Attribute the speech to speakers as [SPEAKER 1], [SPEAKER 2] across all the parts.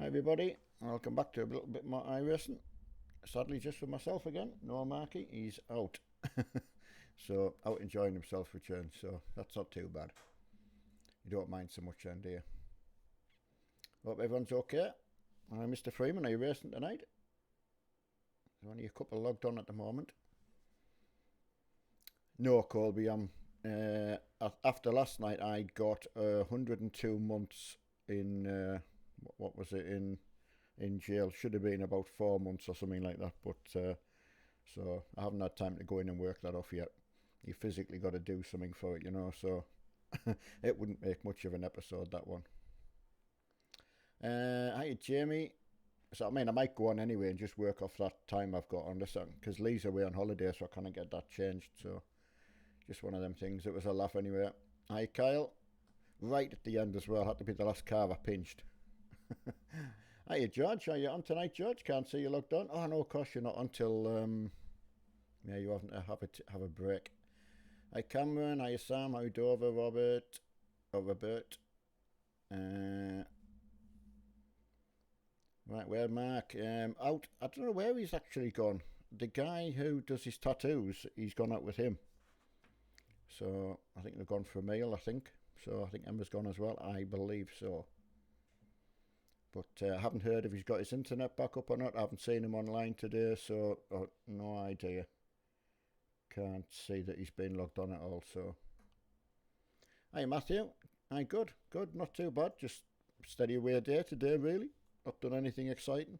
[SPEAKER 1] Hi everybody, welcome back to a little bit more iRacing. Sadly just for myself again, no Marky, he's out. So out enjoying himself return, so that's not too bad. You don't mind so much then, do you? Hope everyone's okay. Mr. Freeman, are you racing tonight? There's only a couple logged on at the moment. No, Colby, after last night I got 102 months in, what was it, in jail. Should have been about 4 months or something like that, but so I haven't had time to go in and work that off yet. You physically got to do something for it, so it wouldn't make much of an episode, that one. Hi Jamie. So I mean, I might go on anyway and just work off that time I've got on this one, because Lee's away on holiday, so I can't get that changed. So just one of them things. It was a laugh anyway. Hi Kyle. Right at the end as well. Had to be the last car I pinched. Hiya George. Are you on tonight, George? Can't see you logged on. Oh no, of course you're not until yeah, you haven't have a break. Hi Cameron. Hiya Sam. How you doing, Robert? Robert. Right, where Mark? Out. I don't know where he's actually gone. The guy who does his tattoos, he's gone out with him. So I think they've gone for a meal. I think so. I think Emma's gone as well. I believe so. But I haven't heard if he's got his internet back up or not. I haven't seen him online today, so no idea. Can't see that he's been logged on at all. So, hi Matthew. Hi, good, not too bad. Just steady away day today, really. Not done anything exciting.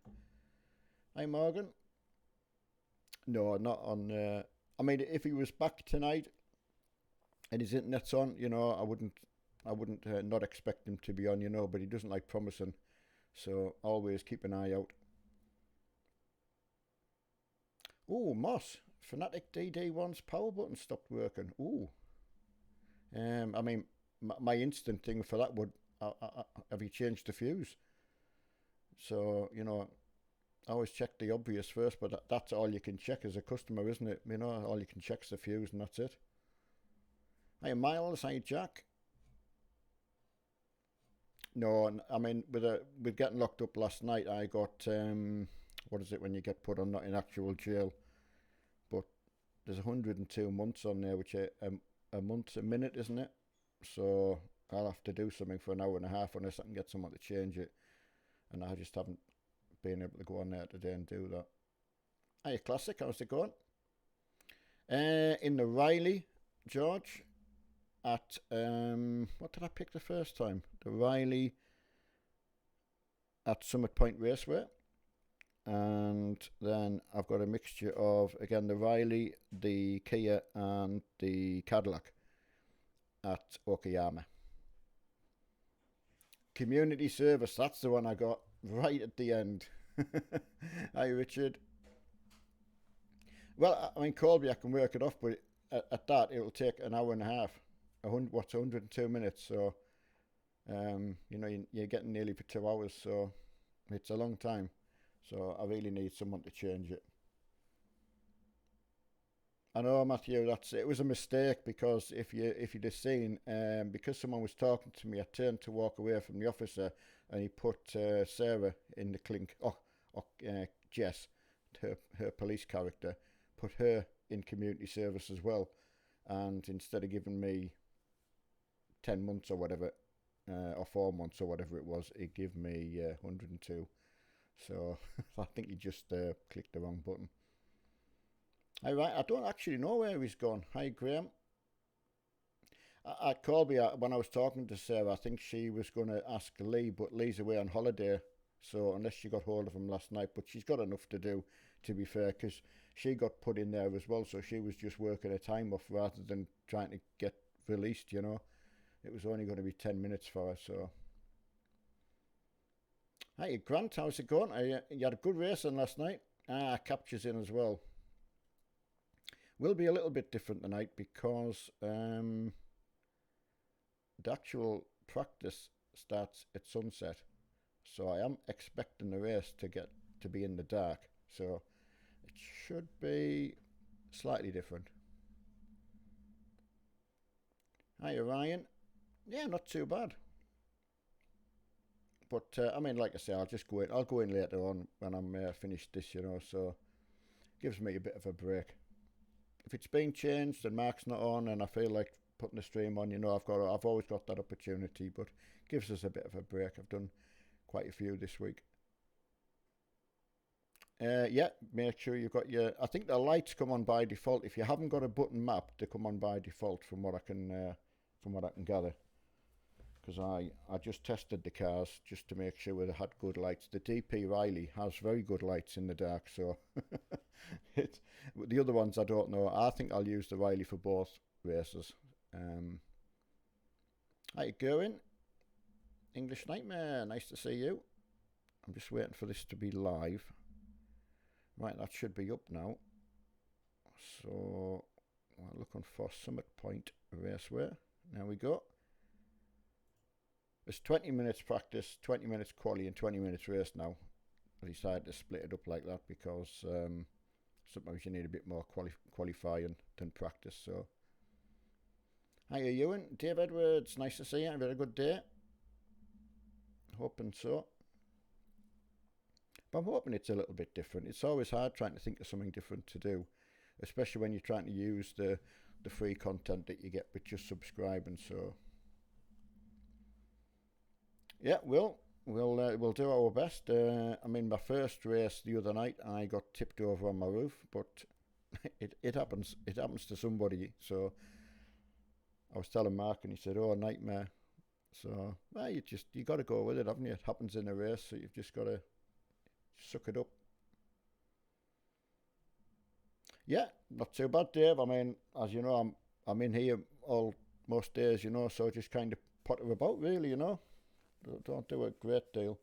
[SPEAKER 1] Hi Morgan. No, not on. I mean, if he was back tonight and his internet's on, I wouldn't not expect him to be on, but he doesn't like promising. So always keep an eye out. Oh, Moss. Fnatic DD1's power button stopped working. Ooh. I mean, my instant thing for that would, have you changed the fuse? So, I always check the obvious first, but that's all you can check as a customer, isn't it? All you can check is the fuse and that's it. Hi, Miles. Hi, Jack. No, I mean, with getting locked up last night, I got, what is it when you get put on, not in actual jail, but there's 102 months on there, which a month's a minute, isn't it? So I'll have to do something for an hour and a half unless I can get someone to change it. And I just haven't been able to go on there today and do that. Hiya, Classic, how's it going? In the Riley, George, at, what did I pick the first time? The Riley at Summit Point Raceway. And then I've got a mixture of, again, the Riley, the Kia, and the Cadillac at Okayama. Community service, that's the one I got right at the end. Hi, Richard. Well, I mean, Colby, I can work it off, but at that, it'll take an hour and a half. 102 minutes, so, you're getting nearly for 2 hours, so it's a long time. So I really need someone to change it. I know, Matthew, it was a mistake, because if you'd have seen, because someone was talking to me, I turned to walk away from the officer, and he put Sarah in the clink. Jess, her police character, put her in community service as well, and instead of giving me 10 months or whatever, or 4 months or whatever it was, he gave me 102. So I think he just clicked the wrong button. Right, I don't actually know where he's gone. Hi, Graham. At Colby, when I was talking to Sarah, I think she was going to ask Lee, but Lee's away on holiday. So unless she got hold of him last night, but she's got enough to do, to be fair, because she got put in there as well. So she was just working her time off rather than trying to get released, It was only going to be 10 minutes for her, so. Hi, Grant, how's it going? You had a good racing last night. Captures in as well. Will be a little bit different tonight, because the actual practice starts at sunset. So I am expecting the race to be in the dark. So it should be slightly different. Hi, Ryan. Yeah, not too bad. But I mean, like I say, I'll just go in. I'll go in later on when I'm finished this, you know. So gives me a bit of a break. If it's been changed and Mark's not on, and I feel like putting the stream on, you know, I've always got that opportunity. But gives us a bit of a break. I've done quite a few this week. Yeah, make sure you've got your. I think the lights come on by default. If you haven't got a button map, they come on by default, from what I can gather. Because I just tested the cars just to make sure they had good lights. The DP Riley has very good lights in the dark, so the other ones I don't know. I think I'll use the Riley for both races. How you going? English Nightmare, nice to see you. I'm just waiting for this to be live. Right, that should be up now. So we're looking for Summit Point Raceway. There we go. It's 20 minutes practice, 20 minutes quali, and 20 minutes race now. I decided to split it up like that because sometimes you need a bit more qualifying than practice. So, how are you doing? Dave Edwards, nice to see you. Have you had a good day? Hoping so. But I'm hoping it's a little bit different. It's always hard trying to think of something different to do, especially when you're trying to use the free content that you get with just subscribing. So, yeah, we'll do our best. I mean, my first race the other night, I got tipped over on my roof, but it happens. It happens to somebody. So I was telling Mark, and he said, "Oh, nightmare." So well, you got to go with it, haven't you? It happens in a race, so you've just got to suck it up. Yeah, not too bad, Dave. I mean, as you know, I'm in here most days, you know, so just kind of potter about, really, you know. Don't do a great deal.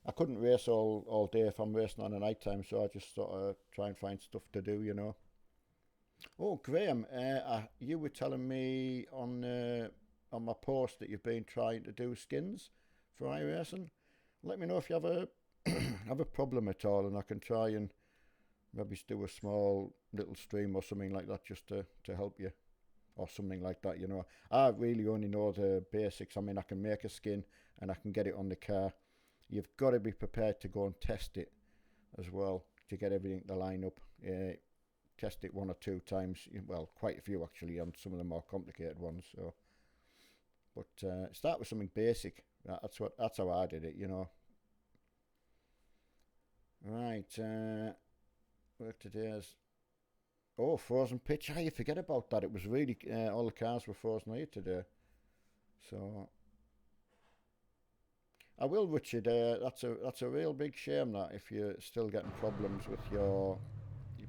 [SPEAKER 1] I couldn't race all day if I'm racing on a night time, so I just sort of try and find stuff to do, you know. Oh, Graham, you were telling me on my post that you've been trying to do skins for iRacing. Let me know if you have a problem at all, and I can try and maybe do a small little stream or something like that just to help you, or something like that, you know. I really only know the basics. I mean, I can make a skin and I can get it on the car. You've got to be prepared to go and test it as well to get everything to line up. Test it 1 or 2 times, well, quite a few actually, on some of the more complicated ones. So, but start with something basic. That's how I did it, you know. Right, work today's. Oh, frozen pitch. You forget about that. It was really all the cars were frozen here today. So I will, Richard. That's a real big shame that if you're still getting problems with your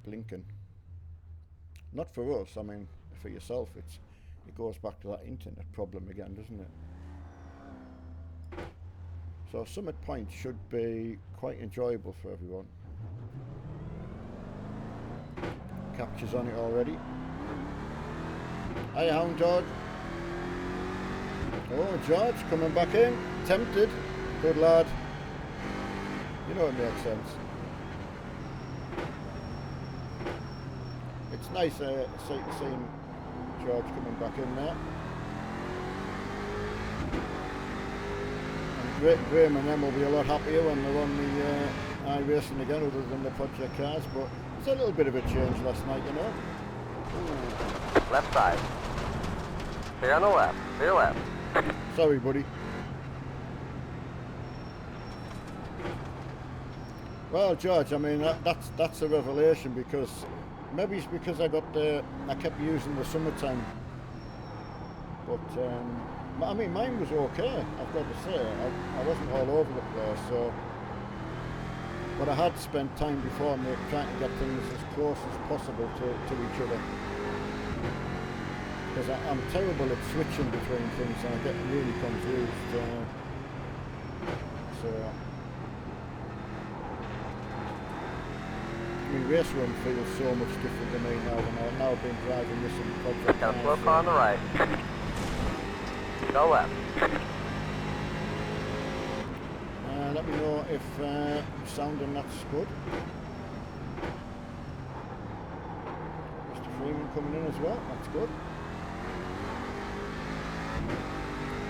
[SPEAKER 1] blinking. Not for us. I mean, for yourself. It goes back to that internet problem again, doesn't it? So Summit Point should be quite enjoyable for everyone. Captures on it already. Hiya, Hound Dog. Oh, George coming back in. Tempted. Good lad. You know it makes sense. It's nice seeing George coming back in there. And Graham and them will be a lot happier when they're on the iRacing again, other than the project cars, but it's a little bit of a change last night, you know.
[SPEAKER 2] Ooh. Left side. Stay on the left. Stay left.
[SPEAKER 1] Sorry, buddy. Well, George, I mean that's a revelation, because maybe it's because I kept using the summertime, but I mean mine was okay. I've got to say I wasn't all over the place, so. But I had spent time before trying to get things as close as possible to each other. Because I'm terrible at switching between things and I get really confused. So, I mean, race run feels so much different to me now, and I've now been driving this in project.
[SPEAKER 2] Got a slow car on the right. Go left.
[SPEAKER 1] Let me know if sound and that's good. Mr. Freeman coming in as well, that's good.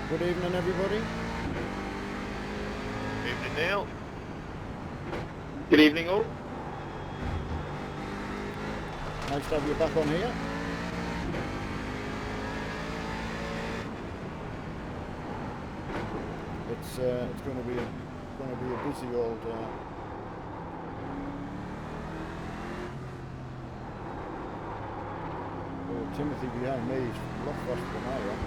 [SPEAKER 1] Good evening, everybody.
[SPEAKER 3] Neil.
[SPEAKER 4] Good evening, all.
[SPEAKER 1] Nice to have you back on here. It's going to be a busy old. Timothy behind me is a lot faster than I am.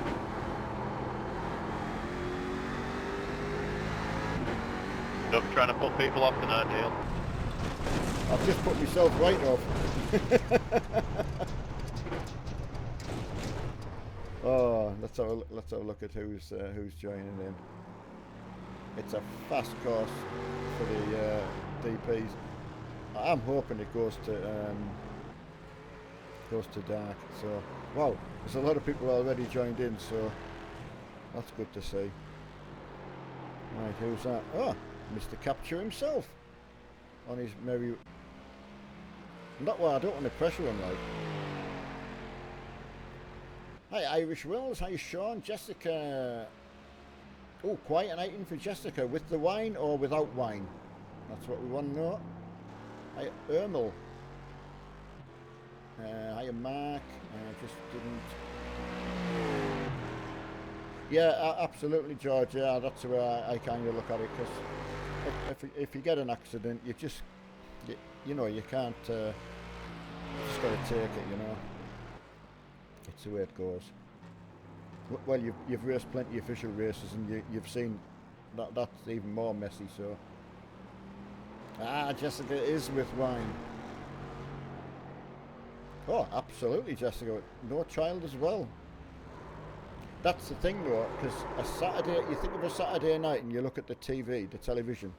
[SPEAKER 3] Stop trying to put people off tonight, Neil.
[SPEAKER 1] I've just put myself right off. Oh, let's have a look at who's joining in. It's a fast course for the DPs. I'm hoping it goes to dark. So, wow, there's a lot of people already joined in. So that's good to see. Right, who's that? Oh, Mr. Capture himself on his merry. Not well. I don't want to pressure him, like. Hi, Irish Wills. Hi, Sean. Jessica. Oh, quite an item for Jessica. With the wine or without wine? That's what we want to know. Hi, Ermel. Hiya, Mark. Just didn't. Yeah, absolutely, George. Yeah, that's the way I kind of look at it. Because if you get an accident, you just, you know, you can't. You just got to take it, you know. It's the way it goes. Well, you've raced plenty of official races, and you've seen that's even more messy. So, Jessica is with wine. Oh, absolutely, Jessica. No child as well. That's the thing, though, because a Saturday, you think of a Saturday night, and you look at the TV, the television.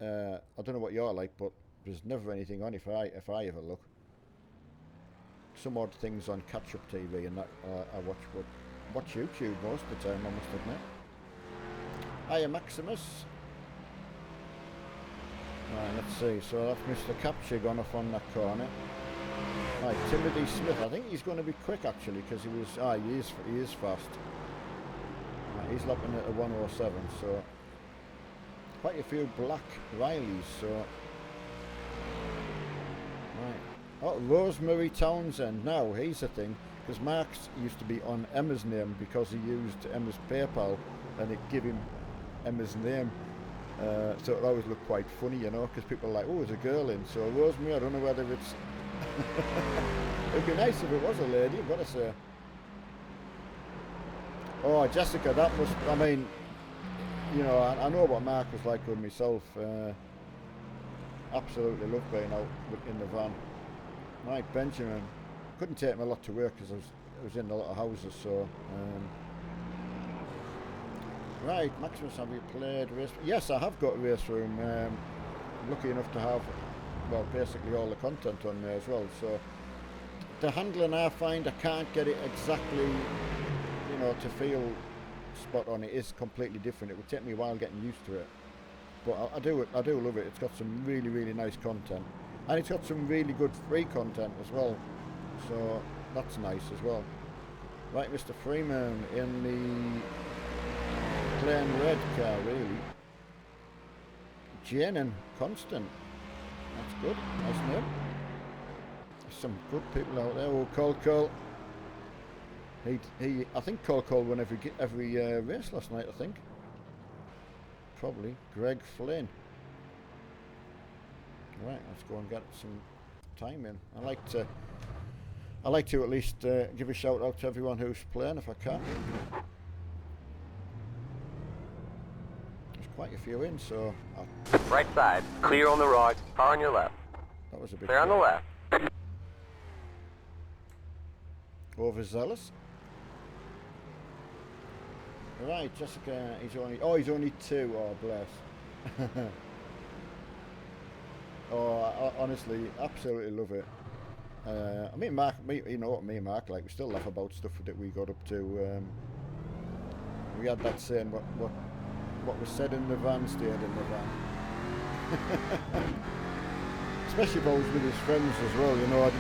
[SPEAKER 1] I don't know what you're like, but there's never anything on if I ever look. Some odd things on catch-up TV, and that I watch YouTube most of the time, I must admit. Hiya, Maximus. Right, let's see. So that's Mr. Capture gone off on that corner. Right, Timothy Smith. I think he's going to be quick actually, because he was. He is fast. Right, he's lapping at a 107. So quite a few black Rileys. So right. Oh, Rosemary Townsend. Now he's the thing, because Mark's used to be on Emma's name because he used Emma's PayPal, and it gave him Emma's name. So it always looked quite funny, you know, because people are like, oh, there's a girl in. So Rosemary, I don't know whether it's. It'd be nice if it was a lady, I've got to say. Oh, Jessica, that must. I mean, you know, I know what Mark was like with myself. Absolutely loved being out in the van. Right, Benjamin. Couldn't take me a lot to work because I was in a lot of houses, so. Right, Maximus, have you played race? Yes, I have got a race room. Lucky enough to have, well, basically all the content on there as well. So the handling, I find I can't get it exactly, you know, to feel spot on. It is completely different. It would take me a while getting used to it, but I do love it. It's got some really, really nice content, and it's got some really good free content as well. So that's nice as well. Right, Mr. Freeman in the plain red car, really. Jane and Constant. That's good. Nice name. There's some good people out there. Oh, Cole. I think Cole won every race last night, I think. Probably. Greg Flynn. Right, let's go and get some time in. I like to at least give a shout out to everyone who's playing if I can. There's quite a few in, so
[SPEAKER 2] Right side, clear on the right, car on your left.
[SPEAKER 1] that was a bit
[SPEAKER 2] Clear on the left.
[SPEAKER 1] overzealous. Right, Jessica, he's only 2. Oh, bless. I honestly absolutely love it. I mean, Mark, you know what me and Mark like. We still laugh about stuff that we got up to. We had that saying, what was said in the van stayed in the van. Especially if I was with his friends as well, you know. I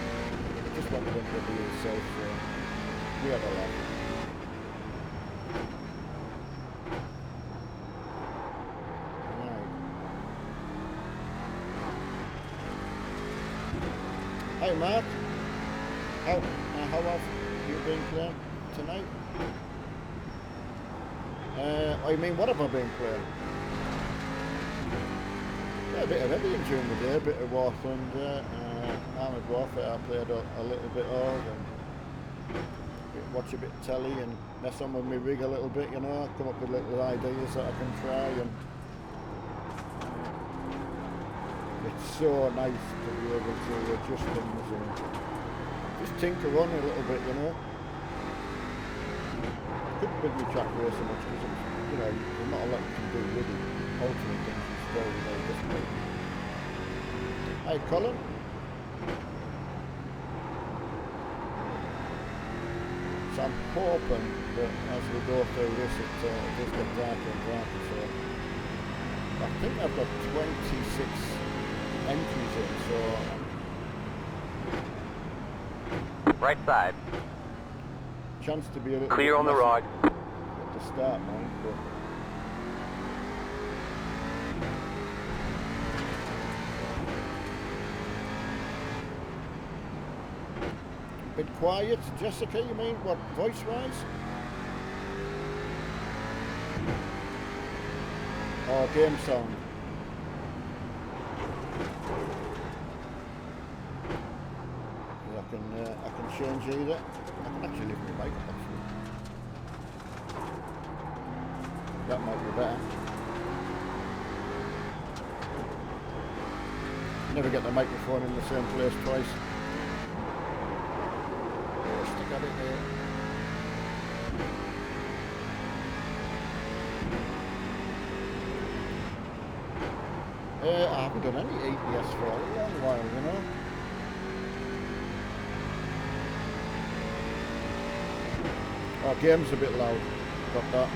[SPEAKER 1] just wanted him to be himself. So we had a laugh. Right. Hi Mark. How have you been playing tonight? I mean, what have I been playing? Yeah, a bit of everything during the day, a bit of War Thunder, Armoured Warfare I played a little bit of, and watch a bit of telly and mess on with my rig a little bit, you know, come up with little ideas that I can try, and it's so nice to be able to adjust things and just tinker on a little bit, you know. Couldn't bid me track race so much because, you know, there's not a lot you can do with it. Altering things is very, very difficult. Hi Colin. So I'm hoping that as we go through this it does get darker and darker, so I think I've got 26 entries in, so
[SPEAKER 2] Right side.
[SPEAKER 1] chance to be a little
[SPEAKER 2] Clear
[SPEAKER 1] bit
[SPEAKER 2] on the
[SPEAKER 1] messy
[SPEAKER 2] rod.
[SPEAKER 1] at the start, mind, but bit quiet. Jessica, you mean? What, voice-wise? Or game sound? I can change either. I can actually lift my mic up, actually. That might be better. Never get the microphone in the same place twice. Stick at it there. I haven't done any APS for a long while, you know. Our game's a bit loud. Got that.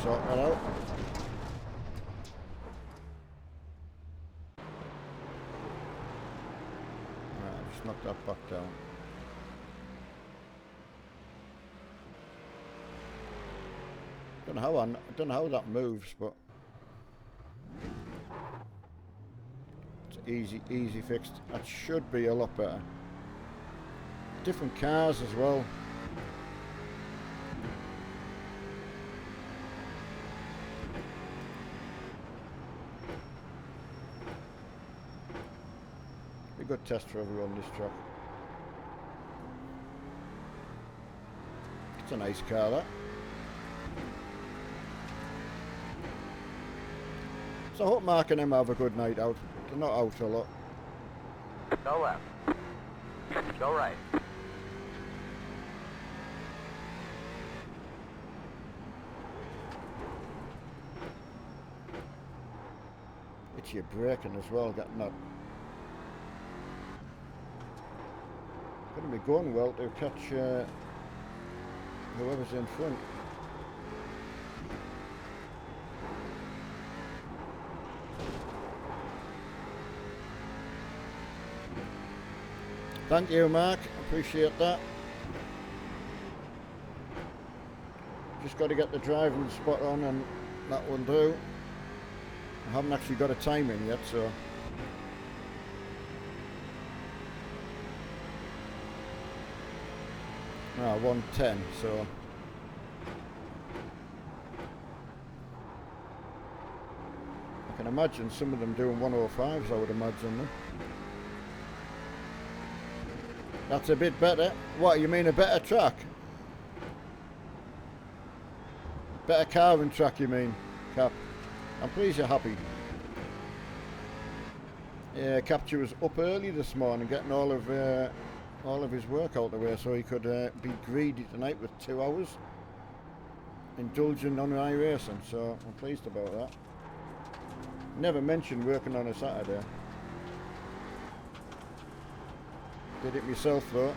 [SPEAKER 1] Sort that out. Right, just knock that back down. Don't know how that moves, but it's easy fixed. That should be a lot better. Different cars as well. Be a good test for everyone this track. It's a nice car, that. So I hope Mark and Emma have a good night out. They're not out a lot.
[SPEAKER 2] Go left. Go right.
[SPEAKER 1] It's your braking as well, getting that. Going to be going well to catch whoever's in front. Thank you, Mark. Appreciate that. Just got to get the driving spot on and that will do. I haven't actually got a time in yet, so. Ah, 110, so. I can imagine some of them doing 105s, I would imagine them. That's a bit better. What, you mean a better track? Better carving track, you mean, Cap? I'm pleased you're happy. Yeah, Capture was up early this morning getting all of his work out the way so he could be greedy tonight with 2 hours. Indulging on iRacing, so I'm pleased about that. Never mentioned working on a Saturday. Did it myself though.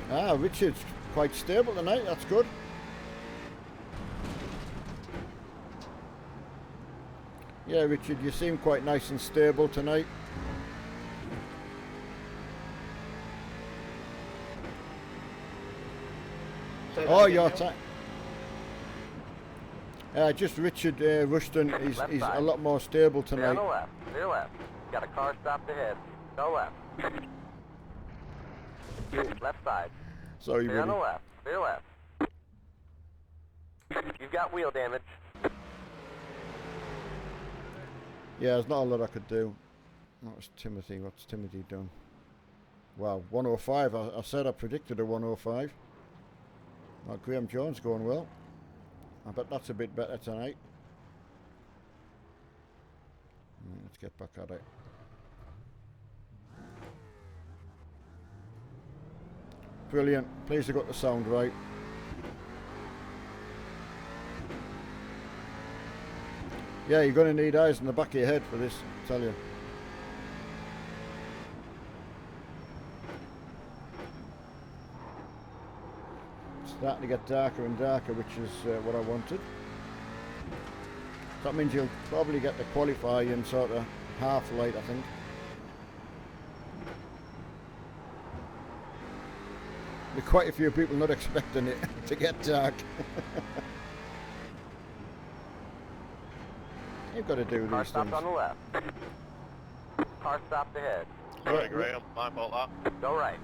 [SPEAKER 1] Ah, Richard's quite stable tonight, that's good. Yeah, Richard, you seem quite nice and stable tonight. Oh, your time. Just Richard Rushton. He's a lot more stable
[SPEAKER 2] Stay on
[SPEAKER 1] tonight.
[SPEAKER 2] the left. Clear left. Got a car stopped ahead. Go left. Left side.
[SPEAKER 1] Sorry,
[SPEAKER 2] Stay on the
[SPEAKER 1] buddy.
[SPEAKER 2] left. Clear left. You've got wheel damage.
[SPEAKER 1] Yeah, there's not a lot I could do. What's Timothy? What's Timothy done? Wow, 105. I said I predicted a 105. Well, Graham Jones going well. I bet that's a bit better tonight. Right, let's get back at it. Brilliant. Pleased I got the sound right. Yeah, you're going to need eyes in the back of your head for this, I tell you. It's starting to get darker and darker, which is what I wanted. That means you'll probably get to qualify in sort of half light, I think. There are quite a few people not expecting it to get dark. You've got to do
[SPEAKER 2] Car
[SPEAKER 1] these
[SPEAKER 2] stopped
[SPEAKER 1] things.
[SPEAKER 2] on the left. Car stopped ahead.
[SPEAKER 3] Sorry, Graham. My fault that.
[SPEAKER 2] Go right.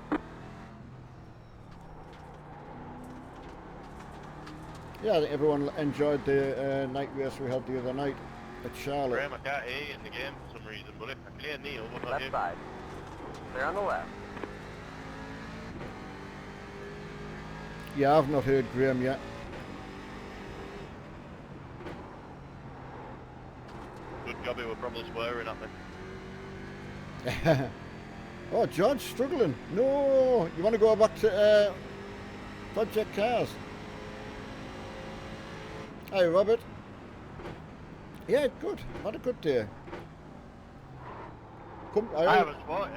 [SPEAKER 1] Yeah, I think everyone enjoyed the night race we had the other night at Charlotte.
[SPEAKER 3] Graham, I can't hear you in the game for some reason, buddy. I can hear Neil, but not
[SPEAKER 2] Left
[SPEAKER 3] you.
[SPEAKER 2] side. Stay on the left.
[SPEAKER 1] Yeah, I've not heard Graham yet.
[SPEAKER 3] Good job, he were probably swearing at me.
[SPEAKER 1] Oh, George, struggling. No, you want to go back to Project Cars? Hey, Robert. Yeah, good. Had a good day. Come,
[SPEAKER 3] I haven't fought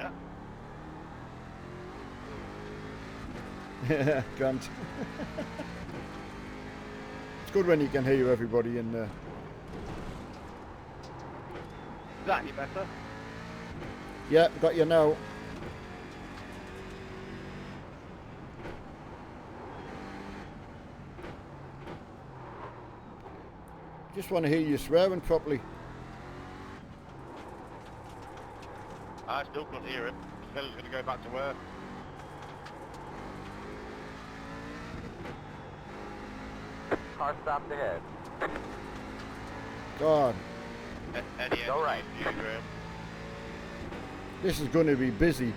[SPEAKER 3] yet.
[SPEAKER 1] Grant. It's good when you can hear everybody in there.
[SPEAKER 3] Is that any better?
[SPEAKER 1] Yeah, got you now. Just want to hear you swearing properly.
[SPEAKER 3] I still couldn't hear him. He said he was going to go back to work.
[SPEAKER 2] Car stopped ahead.
[SPEAKER 1] God,
[SPEAKER 3] Any
[SPEAKER 2] Go right.
[SPEAKER 3] you, Graham?
[SPEAKER 1] this is going to be busy.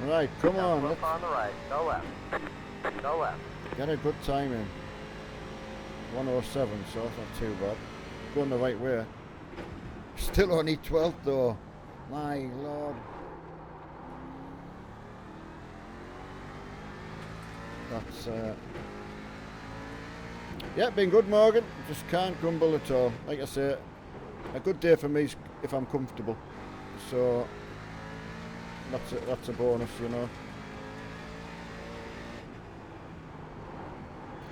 [SPEAKER 1] Right, come on,
[SPEAKER 2] Look
[SPEAKER 1] let's
[SPEAKER 2] on the right. Go left. Go left.
[SPEAKER 1] get a good time in. 107, so that's not too bad. Going the right way. Still only 12th though. My lord. That's yeah, been good, Morgan. Just can't grumble at all. Like I say, a good day for me is if I'm comfortable. So that's a bonus, you know.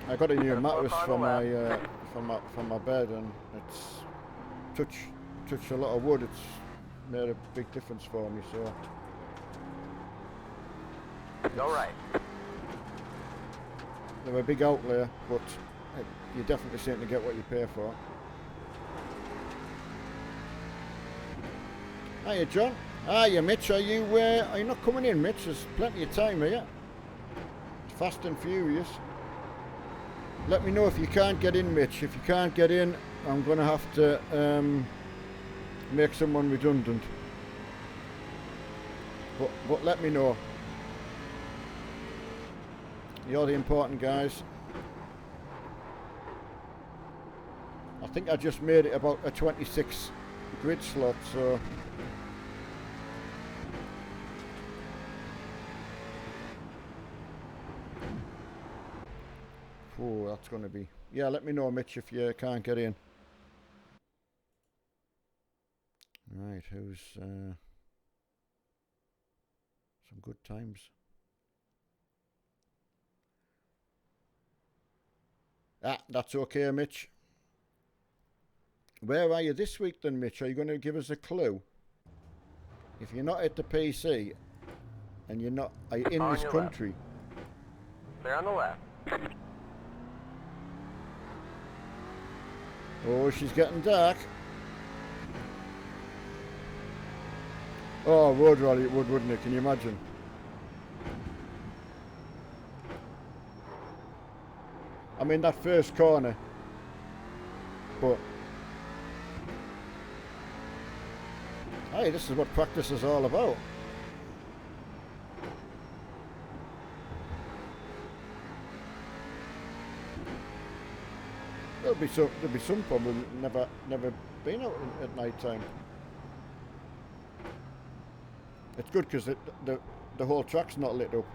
[SPEAKER 1] I got a new mattress for my bed, and it's touch a lot of wood. It's made a big difference for me. So
[SPEAKER 2] Go right.
[SPEAKER 1] they're a big outlay, but you definitely seem to get what you pay for. Hiya, John. Hiya, Mitch. Are you not coming in, Mitch? There's plenty of time here. It's fast and furious. Let me know if you can't get in, Mitch. If you can't get in, I'm going to have to make someone redundant. But let me know. You're the important guys. I think I just made it about a 26 grid slot, so oh, that's going to be... Yeah, let me know, Mitch, if you can't get in. Right, who's... some good times. Ah, that's okay, Mitch. Where are you this week then, Mitch? Are you going to give us a clue? if you're not at the PC and you're not in
[SPEAKER 2] On
[SPEAKER 1] this
[SPEAKER 2] your
[SPEAKER 1] country,
[SPEAKER 2] Clear on the left.
[SPEAKER 1] oh, she's getting dark. Oh, road rally it would, wouldn't it? Can you imagine? I mean, that first corner, but hey, this is what practice is all about. There'll be some probably never been out at night time. It's good because the whole track's not lit up,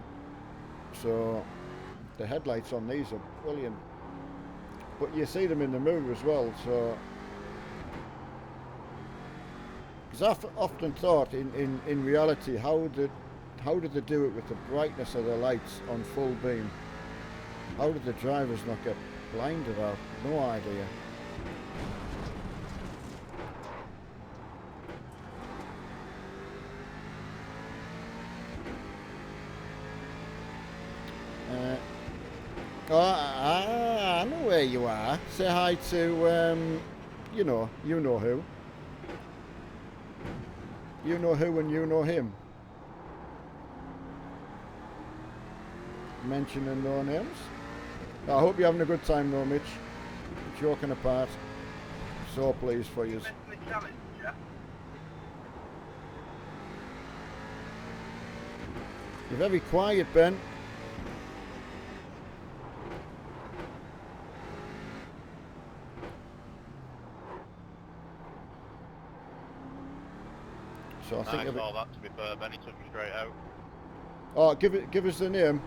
[SPEAKER 1] so the headlights on these are brilliant. But you see them in the mirror as well, so. Because I've often thought, in reality, how did they do it with the brightness of the lights on full beam? How did the drivers not get blinded out? No idea. I know where you are. Say hi to, you know who. You know who and you know him. Mentioning no names. I hope you're having a good time though, Mitch. Joking apart. So pleased for you. You're very quiet, Ben. So I think
[SPEAKER 3] Nice all that, to be fair. Benny took me straight out.
[SPEAKER 1] Oh, give us the name.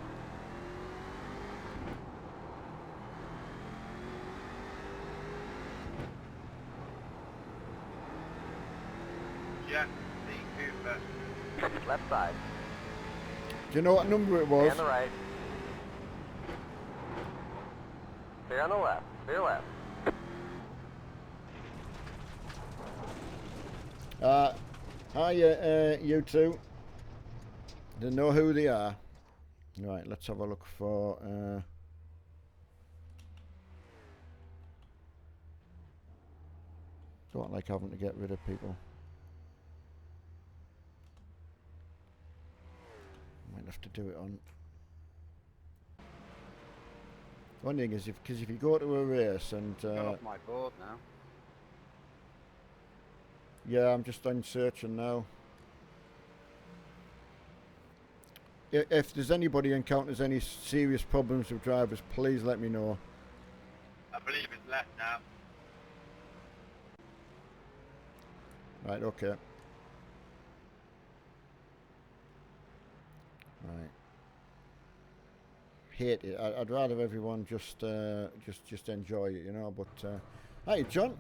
[SPEAKER 4] Jack C. Cooper.
[SPEAKER 2] Left side.
[SPEAKER 1] Do you know what number it was?
[SPEAKER 2] Stay on the right. Clear on the left. Clear left.
[SPEAKER 1] Hi, you two. They know who they are. Right, let's have a look for. Don't like having to get rid of people. Might have to do it on. One thing is, because if you go to a race and.
[SPEAKER 5] Got off my board now.
[SPEAKER 1] Yeah, I'm just on searching now. If there's anybody encounters any serious problems with drivers, please let me know.
[SPEAKER 4] I believe it's left now.
[SPEAKER 1] Right, okay. Right. Hate it. I'd rather everyone just enjoy it, you know. But hi, John.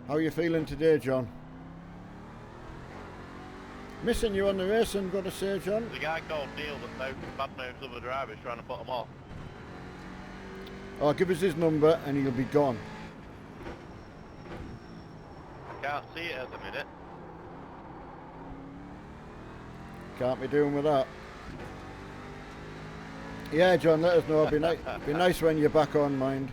[SPEAKER 1] How are you feeling today, John? Missing you on the racing, got to say, John.
[SPEAKER 3] There's a guy called Neil that badmouths other drivers trying to put them off.
[SPEAKER 1] Oh, give us his number and he'll be gone.
[SPEAKER 3] Can't see it at the minute.
[SPEAKER 1] Can't be doing with that. Yeah, John, let us know. Be nice when you're back on, mind.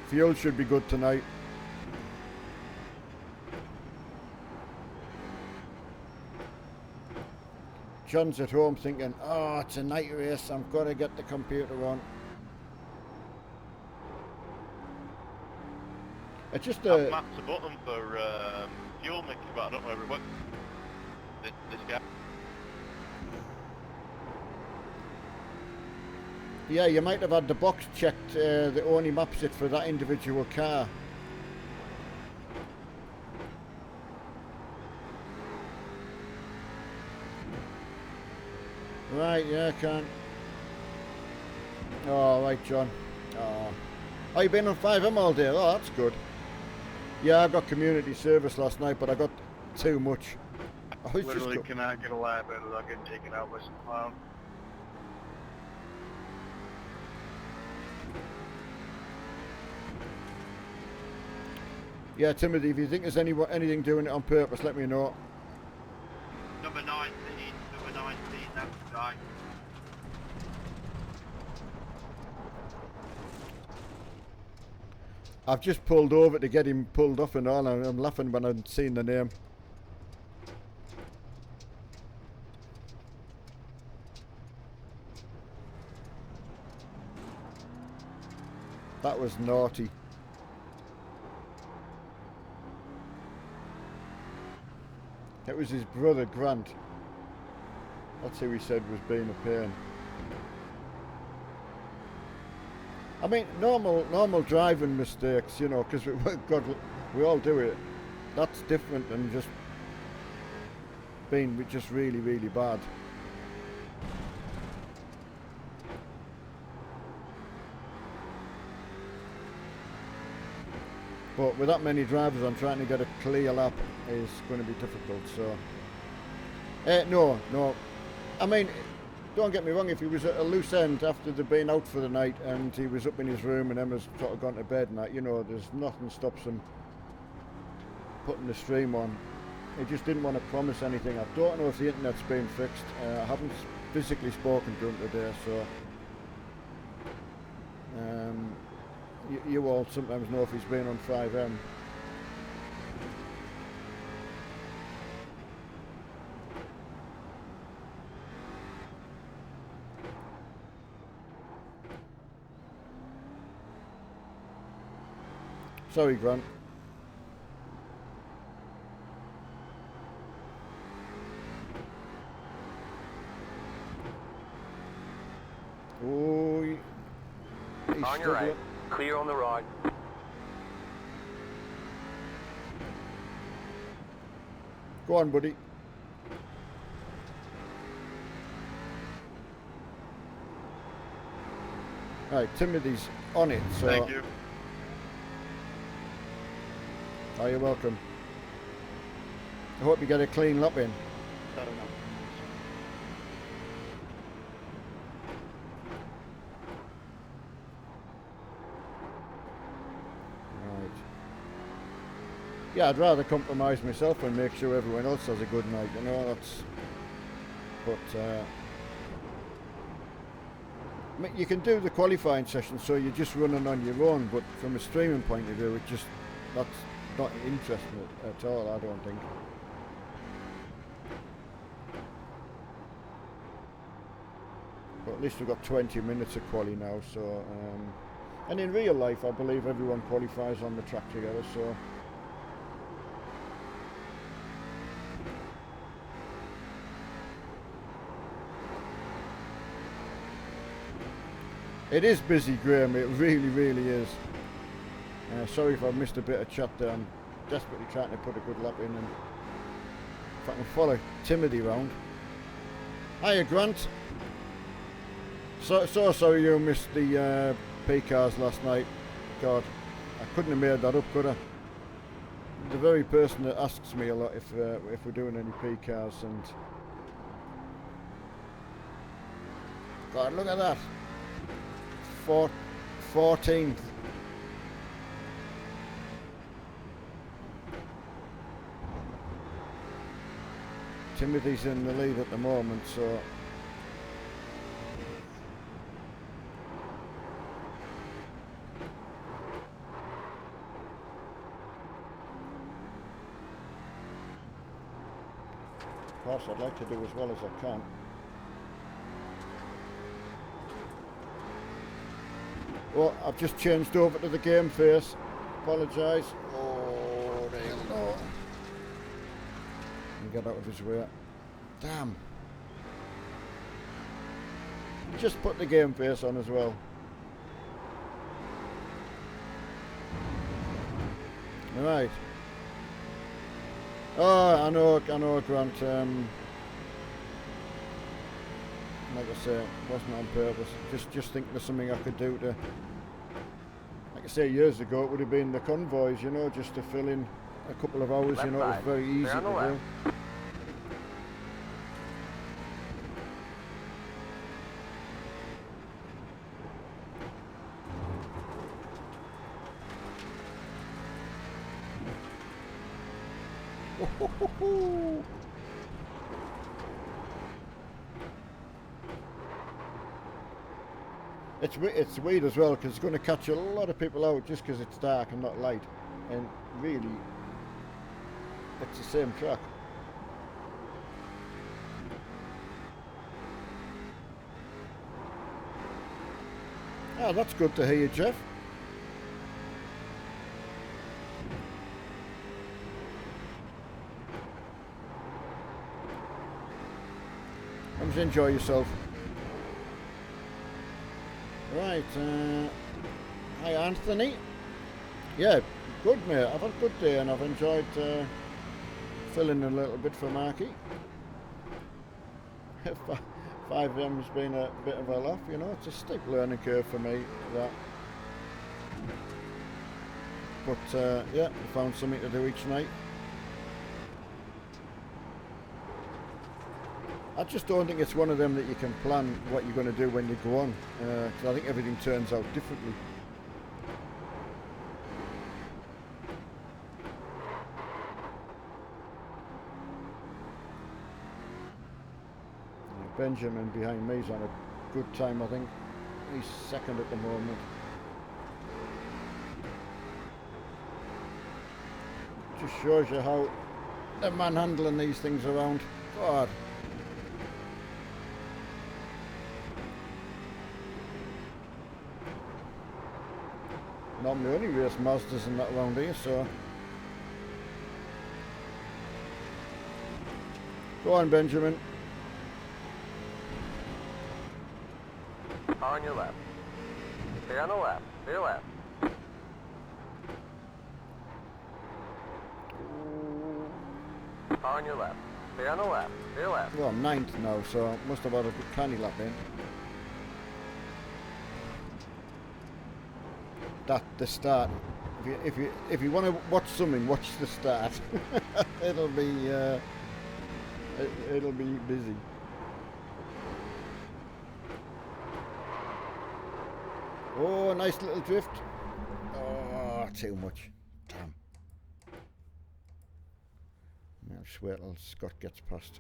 [SPEAKER 1] Fuel should be good tonight. John's at home thinking, oh, it's a night race, I've got to get the computer on. It's just
[SPEAKER 3] I've mapped a button for fuel mix, but I don't know whether it works. This guy.
[SPEAKER 1] Yeah, you might have had the box checked that only maps it for that individual car. Right, yeah, can. Oh, right, John. Oh, you been on 5M all day? Oh, that's good. Yeah, I got community service last night, but I got too much. I was
[SPEAKER 4] Literally cannot get a lap out without getting taken out by some clown.
[SPEAKER 1] Yeah, Timothy, if you think there's anything doing it on purpose, let me know.
[SPEAKER 4] Number 19, that's the guy.
[SPEAKER 1] I've just pulled over to get him pulled off and all, and I'm laughing when I've seen the name. That was naughty. It was his brother Grant. That's who he said was being a pain. I mean, normal driving mistakes, you know, because we all do it. That's different than just being just really, really bad. But with that many drivers on, trying to get a clear lap is going to be difficult. So, no. I mean, don't get me wrong. If he was at a loose end after they'd been out for the night and he was up in his room and Emma's sort of gone to bed and that, you know, there's nothing stops him putting the stream on. He just didn't want to promise anything. I don't know if the internet's been fixed. I haven't physically spoken to him today, so. You all sometimes know if he's been on 5M. Sorry, Grant. Oh, he's
[SPEAKER 2] On your right. Clear on the right.
[SPEAKER 1] Go on, buddy. Right, Timothy's on it, so...
[SPEAKER 3] Thank you.
[SPEAKER 1] Oh, you're welcome. I hope you get a clean lap in.
[SPEAKER 3] I don't know.
[SPEAKER 1] Right. Yeah, I'd rather compromise myself and make sure everyone else has a good night, you know, that's... But, I mean, you can do the qualifying session, so you're just running on your own, but from a streaming point of view, that's not interesting at all, I don't think. But at least we've got 20 minutes of quali now, so... and in real life, I believe everyone qualifies on the track together, so... It is busy, Graham, it really, really is. Sorry if I've missed a bit of chat there, I'm desperately trying to put a good lap in, and if I can follow Timothy round. Hiya, Grant. So sorry you missed the P-cars last night. God, I couldn't have made that up, could I? The very person that asks me a lot if we're doing any P-cars, and... God, look at that. 14th. Timothy's in the lead at the moment, so... Of course, I'd like to do as well as I can. Well, I've just changed over to the game face. Apologise. Oh, there you go. Let me get out of his way. Damn. Just put the game face on as well. Right. Oh, I know, Grant. Like I say, it wasn't on purpose. Just think there's something I could do to... Like I say, years ago it would have been the convoys, you know, just to fill in a couple of hours, you know, it was very easy to do. It's weird as well because it's going to catch a lot of people out just because it's dark and not light, and really it's the same track. Ah, that's good to hear you, Jeff. Come to enjoy yourself. Right, hi Anthony. Yeah, good mate, I've had a good day and I've enjoyed filling a little bit for Marky. 5M's been a bit of a laugh, you know, it's a steep learning curve for me, that. But yeah, I found something to do each night. I just don't think it's one of them that you can plan what you're going to do when you go on, because I think everything turns out differently. Benjamin behind me is on a good time, I think. He's second at the moment. Just shows you how they're manhandling these things around. God. Normally only race Mazdas and that around here, so. Go on, Benjamin.
[SPEAKER 2] On your left. Stay on the left. To your left. On your left. Stay on the left. To your left.
[SPEAKER 1] Well, I'm ninth now, so I must have had a good canny lap in. That the start. If you want to watch something, watch the start. it'll be busy. Oh, nice little drift. Oh, too much. Damn. I'll just wait till Scott gets past.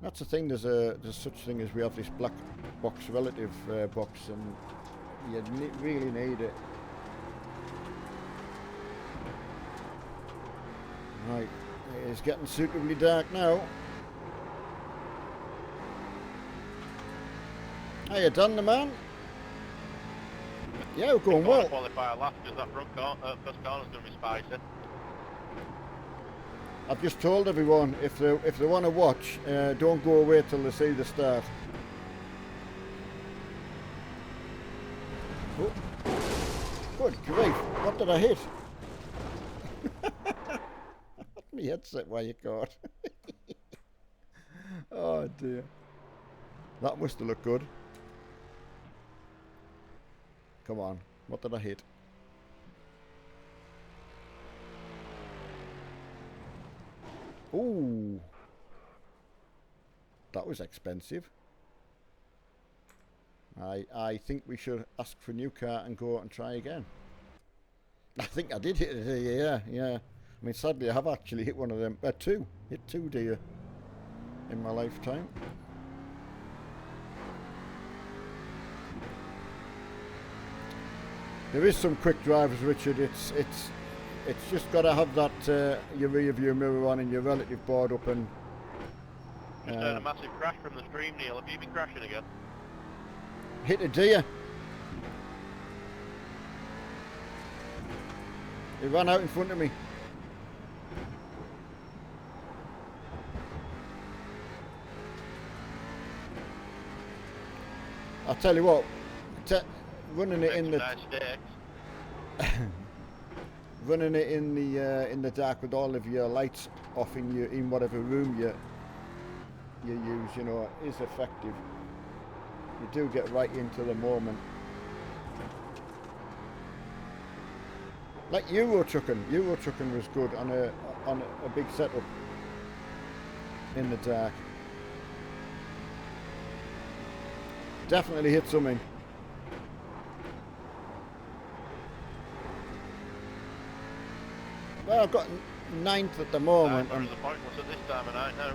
[SPEAKER 1] That's the thing. There's such thing as we have this black box relative box, and you really need it. Right, it's getting suitably dark now. How you done, the man? Yeah, we're going well.
[SPEAKER 3] Qualify last because that first corner's going to be spicy.
[SPEAKER 1] I've just told everyone if they want to watch, don't go away till they see the start. Oh. Good grief! What did I hit? My headset where you caught. Oh dear. That must have looked good. Come on, what did I hit? Ooh, that was expensive. I think we should ask for a new car and go out and try again. I think I did hit it, yeah. I mean, sadly, I have actually hit one of them. Hit two deer in my lifetime. There is some quick drivers, Richard. It's just got to have that your rear view mirror on and your relative board up and.
[SPEAKER 3] Just heard a massive crash from the stream, Neil. Have you been crashing again?
[SPEAKER 1] Hit a deer. He ran out in front of me. I'll tell you what. Running it in the. Running it in the dark with all of your lights off in whatever room you use, you know, is effective. You do get right into the moment. Like Euro trucking was good on a big setup in the dark. Definitely hit something. Well, I've got ninth at the moment.
[SPEAKER 3] Whereas the pointless at this time of night now.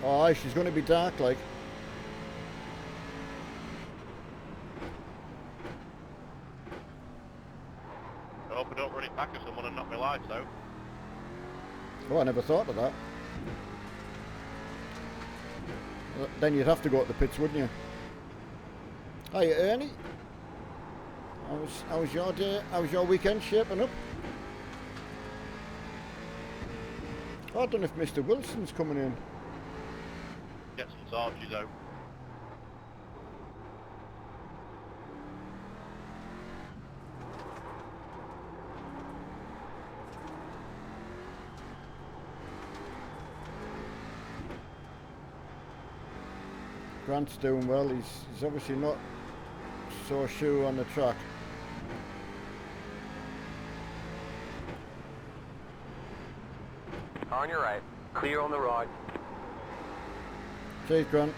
[SPEAKER 1] Oh, aye, she's going to be dark, like.
[SPEAKER 3] I hope I don't run it back at someone and knock my lights out.
[SPEAKER 1] Oh, I never thought of that. Then you'd have to go to the pits, wouldn't you? Hiya, Ernie. How was your day? How was your weekend shaping up? I don't know if Mr. Wilson's coming in.
[SPEAKER 3] Get some torches out.
[SPEAKER 1] Grant's doing well. He's obviously not so sure on the track.
[SPEAKER 2] On your right. Clear on the right.
[SPEAKER 1] Cheers, Grant.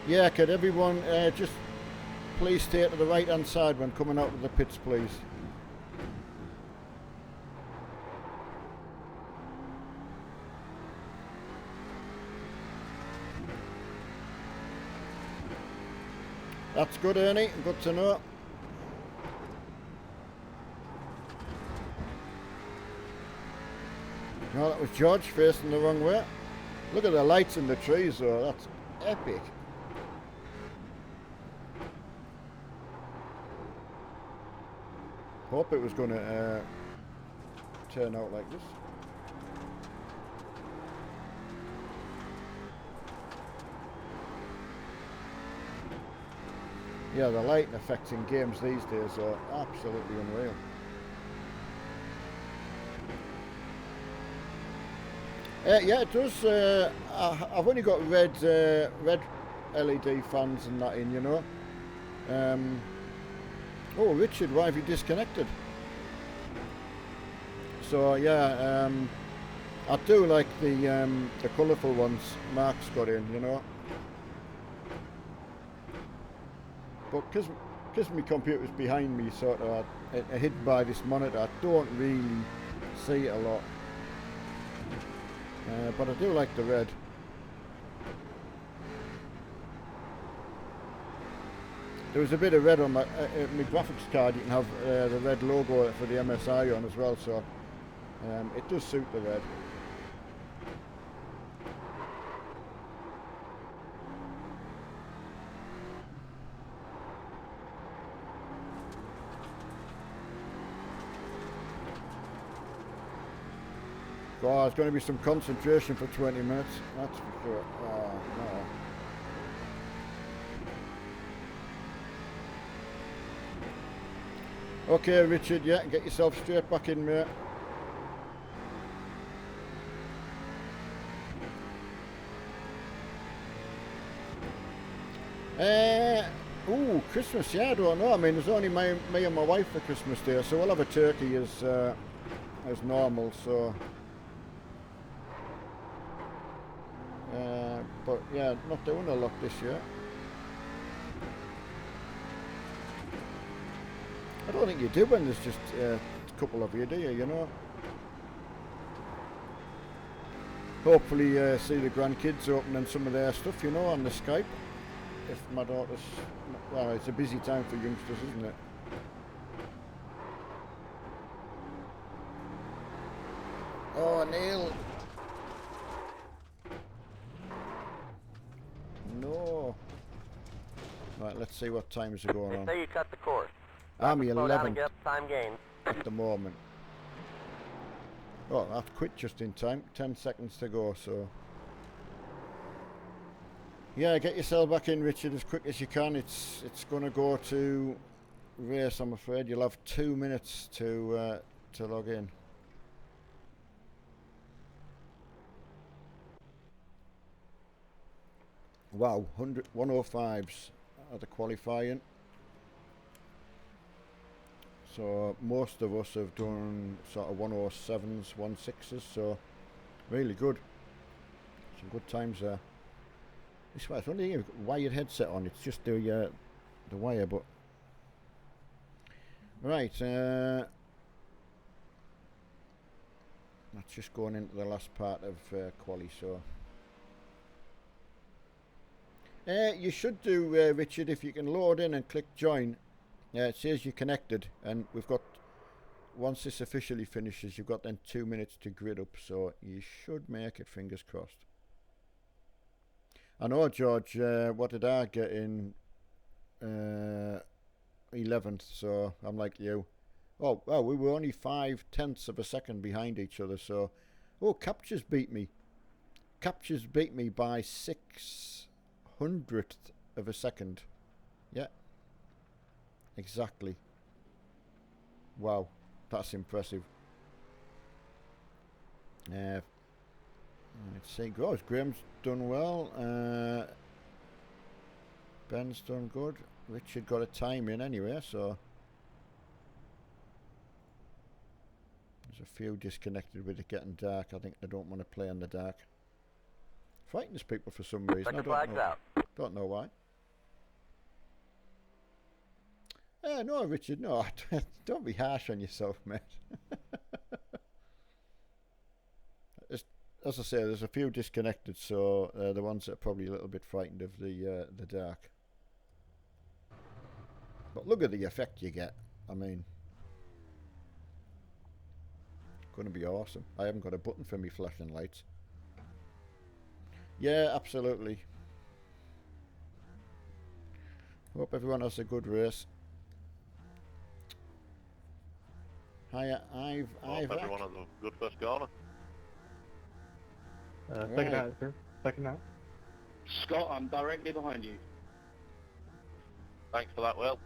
[SPEAKER 1] Yeah, could everyone just please stay to the right hand side when coming out of the pits, please. That's good, Ernie. Good to know. No, that was George facing the wrong way. Look at the lights in the trees, though. That's epic. Hope it was going to turn out like this. Yeah, the lighting effects in games these days are absolutely unreal. Yeah, it does. I've only got red LED fans and that in, you know. Oh, Richard, why have you disconnected? So yeah, I do like the colourful ones Mark's got in, you know. But because my computer's behind me, sort of hidden by this monitor, I don't really see it a lot. But I do like the red. There was a bit of red on my graphics card. You can have the red logo for the MSI on as well, so it does suit the red. Oh, there's going to be some concentration for 20 minutes, that's for sure. Oh, no. Okay, Richard, yeah, get yourself straight back in, mate. Ooh, Christmas, yeah, I don't know. I mean, there's only me and my wife for Christmas Day, so we'll have a turkey as normal, so... but yeah, not doing a lot this year. I don't think you do when there's just a couple of you, do you, you know? Hopefully see the grandkids opening some of their stuff, you know, on the Skype. If my daughter's... Well, it's a busy time for youngsters, isn't it? Oh, Neil! No. Right, let's see what times are going on.
[SPEAKER 2] They say you cut the course.
[SPEAKER 1] I'm
[SPEAKER 2] Slow down and
[SPEAKER 1] 11th
[SPEAKER 2] get up time gain.
[SPEAKER 1] at the moment. Oh, I've quit just in time. 10 seconds to go, so... Yeah, get yourself back in, Richard, as quick as you can. It's going to go to race, I'm afraid. You'll have 2 minutes to log in. Wow, 105s are the qualifying. So most of us have done sort of 107s, 16s, so really good. Some good times there. This way, it's only a wired headset on. It's just the wire, but right. That's just going into the last part of quali. So you should do, Richard, if you can load in and click join. It says you're connected, and we've got. Once this officially finishes, you've got then 2 minutes to grid up, so you should make it, fingers crossed. I know, George, what did I get in 11th, so I'm like you. Oh, well, we were only 0.5 of a second behind each other, so... Oh, Captures beat me. Captures beat me by 600th of a second. Yeah. Exactly. Wow. That's impressive. Let's see. Goes. Graham's done well. Ben's done good. Richard got a time in anyway, so there's a few disconnected with it getting dark. I think they don't want to play in the dark. Frightens people for some reason.
[SPEAKER 2] Second flag's out.
[SPEAKER 1] Don't know why. No, Richard, no. Don't be harsh on yourself, mate. As I say, there's a few disconnected, so the ones that are probably a little bit frightened of the dark. But look at the effect you get. I mean, going to be awesome. I haven't got a button for me flashing lights. Yeah, absolutely. Hope everyone has a good race. Hiya, I've
[SPEAKER 3] everyone has a good first corner.
[SPEAKER 5] Second out, sir. Second out.
[SPEAKER 4] Scott, I'm directly behind you.
[SPEAKER 3] Thanks for that, Will.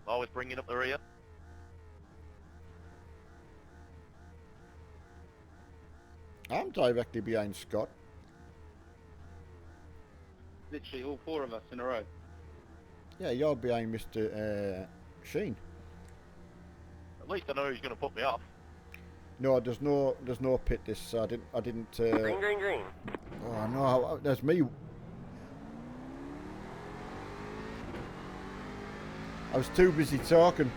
[SPEAKER 3] Always bringing up the rear.
[SPEAKER 1] I'm directly behind Scott.
[SPEAKER 4] Literally all four of us in a row.
[SPEAKER 1] Yeah, you're behind Mr. Sheen.
[SPEAKER 3] At least I know he's going to put me off.
[SPEAKER 1] No, there's no pit this. So I didn't.
[SPEAKER 2] Green, green, green.
[SPEAKER 1] Oh no, there's me. I was too busy talking.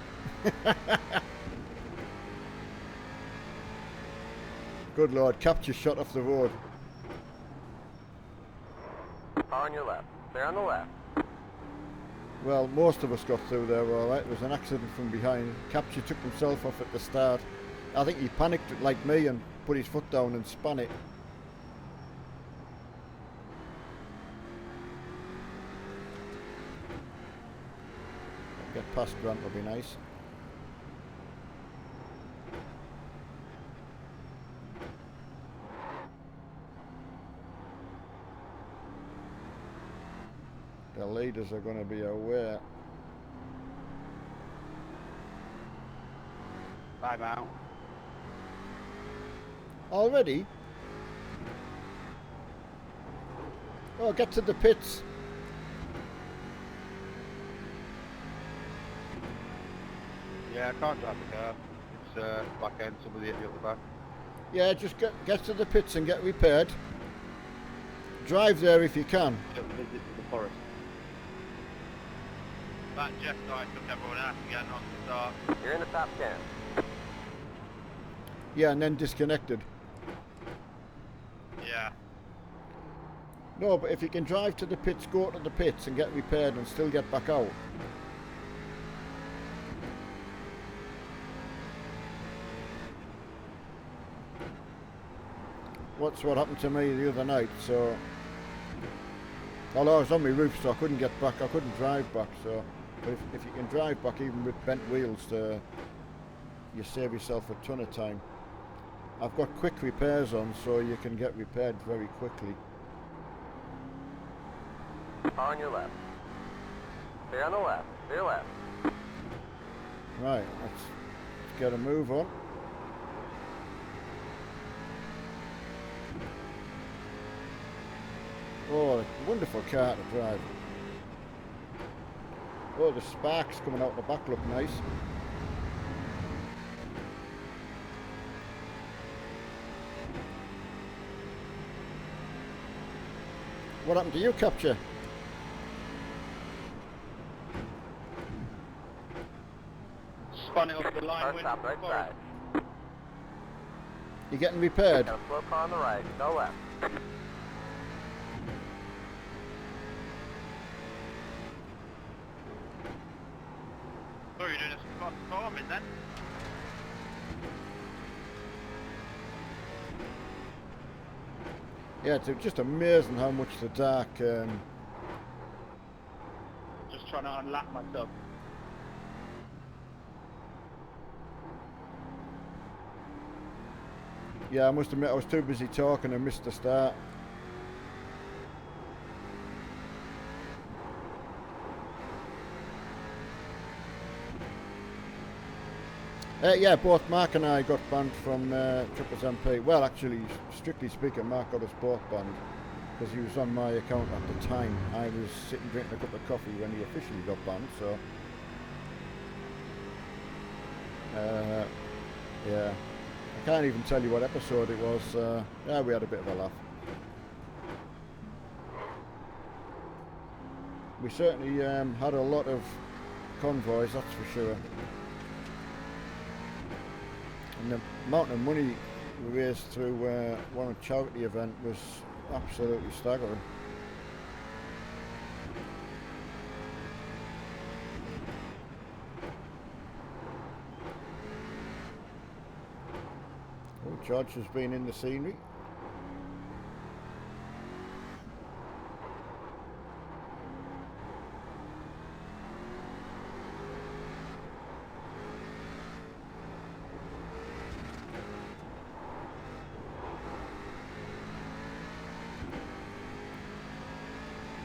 [SPEAKER 1] Good Lord, capture shot off the road.
[SPEAKER 2] Car on your left. Clear on the left.
[SPEAKER 1] Well, most of us got through there all right. There was an accident from behind. Capture took himself off at the start. I think he panicked like me and put his foot down and spun it. Get past Grant would be nice. The leaders are going to be aware.
[SPEAKER 4] Time out.
[SPEAKER 1] Already? Oh, get to the pits.
[SPEAKER 4] Yeah, I can't drive the car. It's back end, somebody hit me up the back.
[SPEAKER 1] Yeah, just get to the pits and get repaired. Drive there if you can.
[SPEAKER 4] Took a visit to the forest. That Jeff guy took everyone out again on the start.
[SPEAKER 2] You're in the top 10.
[SPEAKER 1] Yeah, and then disconnected.
[SPEAKER 4] Yeah.
[SPEAKER 1] No, but if you can drive to the pits, go to the pits and get repaired and still get back out. What's what happened to me the other night, so... Although I was on my roof, so I couldn't get back, I couldn't drive back, so... But if you can drive back even with bent wheels, you save yourself a ton of time. I've got quick repairs on, so you can get repaired very quickly.
[SPEAKER 2] Car on your left. Clear on the left. Clear left.
[SPEAKER 1] Right, let's get a move on. Oh, a wonderful car to drive. Oh, the sparks coming out the back look nice. What happened to you, Capture?
[SPEAKER 4] on it up the line.
[SPEAKER 2] Start stop right side.
[SPEAKER 1] You getting repaired?
[SPEAKER 2] Got a slow car on the right. Go left.
[SPEAKER 3] Oh, you're doing a spot farming then?
[SPEAKER 1] Yeah, it's just amazing how much the dark.
[SPEAKER 4] Just trying to unlock myself.
[SPEAKER 1] Yeah, I must admit I was too busy talking and missed the start. Yeah, both Mark and I got banned from Trippers MP. Well, actually, strictly speaking, Mark got us both banned because he was on my account at the time. I was sitting drinking a cup of coffee when he officially got banned, so... yeah. I can't even tell you what episode it was. Yeah, we had a bit of a laugh. We certainly had a lot of convoys, that's for sure. And the amount of money we raised through one charity event was absolutely staggering. Oh, George has been in the scenery.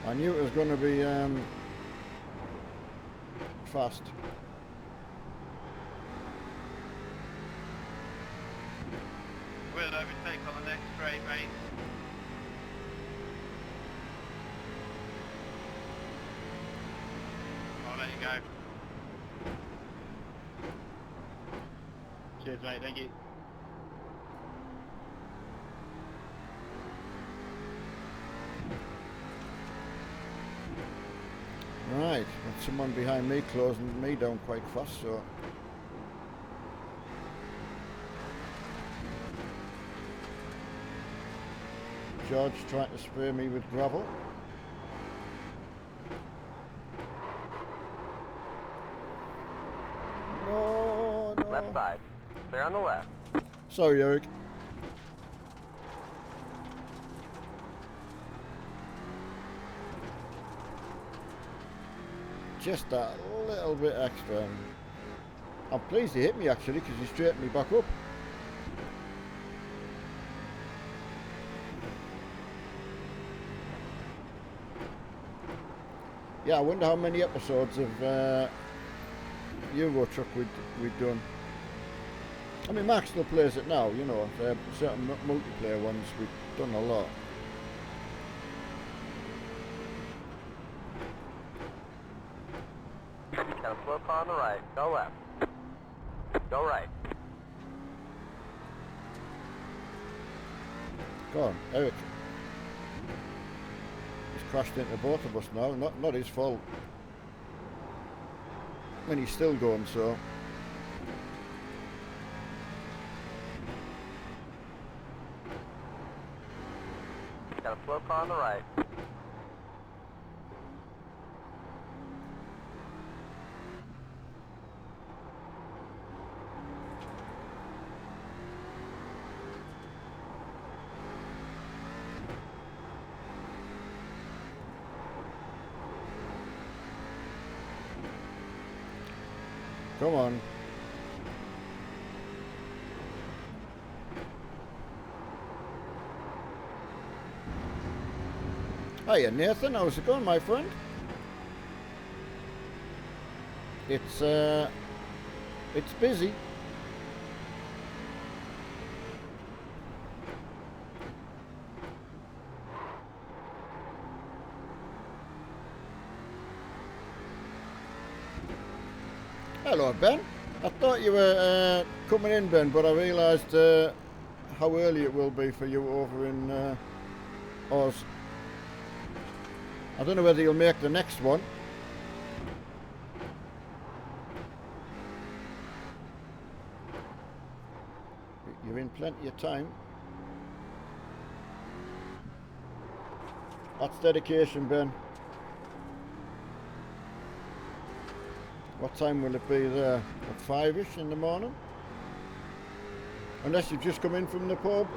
[SPEAKER 1] I knew it was going to be fast.
[SPEAKER 3] We'll overtake on the next straight, mate. I'll let you go.
[SPEAKER 4] Cheers, mate. Thank you.
[SPEAKER 1] Right, there's someone behind me closing me down quite fast, so... George trying to spray me with gravel. No, no.
[SPEAKER 2] Left side. Clear on the left.
[SPEAKER 1] Sorry, Eric. Just that little bit extra. I'm pleased he hit me actually because he straightened me back up. Yeah, I wonder how many episodes of Euro Truck we'd done. I mean, Mark still plays it now, you know. Certain multiplayer ones we've done a lot.
[SPEAKER 2] Got a slow car on the right. Go left. Go right.
[SPEAKER 1] Go on, Eric. He's crashed into both of us now. Not his fault. And he's still going, so.
[SPEAKER 2] Got a slow car on the right.
[SPEAKER 1] Come on. Hiya Nathan, how's it going, my friend? It's busy. Hello Ben, I thought you were coming in Ben, but I realised how early it will be for you over in Oz. I don't know whether you'll make the next one. Plenty of time. That's dedication, Ben. What time will it be there? At 5ish in the morning? Unless you've just come in from the pub.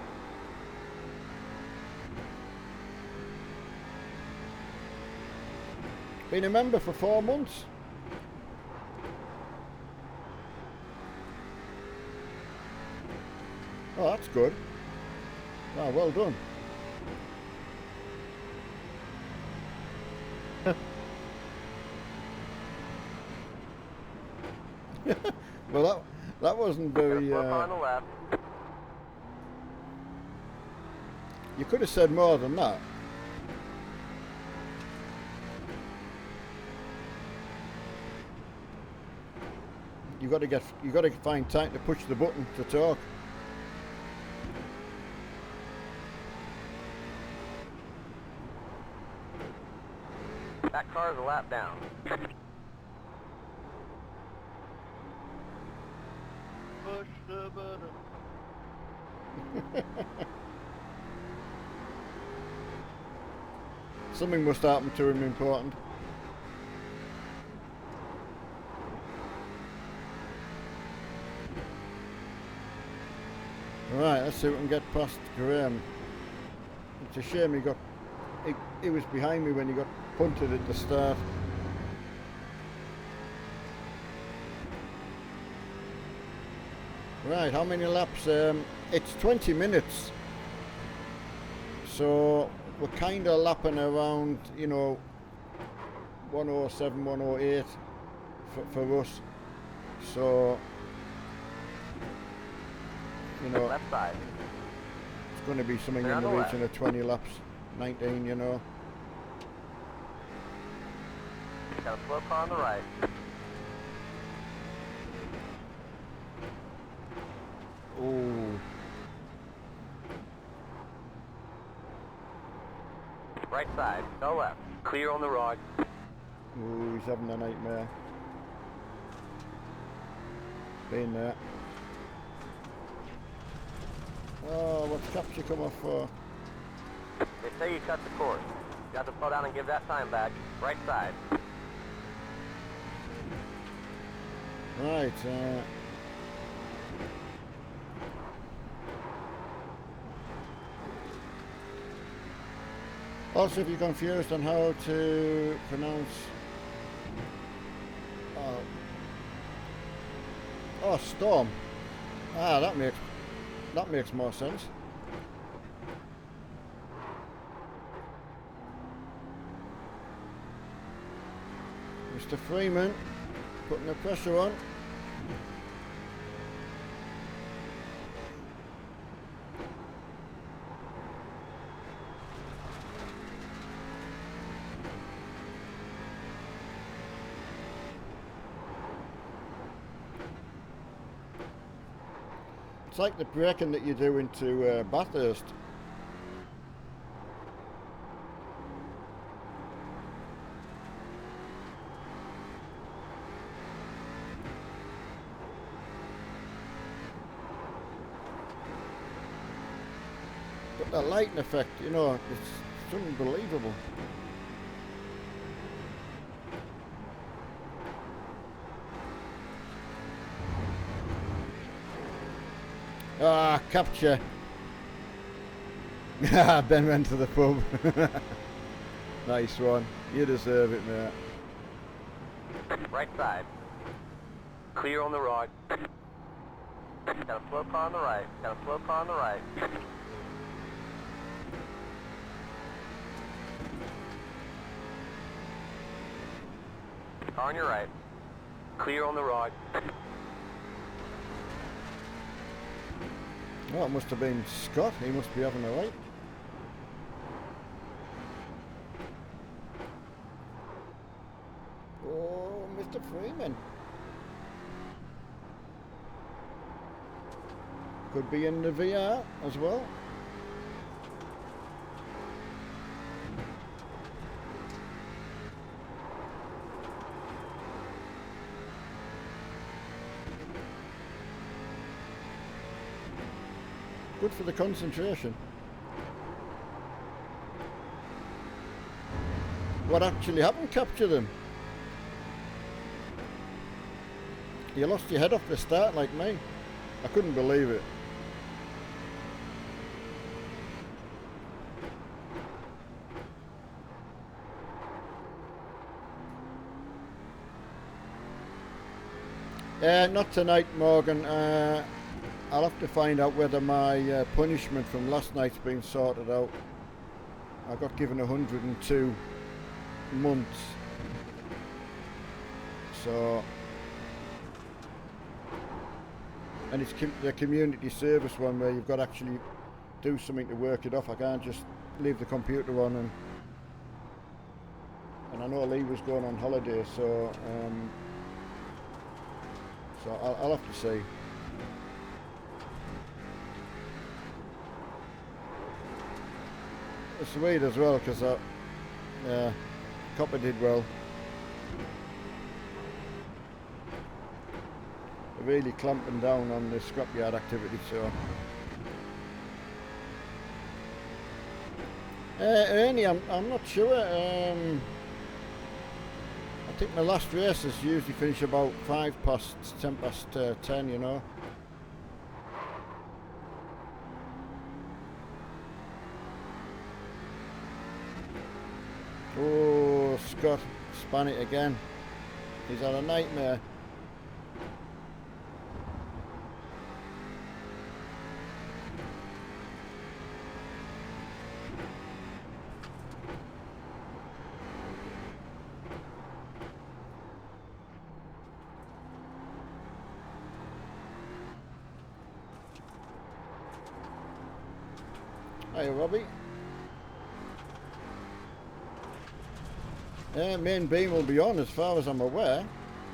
[SPEAKER 1] Been a member for 4 months. Oh, that's good. Oh, well done. Well, that wasn't very...
[SPEAKER 2] on the left.
[SPEAKER 1] You could have said more than that. You got to find time to push the button to talk.
[SPEAKER 2] That car's a lap down.
[SPEAKER 3] Push the button.
[SPEAKER 1] Something must happen to him important. Right, let's see if we can get past Graham. It's a shame he was behind me when he got punted at the start. Right, how many laps? It's 20 minutes. So we're kind of lapping around, you know, 107, 108 for us. So, you know,
[SPEAKER 2] Left side.
[SPEAKER 1] it's going to be something
[SPEAKER 2] Clear
[SPEAKER 1] in the
[SPEAKER 2] on the
[SPEAKER 1] region of 20 laps, 19, you know.
[SPEAKER 2] Got a slow car on the right.
[SPEAKER 1] Oh,
[SPEAKER 2] Right side. Go left. Clear on the right.
[SPEAKER 1] ooh, he's having a nightmare. Been there. Oh, what's capture come off for?
[SPEAKER 2] They say you cut the course. You got to slow down and give that time back. Right side.
[SPEAKER 1] Right, also, if you're confused on how to pronounce... Oh, Storm. Ah, that makes more sense. Mr. Freeman putting the pressure on. It's like the braking that you do into Bathurst. But the lighting effect, you know, it's unbelievable. Ah, capture. Ben went to the pub. Nice one. You deserve it, mate.
[SPEAKER 2] Right side. Clear on the right. Got a slow car on the right. Got a slow car on the right. Car on your right. Clear on the right.
[SPEAKER 1] Oh, it must have been Scott. He must be having a right. Oh, Mr. Freeman. Could be in the VR as well. Good for the concentration. What actually happened? Capture them. You lost your head off the start like me. I couldn't believe it. Not tonight, Morgan. I'll have to find out whether my punishment from last night's been sorted out. I got given 102 months. So, and it's the community service one where you've got to actually do something to work it off. I can't just leave the computer on and I know Lee was going on holiday, so I'll have to see. It's sweet as well because Copper did well. They're really clamping down on the scrapyard activity, so. Ernie, I'm not sure. I think my last races usually finish about 10 past 10, you know. Oh, Scott span it again. He's had a nightmare. Hey, Robbie. Main beam will be on as far as I'm aware.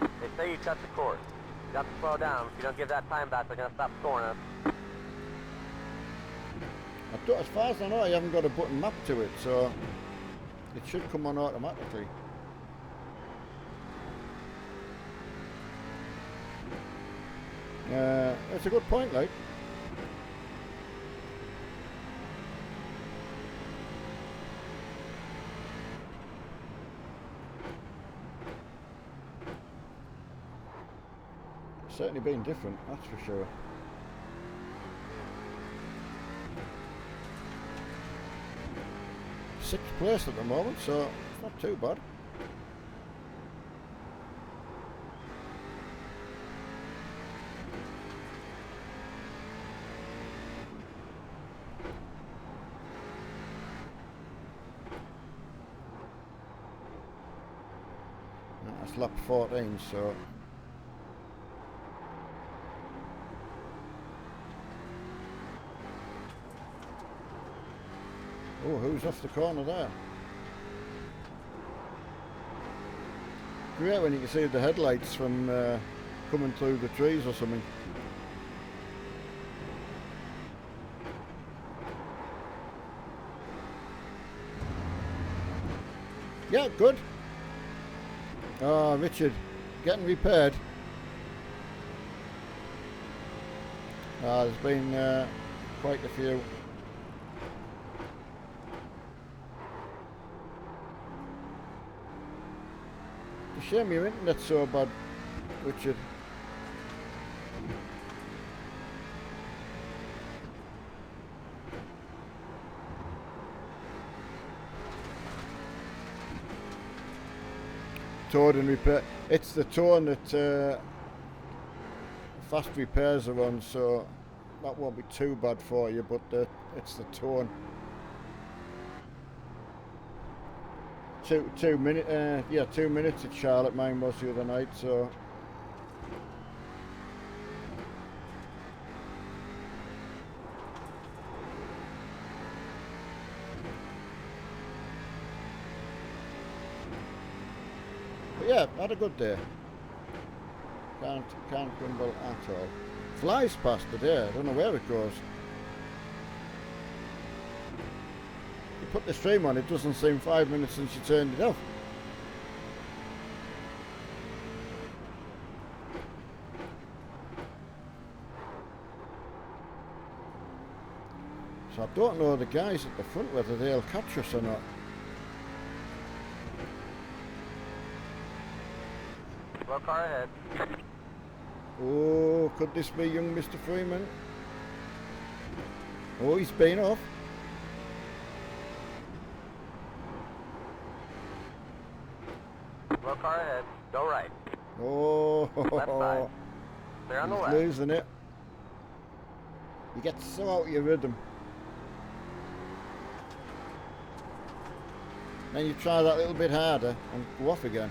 [SPEAKER 2] They say you cut the course. You got to slow down. If you don't give that time back, they're going to stop scoring us.
[SPEAKER 1] As far as I know, I haven't got a button map to it, so it should come on automatically. That's a good point, like. Certainly been different, that's for sure. Sixth place at the moment, so it's not too bad. That's lap 14, so. Oh, who's off the corner there? Great when you can see the headlights from coming through the trees or something. Yeah, good. Oh, Richard, getting repaired. There's been quite a few. Shame your internet's so bad, Richard. Towed and repair. It's the tone that fast repairs are on, so that won't be too bad for you, but it's the tone. 2 minutes, yeah, 2 minutes at Charlotte, mine was the other night, so. But yeah, had a good day. Can't grumble at all. Flies past today, I don't know where it goes. Put the stream on, it doesn't seem 5 minutes since you turned it off. So I don't know the guys at the front whether they'll catch us or not.
[SPEAKER 2] Slow car ahead.
[SPEAKER 1] Oh, could this be young Mr. Freeman? Oh, he's been off.
[SPEAKER 2] Slow car ahead. Go right.
[SPEAKER 1] Oh,
[SPEAKER 2] Left side. Clear on the
[SPEAKER 1] he's
[SPEAKER 2] left.
[SPEAKER 1] losing it. You get so out of your rhythm. Then you try that little bit harder and go off again.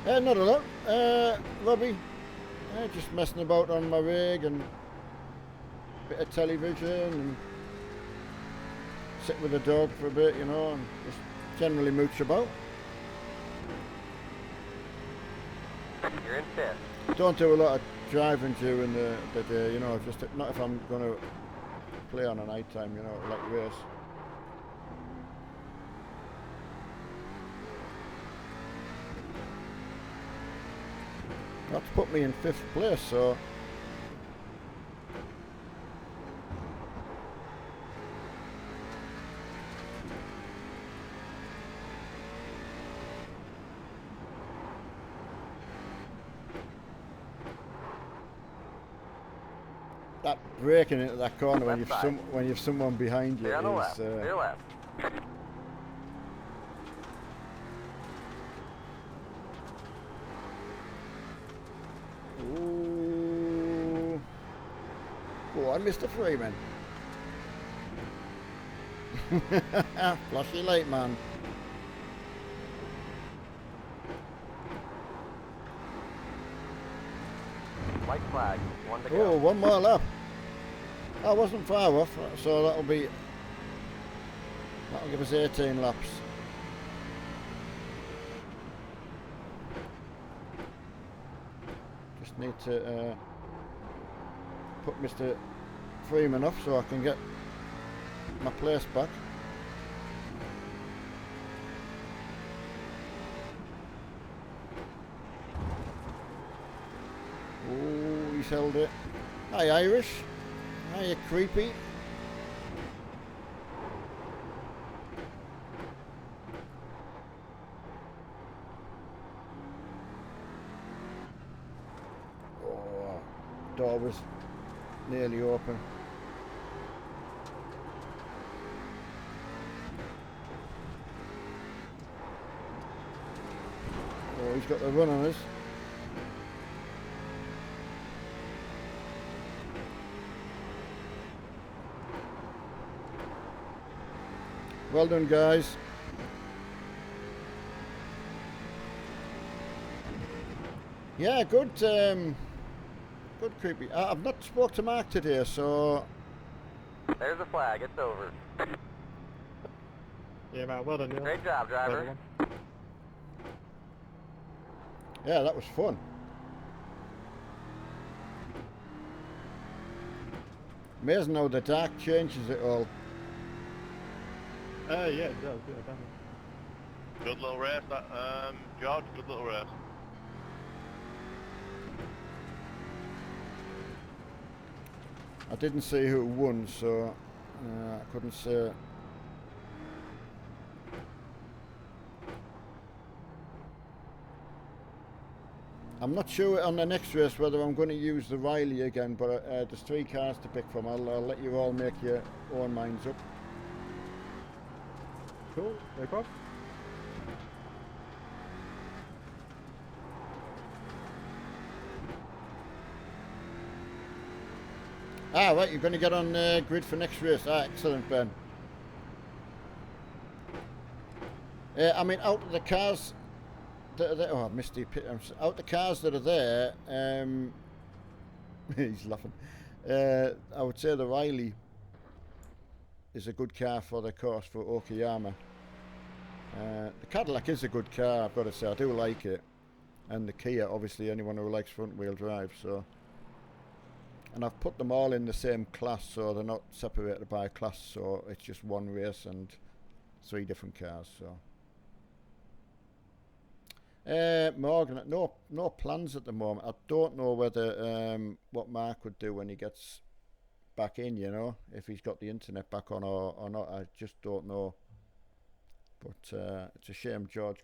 [SPEAKER 1] Not a lot, Robbie. Just messing about on my rig and a bit of television and sit with the dog for a bit, you know, and just generally mooch about.
[SPEAKER 2] You're in fifth.
[SPEAKER 1] Don't do a lot of driving during the day, you know, just not if I'm going to play on a night time, you know, like race. That's put me in 5th place, so that braking into that corner when
[SPEAKER 2] Left side.
[SPEAKER 1] you've someone behind you
[SPEAKER 2] Clear on the
[SPEAKER 1] is
[SPEAKER 2] left. Clear left.
[SPEAKER 1] Ooh. Go on, Mr. Freeman. Flashy light, man.
[SPEAKER 2] White flag. One to
[SPEAKER 1] Oh,
[SPEAKER 2] go.
[SPEAKER 1] one more lap. I wasn't far off, so that'll give us 18 laps. Just need to put Mr. Freeman off so I can get my place back. Oh, he's held it. Hi, Irish. Hiya, creepy. Oh, door was nearly open. Oh, he's got the run on us. Well done, guys. Yeah, good. Good, creepy. I've not spoke to Mark today, so
[SPEAKER 2] There's the flag. It's over.
[SPEAKER 5] Yeah, man, well done, Neil.
[SPEAKER 2] Great job,
[SPEAKER 5] Well
[SPEAKER 2] driver.
[SPEAKER 5] done.
[SPEAKER 1] yeah, that was fun. Amazing how the dark changes it all.
[SPEAKER 5] Yeah, it does, yeah, definitely.
[SPEAKER 3] Good little race, that, George, good little race.
[SPEAKER 1] I didn't see who won, so I couldn't say. I'm not sure on the next race whether I'm going to use the Riley again, but there's 3 cars to pick from. I'll let you all make your own minds up.
[SPEAKER 5] Cool, no problem.
[SPEAKER 1] Ah, right, you're going to get on grid for next race. Ah, excellent, Ben. I mean, out of the cars that are there, oh, I missed the pit. Out the cars that are there, he's laughing. I would say the Riley is a good car for the course for Okayama. The Cadillac is a good car, I've got to say. I do like it. And the Kia, obviously, anyone who likes front-wheel drive, so. And I've put them all in the same class, so they're not separated by class, so it's just one race and 3 different cars, so. Morgan, no plans at the moment. I don't know whether what Mark would do when he gets back in, you know, if he's got the internet back on or not. I just don't know. But it's a shame George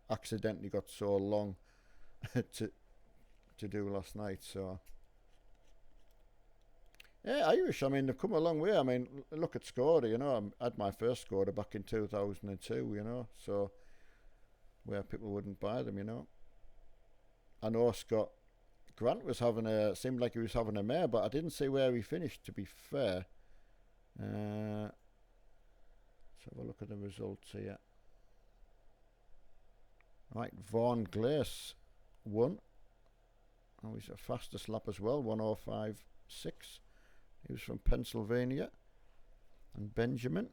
[SPEAKER 1] accidentally got so long to do last night. So yeah, Irish. I mean, they've come a long way. I mean, look at Skoda. You know, I had my first Skoda back in 2002. You know, so where people wouldn't buy them. You know, I know Scott Grant seemed like he was having a mare, but I didn't see where he finished. To be fair, let's have a look at the results here. Right, Vaughan Glace won. Oh, he's a fastest lap as well, 1:05.6. He was from Pennsylvania. And Benjamin,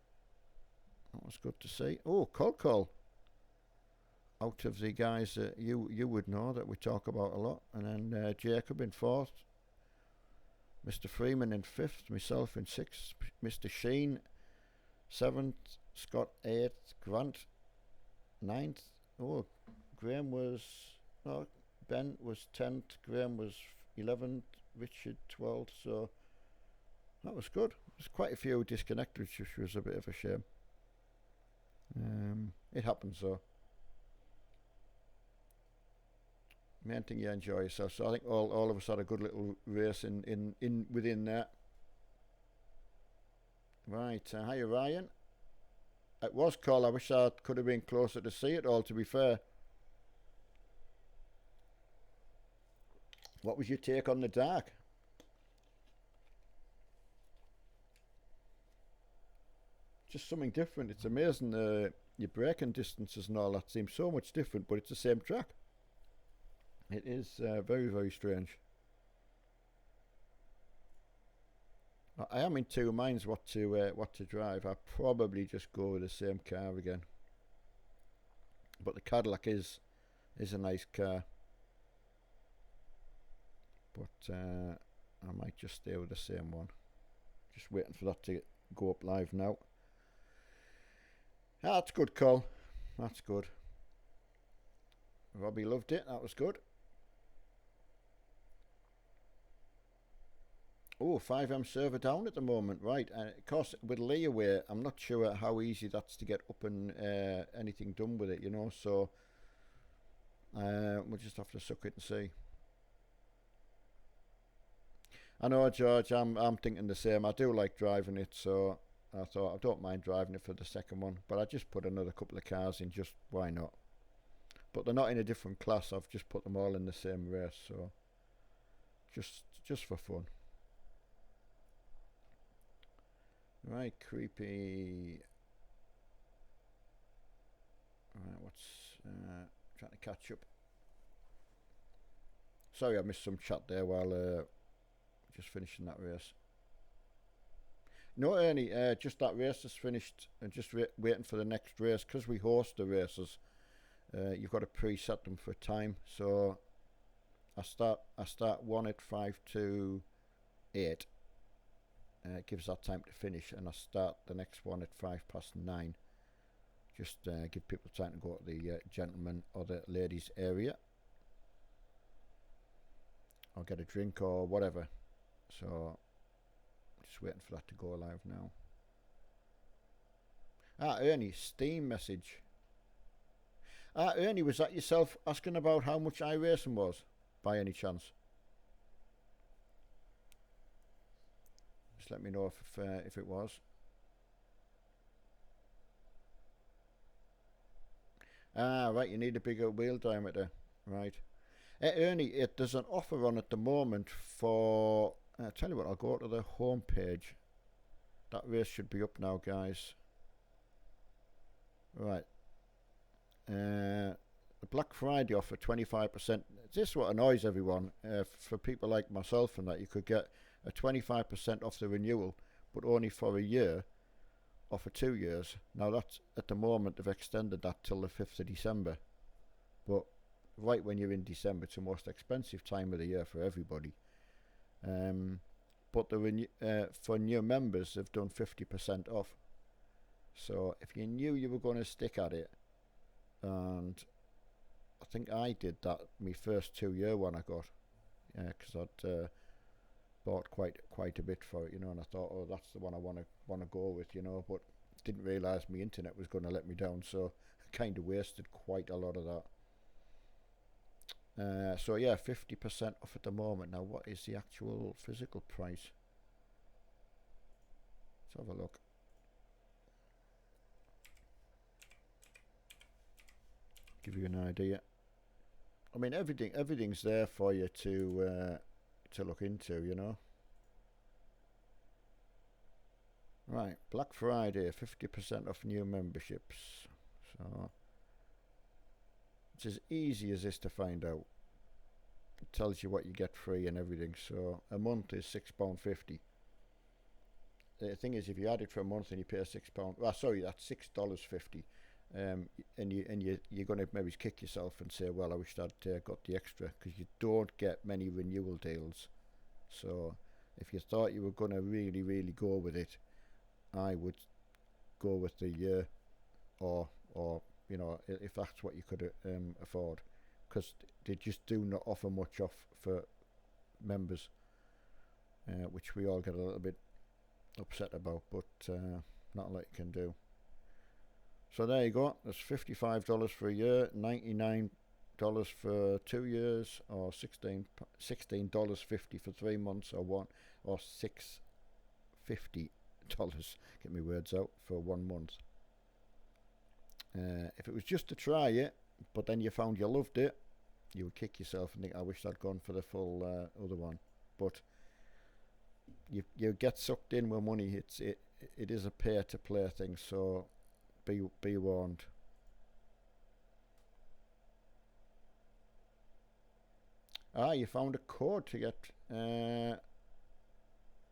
[SPEAKER 1] that was good to see. Oh, Colcol, out of the guys that you would know that we talk about a lot. And then Jacob in 4th, Mr. Freeman in 5th, myself in 6th, Mr. Sheen 7th, Scott 8th, Grant 9th. Oh, Ben was 10th, Graham was 11th, Richard 12th, so that was good. There's quite a few disconnected, which was a bit of a shame. It happens though. Main thing you enjoy yourself. So I think all of us had a good little race in within that. Right, hiya Ryan. It was cold. I wish I could have been closer to see it all, to be fair. What was your take on the dark? Just something different. It's amazing your braking distances and all that seem so much different, but it's the same track. It is very, very strange. I am in two minds what to drive. I'll probably just go with the same car again. But the Cadillac is a nice car. But I might just stay with the same one. Just waiting for that to go up live now. Ah, that's good, Cole. That's good. Robbie loved it. That was good. Oh, 5M server down at the moment, right? Of course, with layaway, I'm not sure how easy that's to get up and anything done with it, you know. So we'll just have to suck it and see. I know, George. I'm thinking the same. I do like driving it, so I thought I don't mind driving it for the second one. But I just put another couple of cars in. Just why not? But they're not in a different class. I've just put them all in the same race, so just for fun. Right, creepy. Right, what's trying to catch up. Sorry, I missed some chat there while just finishing that race. No, Ernie, just that race is finished and just waiting for the next race. Because we host the races, you've got to preset them for time. So I start one at 5 to 8. It gives that time to finish, and I start the next one at 9:05. Just give people time to go to the gentleman or the ladies area, or get a drink or whatever. So just waiting for that to go live now. Ah, Ernie, Steam message. Ah, Ernie, was that yourself asking about how much iRacing was, by any chance? Just let me know if it was. Ah, right, you need a bigger wheel diameter. Right. Ernie, there's an offer on at the moment for... I'll tell you what, I'll go to the home page. That race should be up now, guys. Right. The Black Friday offer, 25%. This is what annoys everyone. For people like myself and that, you could get a 25% off the renewal, but only for a year, or for 2 years. Now that's, at the moment, they've extended that till the 5th of December. But right when you're in December, it's the most expensive time of the year for everybody. But for new members, they've done 50% off. So if you knew you were going to stick at it, and I think I did that my first 2-year one I got, because I'd bought quite a bit for it, you know, and I thought, oh, that's the one I want to go with, you know, but didn't realise my internet was going to let me down, so I kind of wasted quite a lot of that. So yeah, 50% off at the moment. Now, what is the actual physical price? Let's have a look. Give you an idea. I mean, everything's there for you to look into, you know. Right, Black Friday, 50% off new memberships. So it's as easy as this to find out. It tells you what you get free and everything. So a month is £6.50. The thing is, if you add it for a month and you pay £6, well, sorry, that's $6.50. And you're going to maybe kick yourself and say, well, I wish I'd got the extra, because you don't get many renewal deals. So if you thought you were going to really go with it, I would go with the year, or you know, if that's what you could afford, because they just do not offer much off for members, which we all get a little bit upset about, but not a lot you can do. So there you go. There's $55 for a year, $99 for 2 years, or $16.50 for 3 months, or $6.50. Get my words out, for 1 month. If it was just to try it, but then you found you loved it, you would kick yourself and think, I wish I'd gone for the full other one. But you get sucked in with money. It is a pay to play thing, so be warned. You found a code to get.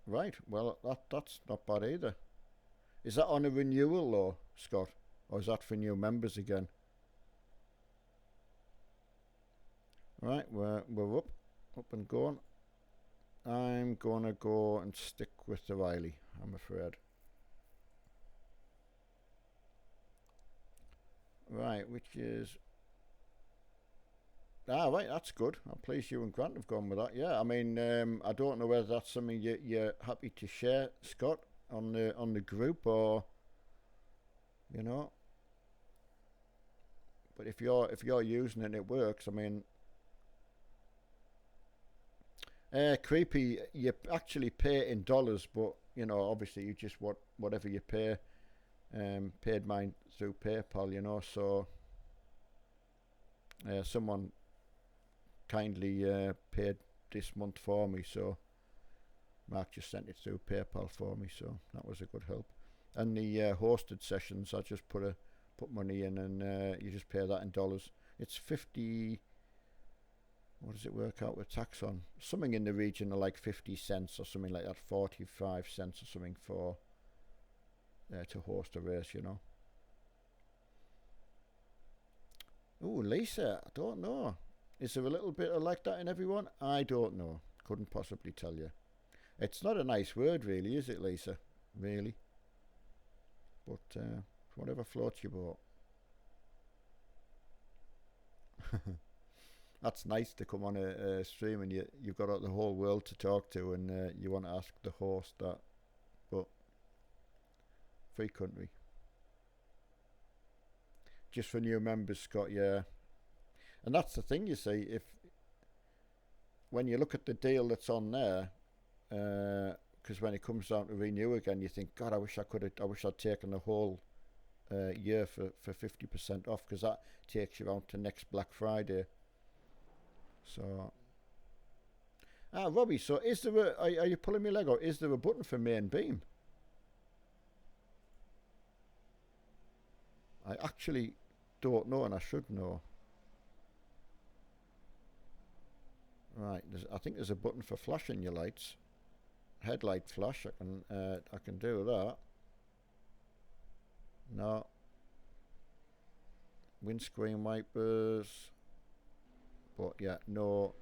[SPEAKER 1] Right, well, that's not bad either. Is that on a renewal, or Scott, or is that for new members again? Right, we're up and going. I'm gonna go and stick with the Riley, I'm afraid. Right, which is... right, that's good. I'm pleased you and Grant have gone with that. Yeah, I mean, I don't know whether that's something you're happy to share, Scott, on the group, or, you know. But if you're using it and it works, I mean, creepy, you actually pay in dollars, but, you know, obviously you just whatever you pay. Paid mine through PayPal, you know, so someone kindly paid this month for me, so Mark just sent it through PayPal for me, so that was a good help. And the hosted sessions, I just put money in, and you just pay that in dollars. It's 50. What does it work out with tax on? Something in the region of like 50 cents or something like that, 45 cents or something for to host a race, you know. Oh, Lisa, I don't know. Is there a little bit of like that in everyone? I don't know. Couldn't possibly tell you. It's not a nice word, really, is it, Lisa? Really. But whatever floats your boat. That's nice to come on a stream and you've got the whole world to talk to, and you want to ask the host that. But free country. Just for new members, Scott, yeah. And that's the thing, you see, when you look at the deal that's on there, because when it comes down to renew again, you think, God, I wish I'd taken the whole year for 50% off, because that takes you out to next Black Friday. So, Robbie, so is there are you pulling me leg out? Is there a button for main beam? I actually don't know, and I should know. Right, I think there's a button for flashing your lights. Headlight flash, I can do that. No. Windscreen wipers. But yeah, no.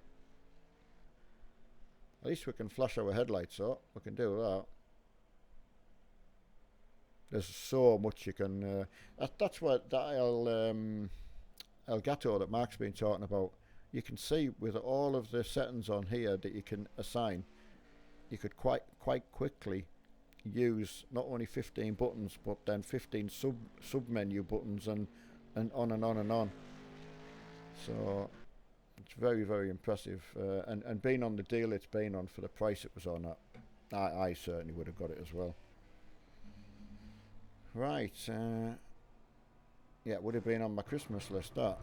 [SPEAKER 1] At least we can flash our headlights up. We can do that. There's so much you can. That's what Elgato that Mark's been talking about, you can see with all of the settings on here that you can assign, you could quite quickly use not only 15 buttons but then 15 sub menu buttons and on and on and on. So it's very, very impressive, and being on the deal it's been on for the price it was on at, I certainly would have got it as well. Right, yeah, it would have been on my Christmas list, that.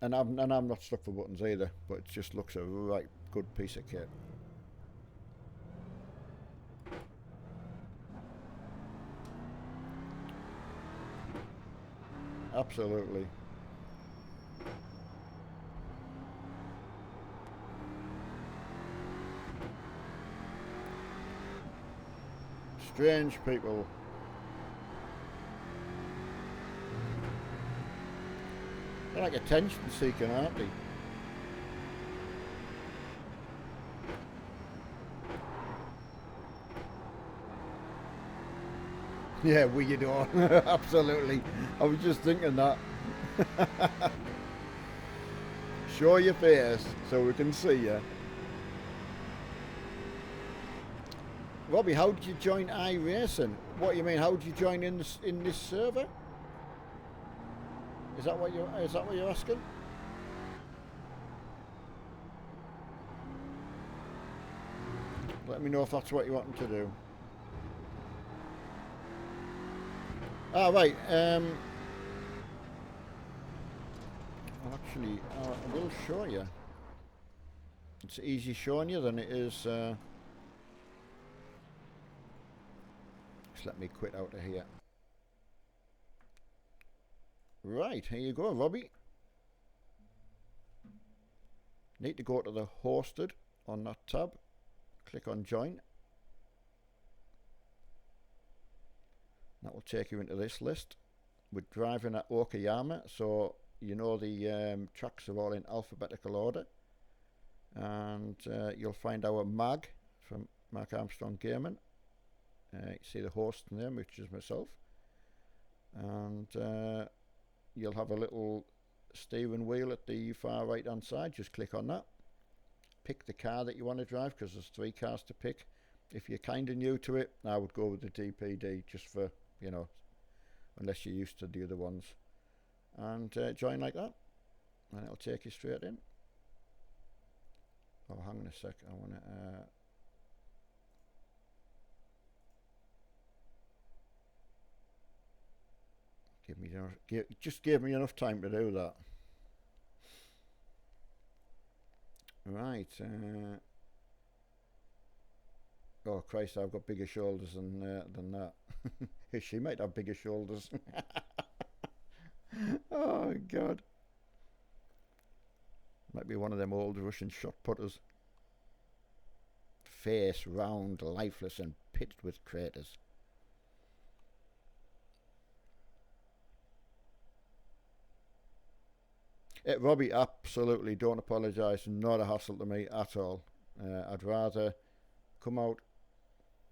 [SPEAKER 1] And I'm not stuck for buttons either, but it just looks a right good piece of kit. Absolutely. Strange people. They're like attention seeking, aren't they? Yeah, weirdo. Absolutely. I was just thinking that. Show your face so we can see you. Robbie, how did you join iRacing? What do you mean? How did you join in this server? Is that what you're asking? Let me know if that's what you want to do. Ah, right. Actually, I will show you. It's easy showing you than it is. Just let me quit out of here. Right, here you go, Robbie. Need to go to the hosted on that tab. Click on join. That will take you into this list. We're driving at Okayama, so you know the tracks are all in alphabetical order. And you'll find our mag from Mark Armstrong Gaming. You see the host name, which is myself. And you'll have a little steering wheel at the far right hand side. Just click on that. Pick the car that you want to drive, because there's 3 cars to pick. If you're kind of new to it, I would go with the DPD, just for, you know, unless you're used to the other ones. And join like that, and it'll take you straight in. Oh, hang on a sec, I want to just give me enough time to do that. Right. Oh Christ, I've got bigger shoulders than that. She might have bigger shoulders. Oh God. Might be one of them old Russian shot putters. Face round, lifeless and pitted with craters. Robbie, absolutely don't apologise. Not a hassle to me at all. I'd rather come out,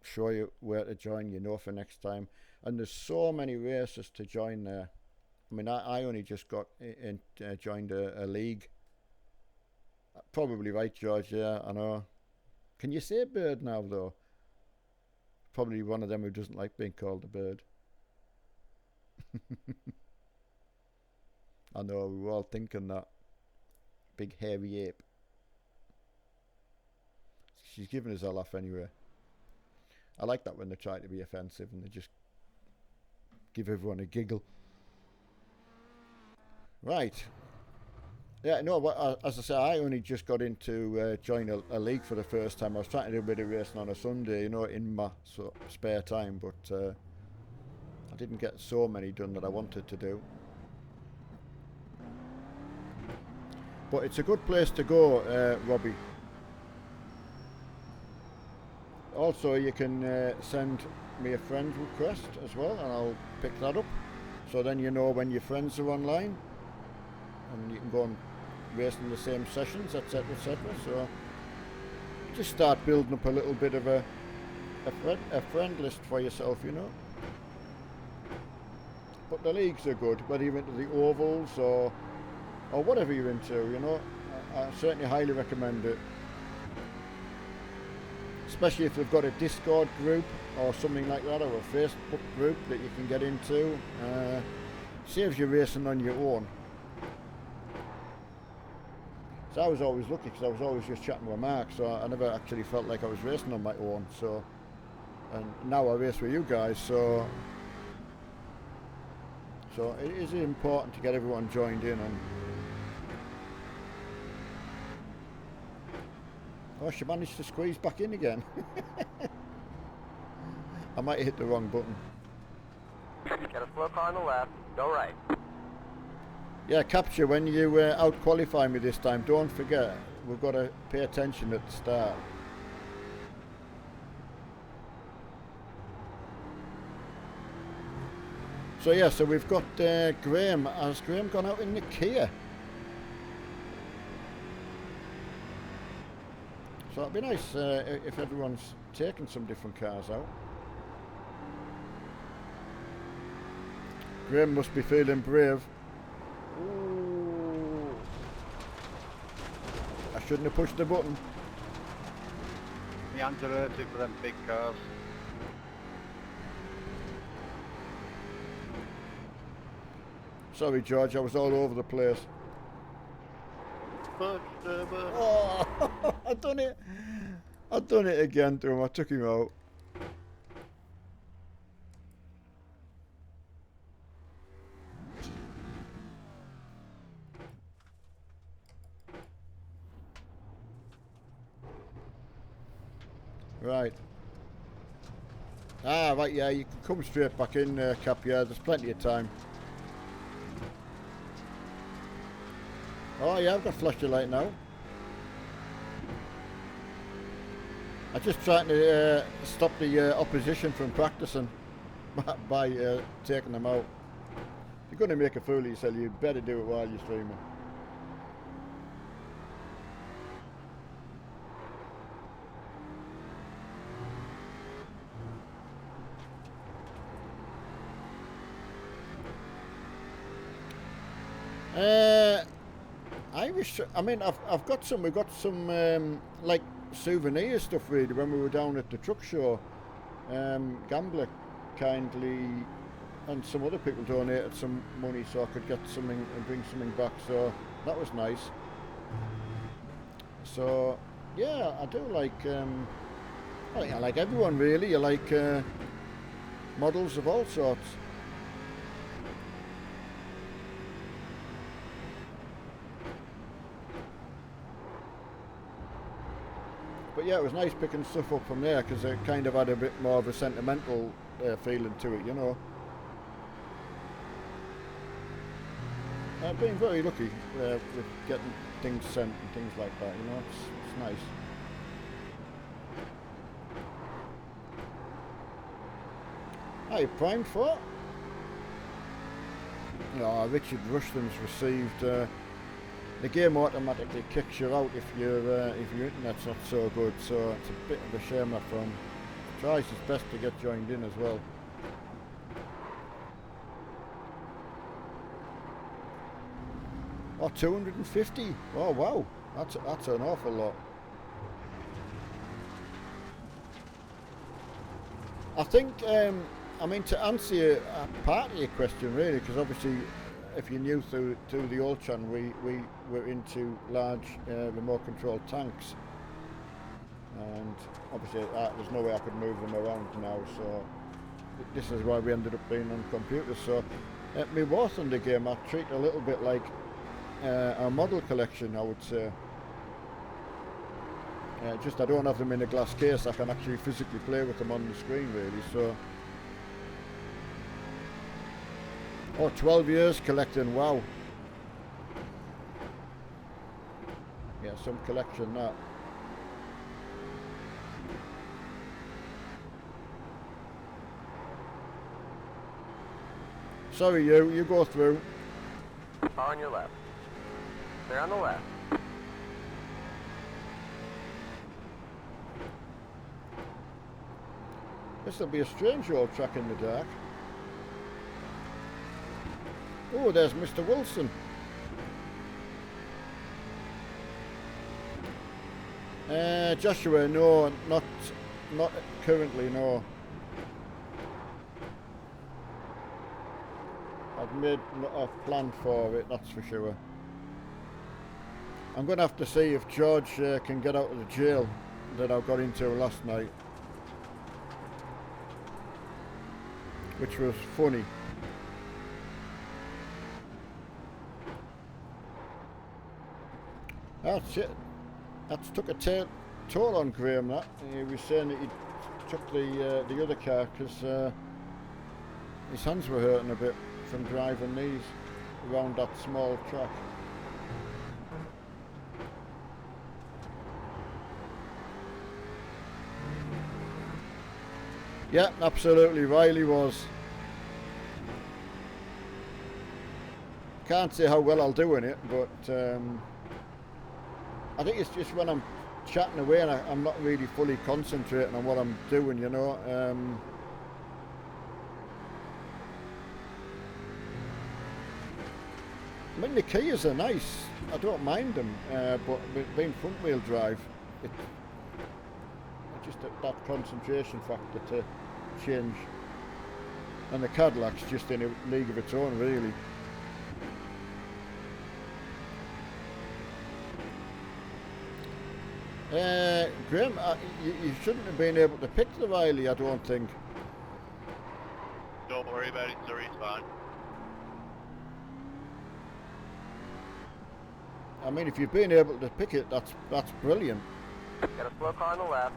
[SPEAKER 1] show you where to join, you know, for next time. And there's so many races to join there. I mean, I only just got in, joined a league. Probably right, George, yeah, I know. Can you say bird now, though? Probably one of them who doesn't like being called a bird. I know, we were all thinking that. Big hairy ape. She's giving us a laugh anyway. I like that when they try to be offensive and they just give everyone a giggle. Right. Yeah, no, but as I say, I only just got into join a league for the first time. I was trying to do a bit of racing on a Sunday, you know, in my spare time, but I didn't get so many done that I wanted to do. But it's a good place to go, Robbie. Also, you can send me a friend request as well, and I'll pick that up. So then you know when your friends are online, and you can go and race in the same sessions, etc., etc. So just start building up a little bit of a friend list for yourself, you know. but the leagues are good, whether you're into the ovals or whatever you're into, you know. I certainly highly recommend it. Especially if they've got a Discord group or something like that, or a Facebook group that you can get into. Saves you racing on your own. So I was always lucky because I was always just chatting with Mark, so I never actually felt like I was racing on my own. So, and now I race with you guys, so it is important to get everyone joined in. And oh, she managed to squeeze back in again. I might have hit the wrong button.
[SPEAKER 2] Got a slow car on the left. Go right.
[SPEAKER 1] Yeah, Capture, when you out-qualify me this time, don't forget, we've got to pay attention at the start. So yeah, so we've got Graham. Has Graham gone out in the Kia? So it'd be nice if everyone's taken some different cars out. Graham must be feeling brave. Ooh. I shouldn't have pushed the button.
[SPEAKER 4] The hands are hurting for them big cars.
[SPEAKER 1] Sorry, George, I was all over the place.
[SPEAKER 3] Push the button.
[SPEAKER 1] Oh, I've done it. I've done it again to him. I took him out. Right. Ah, right, yeah, you can come straight back in, Cap, yeah, there's plenty of time. Oh, yeah, I've got flashing light now. I'm just trying to stop the opposition from practicing by taking them out. If you're going to make a fool of yourself, you better do it while you're streaming. I mean, I've got some. We've got some like souvenir stuff really. When we were down at the truck show, Gambler kindly and some other people donated some money so I could get something and bring something back. So that was nice. So yeah, I do like. I think I like everyone really. I like models of all sorts. But yeah, it was nice picking stuff up from there because it kind of had a bit more of a sentimental feeling to it, you know. Being very lucky with getting things sent and things like that, you know, it's nice. Are you primed for it? Oh, Richard Rushton's received... the game automatically kicks you out if your internet's not so good, so it's a bit of a shame that from tries his best to get joined in as well. Oh, 250! Oh wow, that's an awful lot. I think, I mean, to answer a part of your question really, because obviously if you're new to the old channel, we were into large remote control tanks, and obviously there's no way I could move them around now, so this is why we ended up being on computers. So my War Thunder game I treat a little bit like a model collection, I would say. Just I don't have them in a glass case, I can actually physically play with them on the screen really. So oh, 12 years collecting, wow. Yeah, some collection that. Sorry, you go through.
[SPEAKER 2] Car on your left. They're on the left.
[SPEAKER 1] This'll be a strange old track in the dark. Oh, there's Mr. Wilson. Joshua, no, not currently, no. I've made a plan for it, that's for sure. I'm going to have to see if George can get out of the jail that I got into last night. Which was funny. That's it. That's took a toll on Graham, that. He was saying that he took the other car because his hands were hurting a bit from driving these around that small track. Yeah, absolutely. Riley was. Can't say how well I'll do in it, but I think it's just when I'm chatting away and I'm not really fully concentrating on what I'm doing, you know. I mean, the Kias are nice. I don't mind them, but being front wheel drive, it's just that concentration factor to change. And the Cadillac's just in a league of its own, really. Graham, you shouldn't have been able to pick the Riley, I don't think.
[SPEAKER 3] Don't worry about it, sir, it's fine.
[SPEAKER 1] I mean, if you've been able to pick it, that's brilliant.
[SPEAKER 2] Got a slow car on the left.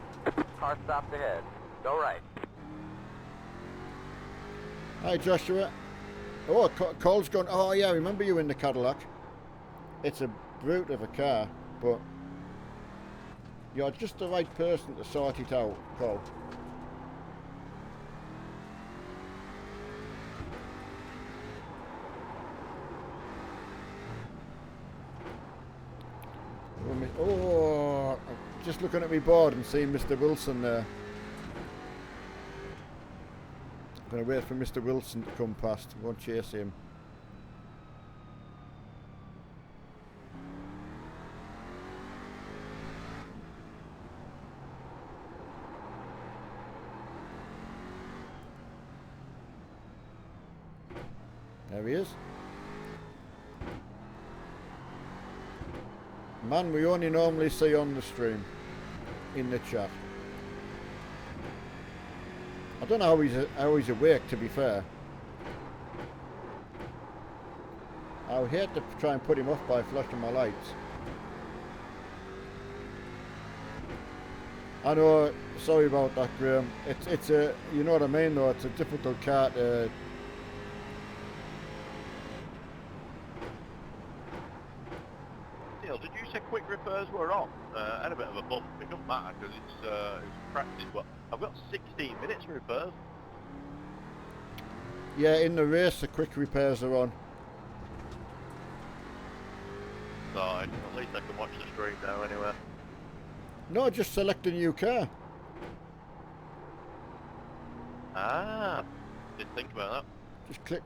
[SPEAKER 2] Car stopped ahead. Go right.
[SPEAKER 1] Hi, Joshua. Oh, Cole's gone. Oh, yeah, I remember you in the Cadillac. It's a brute of a car, but you're just the right person to sort it out, Cole. Oh, I'm just looking at me board and seeing Mr. Wilson there. I'm going to wait for Mr. Wilson to come past. Won't chase him. There he is. Man we only normally see on the stream, in the chat. I don't know how he's awake, to be fair. I would hate to try and put him off by flashing my lights. I know, sorry about that, Graham. It's a, you know what I mean though, it's a difficult car to...
[SPEAKER 3] Neil, did you say quick repairs were on? I had a bit of a bump. It doesn't matter because it's practice. But I've got 16 minutes for repairs.
[SPEAKER 1] Yeah, in the race the quick repairs are on.
[SPEAKER 3] So at least I can watch the stream now anyway.
[SPEAKER 1] No, just select a new car.
[SPEAKER 3] Ah, didn't think about that.
[SPEAKER 1] Just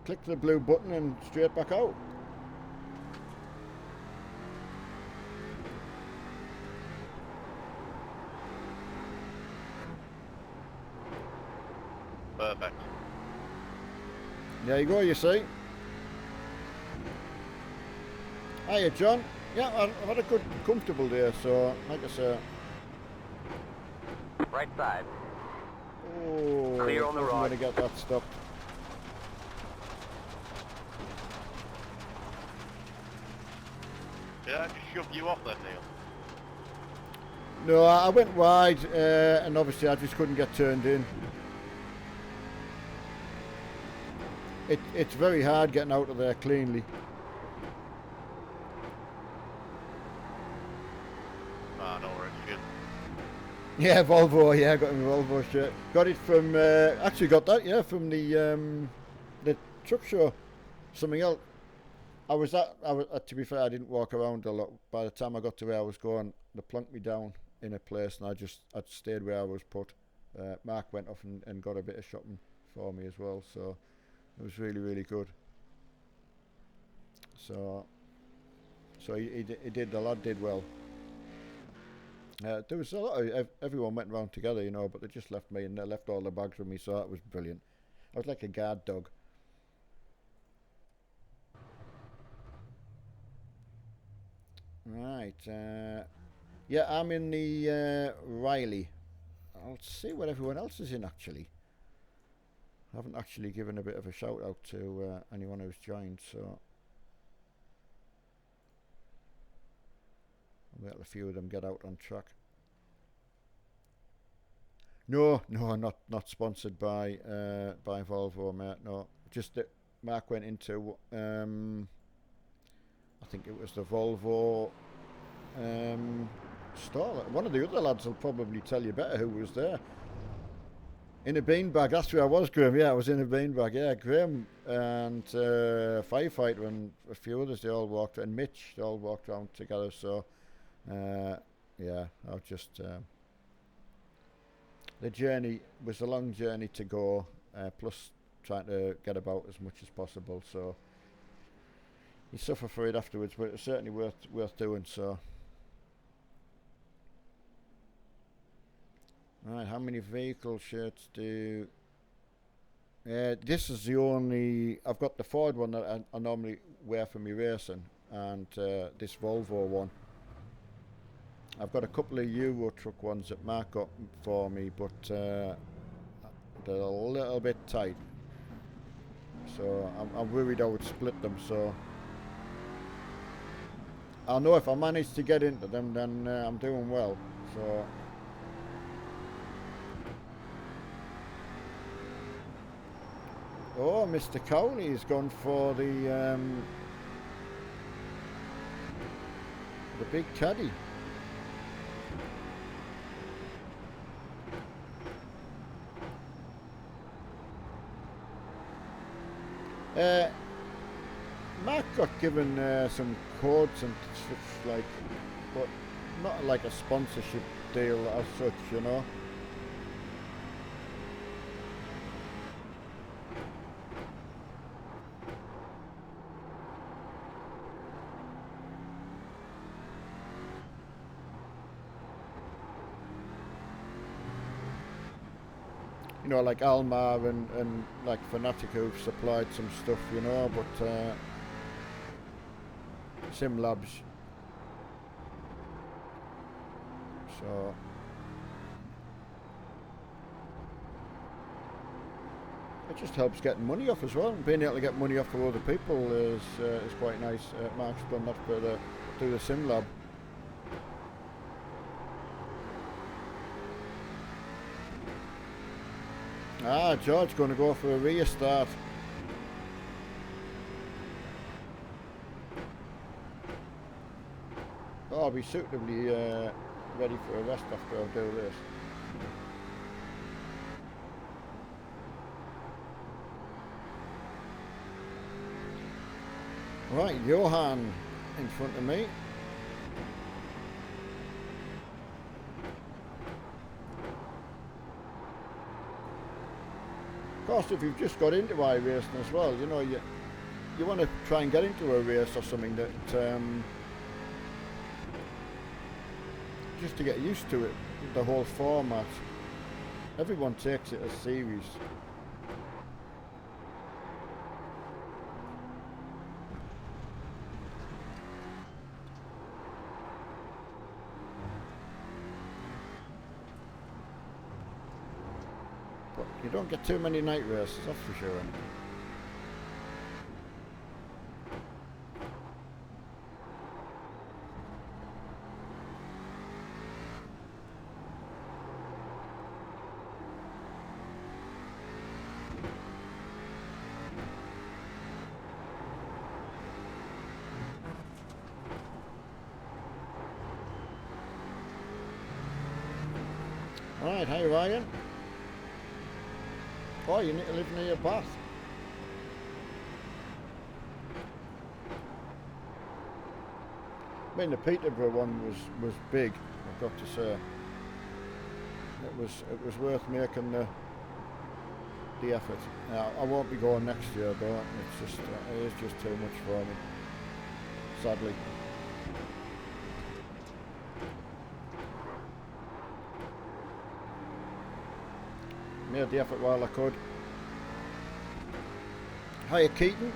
[SPEAKER 1] click the blue button and straight back out.
[SPEAKER 3] Perfect.
[SPEAKER 1] There you go, you see. Hiya, John. Yeah, I've had a good, comfortable day, so, like I say...
[SPEAKER 2] Right side.
[SPEAKER 1] Oh,
[SPEAKER 2] Clear on the
[SPEAKER 1] I'm
[SPEAKER 2] right.
[SPEAKER 1] going to get that stopped.
[SPEAKER 3] Yeah, I just shoved you off then, Neil.
[SPEAKER 1] No, I went wide, and obviously I just couldn't get turned in. It's very hard getting out of there cleanly.
[SPEAKER 3] Ah, no worries, shit.
[SPEAKER 1] Yeah, Volvo. Yeah, I got my Volvo shirt. Got it from. Actually, got that. Yeah, from the truck show. Something else. To be fair, I didn't walk around a lot. By the time I got to where I was going, they plunked me down in a place, and I'd stayed where I was put. Mark went off and got a bit of shopping for me as well. So it was really, really good. So he did. The lad did well. There was a lot of everyone went round together, you know, but they just left me and they left all the bags with me, so that was brilliant. I was like a guard dog. Right. Yeah, I'm in the Riley. I'll see what everyone else is in actually. I haven't actually given a bit of a shout out to anyone who's joined, so I'll let a few of them get out on track. No, not sponsored by Volvo, mate. No, just that Mark went into I think it was the Volvo store. One of the other lads will probably tell you better who was there. In a beanbag, that's where I was, Graham. Yeah, I was in a beanbag. Yeah, Graham and Firefighter and a few others, they all walked, and Mitch, they all walked around together. So, yeah, I was just... the journey was a long journey to go, plus trying to get about as much as possible. So, you suffer for it afterwards, but it's certainly worth doing, so... Right, how many vehicle shirts do... this is the only... I've got the Ford one that I normally wear for my racing, and this Volvo one. I've got a couple of Euro truck ones that Mark got for me, but they're a little bit tight. So I'm worried I would split them, so... I know if I manage to get into them, then I'm doing well, so... Oh, Mr. Cowley's gone for the big caddy. Mark got given some codes and such like, but not like a sponsorship deal as such, you know. You know, like Almar and like Fanatic who've supplied some stuff, you know, but Sim Labs. So it just helps getting money off as well. Being able to get money off for other people is quite nice. Mark's done that for through the Sim Lab. Ah, George going to go for a rear start. Oh, I'll be suitably ready for a rest after I do this. Right, Johan in front of me. Of course, if you've just got into iRacing as well, you know, you want to try and get into a race or something that just to get used to it, the whole format. Everyone takes it as serious. But you don't get too many night races, that's for sure. Right, hey Ryan. Oh, you need to live near Bath. I mean, the Peterborough one was big, I've got to say. It was worth making the effort. Now, I won't be going next year though. It's just it is just too much for me. sadly. Made the effort while I could. Hiya, Keaton.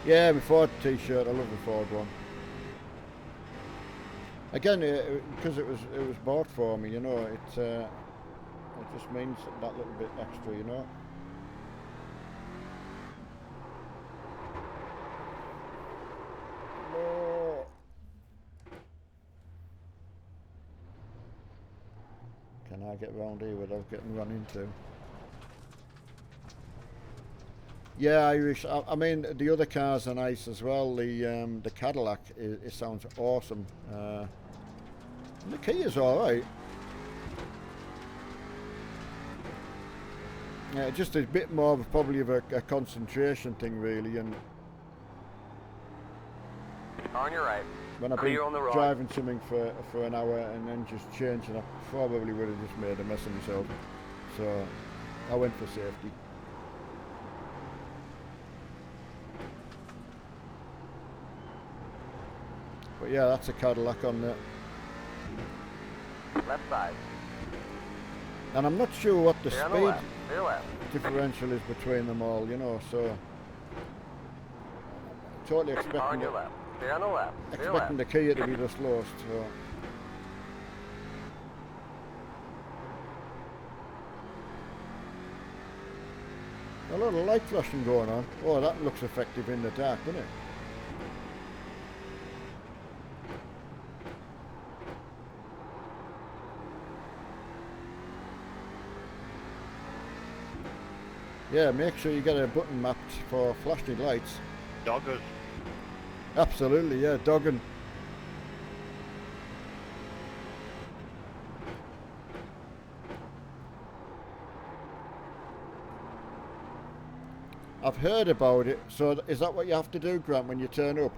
[SPEAKER 1] Yeah, my Ford t-shirt. I love the Ford one. Again, because it was bought for me, you know, it just means that little bit extra, you know. No. Can I get round here without getting run into? Yeah, Irish. I mean, the other cars are nice as well. The Cadillac, it sounds awesome. And the Kia's all right. Yeah, just a bit more of probably of a concentration thing, really. And
[SPEAKER 2] On your right.
[SPEAKER 1] when I've
[SPEAKER 2] Clear
[SPEAKER 1] been
[SPEAKER 2] on the right.
[SPEAKER 1] driving something for an hour and then just changing, I probably would have just made a mess of myself. So I went for safety. But yeah, that's a Cadillac on there.
[SPEAKER 2] Left side.
[SPEAKER 1] And I'm not sure what the
[SPEAKER 2] Clear on the
[SPEAKER 1] speed
[SPEAKER 2] left. Clear left.
[SPEAKER 1] differential is between them all, you know, so totally
[SPEAKER 2] On
[SPEAKER 1] expecting
[SPEAKER 2] your left. Clear on the left. Clear
[SPEAKER 1] expecting
[SPEAKER 2] left.
[SPEAKER 1] the Kia to be the slowest, so a lot of light flashing going on. Oh, that looks effective in the dark, doesn't it? Yeah, make sure you get a button mapped for flashing lights.
[SPEAKER 3] Doggers.
[SPEAKER 1] Absolutely, yeah, dogging. I've heard about it, so is that what you have to do, Grant, when you turn up?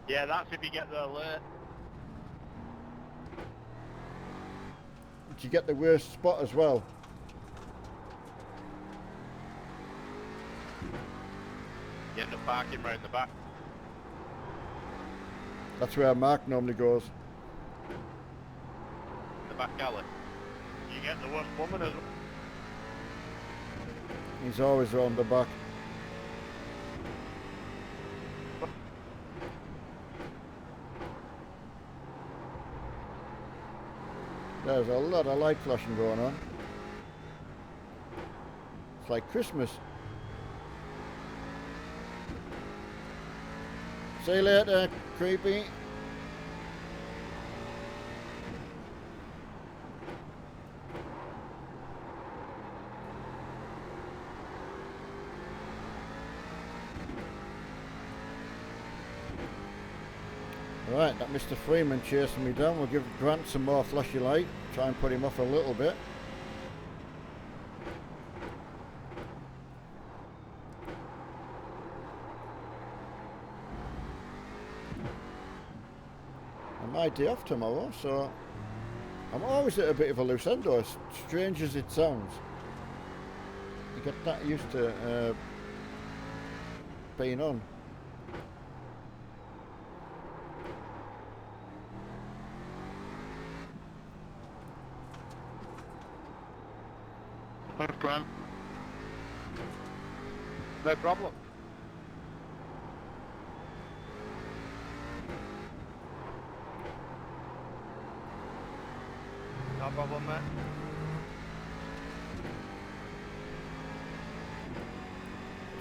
[SPEAKER 3] Yeah, that's if you get the alert.
[SPEAKER 1] Did you get the worst spot as well?
[SPEAKER 3] You end up parking round the back.
[SPEAKER 1] That's where Mark normally goes.
[SPEAKER 3] The back alley. You get the worst woman as well.
[SPEAKER 1] He's always around the back. There's a lot of light flashing going on. It's like Christmas. See you later, creepy. Right, that Mr. Freeman chasing me down. We'll give Grant some more flashy light. Try and put him off a little bit. And my day off tomorrow, so I'm always at a bit of a loose end, though, as strange as it sounds. You get that used to being on.
[SPEAKER 4] Thanks, Grant. No problem. No problem, mate.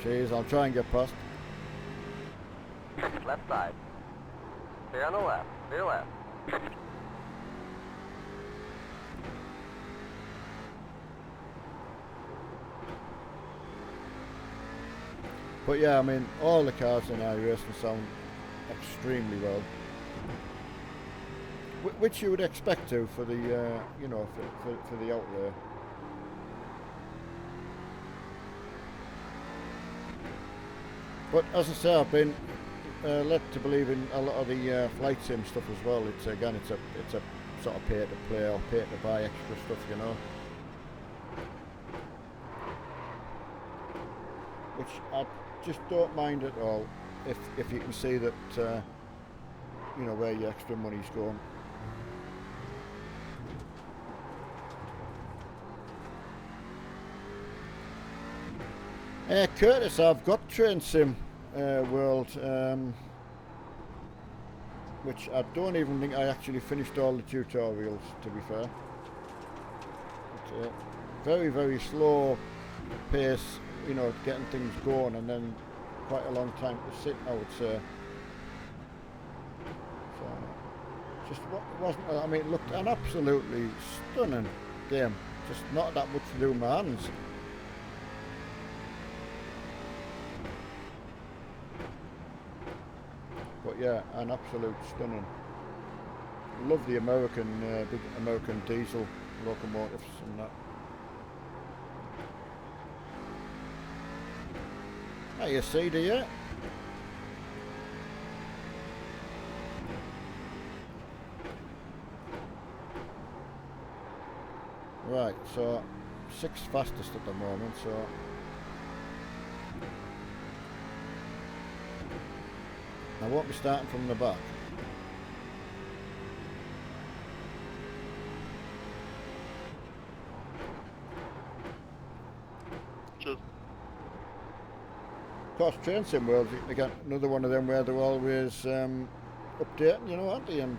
[SPEAKER 1] Jeez, I'll try and get past.
[SPEAKER 2] Left side. Clear on the left. Clear left.
[SPEAKER 1] But yeah, I mean, all the cars in IRacing sound extremely well. Which you would expect to for the, you know, for the out there. But as I say, I've been led to believe in a lot of the flight sim stuff as well. It's a sort of pay to play or pay to buy extra stuff, you know. Which I just don't mind at all if you can see that you know where your extra money's going. Curtis, I've got Train Sim World, which I don't even think I actually finished all the tutorials, to be fair. It's very, very slow pace, you know, getting things going, and then quite a long time to sit, I would say. So, just wasn't, I mean, it looked an absolutely stunning game. Just not that much to do with my hands. But yeah, an absolute stunning. Love the American, big American diesel locomotives and that. Hey, you see, do you? Right, so 6th fastest at the moment, so I won't be starting from the back.
[SPEAKER 3] Just
[SPEAKER 1] Of course, Train Sim World, they got another one of them where they're always updating, you know, aren't they? And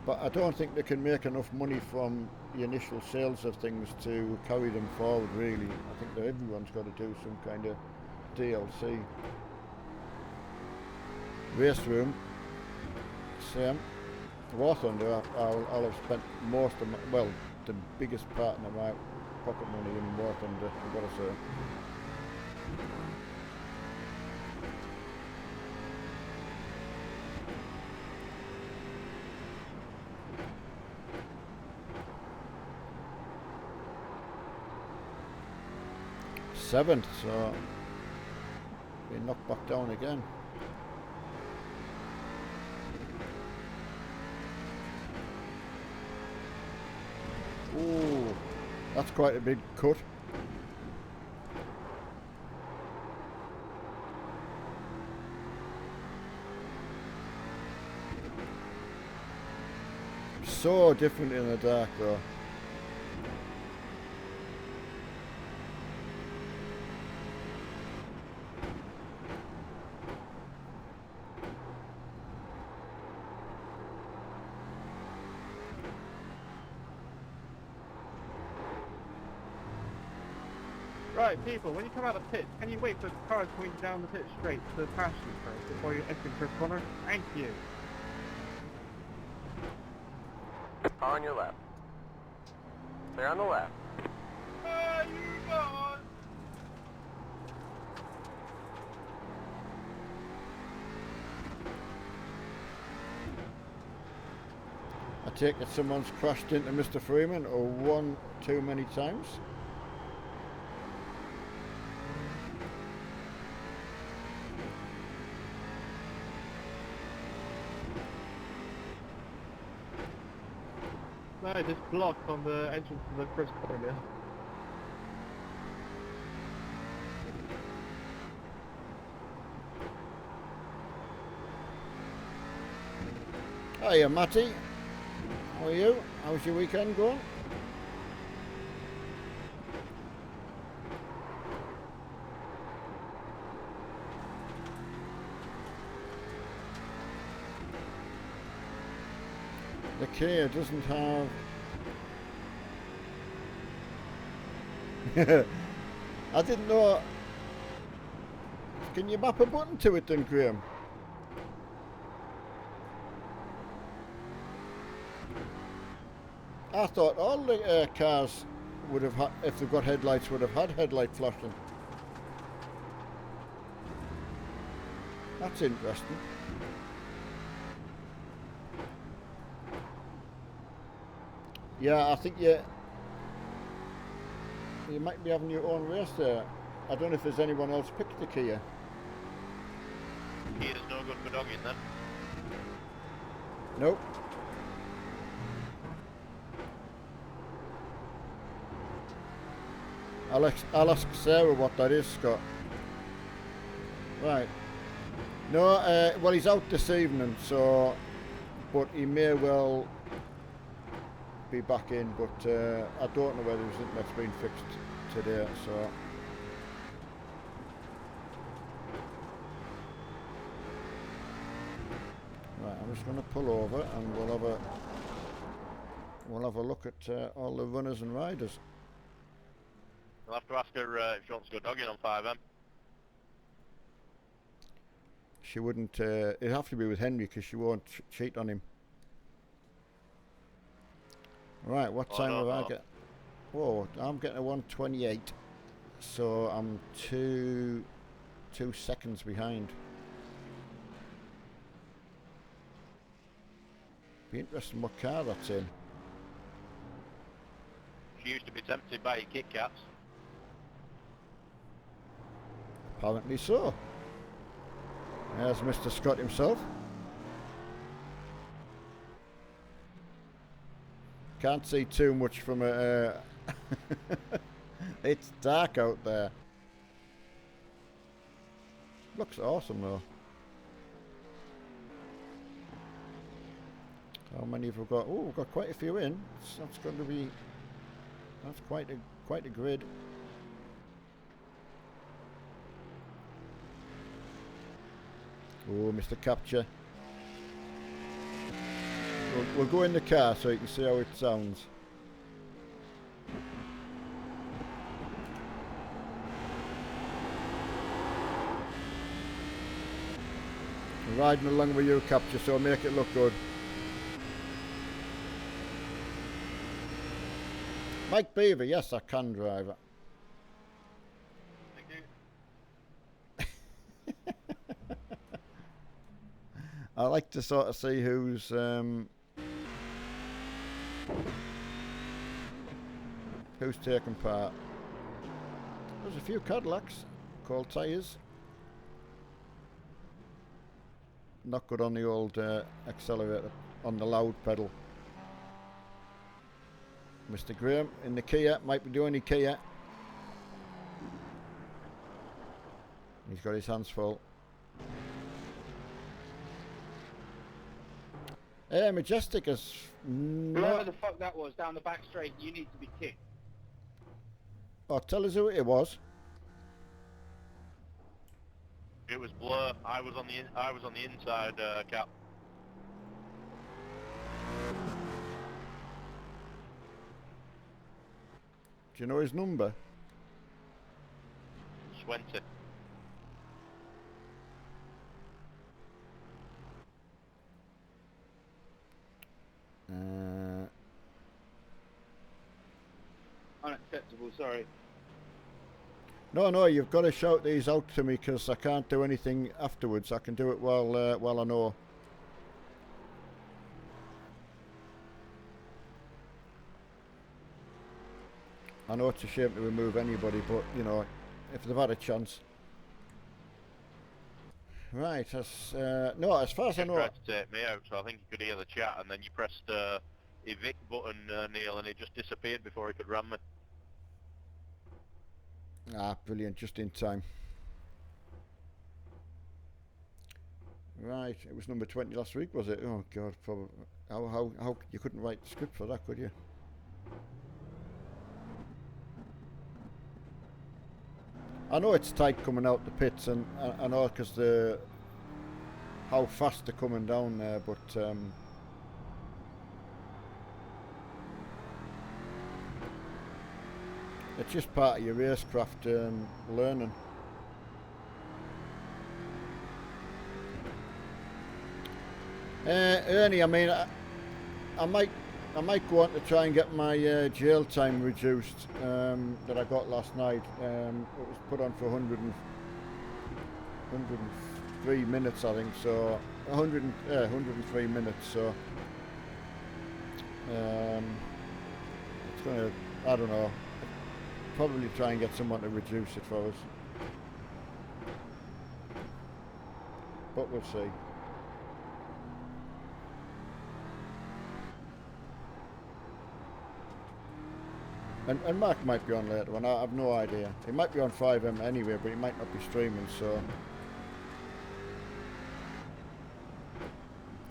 [SPEAKER 1] but I don't think they can make enough money from the initial sales of things to carry them forward, really. I think that everyone's got to do some kind of DLC. Race Room, same. War Thunder, I'll have spent most of my, well, the biggest part of my pocket money in War Thunder, I've got to say. Seventh, so been knocked back down again. Ooh, that's quite a big cut. So different in the dark though.
[SPEAKER 4] Right, people, when you come out of the pit, can you wait for the cars going down the pit straight to pass you first before you enter the first corner? Thank you.
[SPEAKER 2] Car on your left. Clear on the left.
[SPEAKER 3] where you going?
[SPEAKER 1] I take it someone's crashed into Mr. Freeman or one too many times.
[SPEAKER 4] No, just blocked on the entrance to the first corner now.
[SPEAKER 1] Hiya, Matty. How are you? How's your weekend going? The Kia doesn't have... I didn't know... Can you map a button to it then, Graham? I thought all the cars would have had, if they've got headlights, would have had headlight flashing. That's interesting. Yeah, I think you might be having your own race there. I don't know if there's anyone else picked the Kia.
[SPEAKER 3] Kia's no good for dogging then.
[SPEAKER 1] Nope. I'll ask Sarah what that is, Scott. Right. No, well, he's out this evening, so, but he may well be back in, but I don't know whether that's been fixed today, so. Right, I'm just going to pull over and we'll have a look at all the runners and riders.
[SPEAKER 3] I'll have to ask her if she wants to go dogging on 5M.
[SPEAKER 1] She wouldn't, it'd have to be with Henry because she won't cheat on him. Right, what time have I got? Whoa, I'm getting a 128, so I'm two seconds behind. Be interesting what car that's in.
[SPEAKER 3] She used to be tempted by your Kit Kats.
[SPEAKER 1] Apparently so. There's Mr. Scott himself. Can't see too much from a... It's dark out there. Looks awesome though. How many have we got? Oh, we've got quite a few in. That's going to be... That's quite a grid. Oh, Mr. Capture. We'll go in the car so you can see how it sounds. I'm riding along with you, Capture, so make it look good. Mike Beaver, yes, I can drive it. I like to sort of see who's taking part. There's a few Cadillacs called tyres. Not good on the old accelerator, on the loud pedal. Mr. Graham in the Kia, might be doing the Kia. He's got his hands full. Majestic is
[SPEAKER 6] Whoever the fuck that was down the back straight, you need to be kicked.
[SPEAKER 1] Oh, tell us who it was.
[SPEAKER 3] It was Blur. I was on the inside, Cap.
[SPEAKER 1] Do you know his number?
[SPEAKER 3] 20.
[SPEAKER 6] Unacceptable, sorry.
[SPEAKER 1] No, you've got to shout these out to me because I can't do anything afterwards. I can do it while I know. I know it's a shame to remove anybody, but you know, if they've had a chance. Right, no, as far as I know.
[SPEAKER 3] He tried to take me out, so I think you could hear the chat, and then you pressed evict button, Neil, and it just disappeared before he could ram me.
[SPEAKER 1] Ah, brilliant, just in time. Right, it was number 20 last week, was it? Oh God, probably. How you couldn't write the script for that, could you? I know it's tight coming out the pits, and I know because how fast they're coming down there, but it's just part of your racecraft learning. Ernie, I mean, I might go on to try and get my jail time reduced that I got last night. It was put on for 103 minutes, I think. So 103 minutes. So it's gonna. I don't know. probably try and get someone to reduce it for us. But we'll see. And Mark might be on later on, I have no idea. He might be on 5M anyway, but he might not be streaming, so...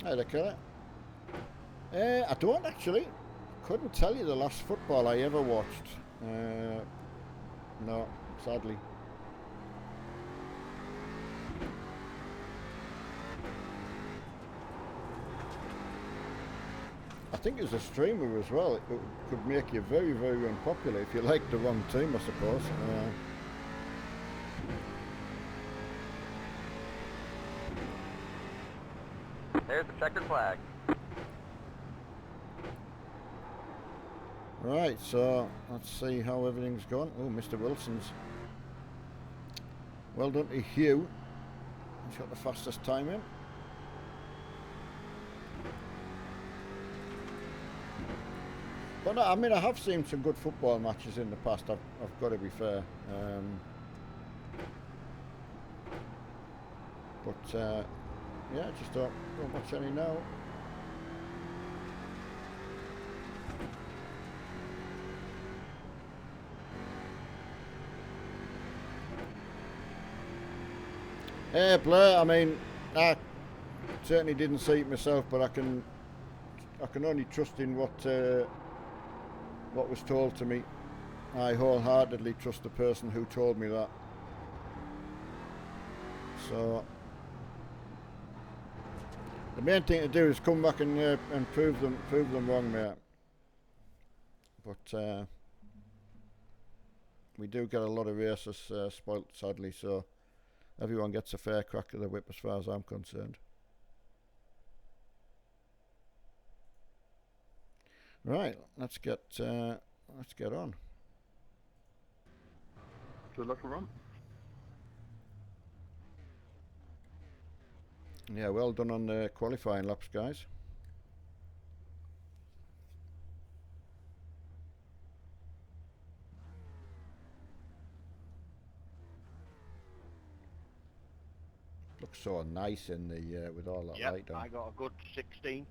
[SPEAKER 1] Hi there, Killer. I don't actually. Couldn't tell you the last football I ever watched. No, sadly. I think as a streamer as well, it could make you very, very unpopular if you like the wrong team, I suppose.
[SPEAKER 2] There's the checkered flag.
[SPEAKER 1] Right, so let's see how everything's gone. Oh, Mr. Wilson's. Well done to Hugh. He's got the fastest time in. But no, I mean, I have seen some good football matches in the past, I've got to be fair. Yeah, just don't watch any now. Hey Blair, I mean, I certainly didn't see it myself, but I can only trust in what was told to me. I wholeheartedly trust the person who told me that. So the main thing to do is come back and prove them wrong, mate. But we do get a lot of races spoilt, sadly. So everyone gets a fair crack at the whip, as far as I'm concerned. Right, let's get on.
[SPEAKER 3] Good luck, run.
[SPEAKER 1] Yeah, well done on the qualifying laps, guys. Looks so nice in the with all that light on.
[SPEAKER 3] I got a good 16th.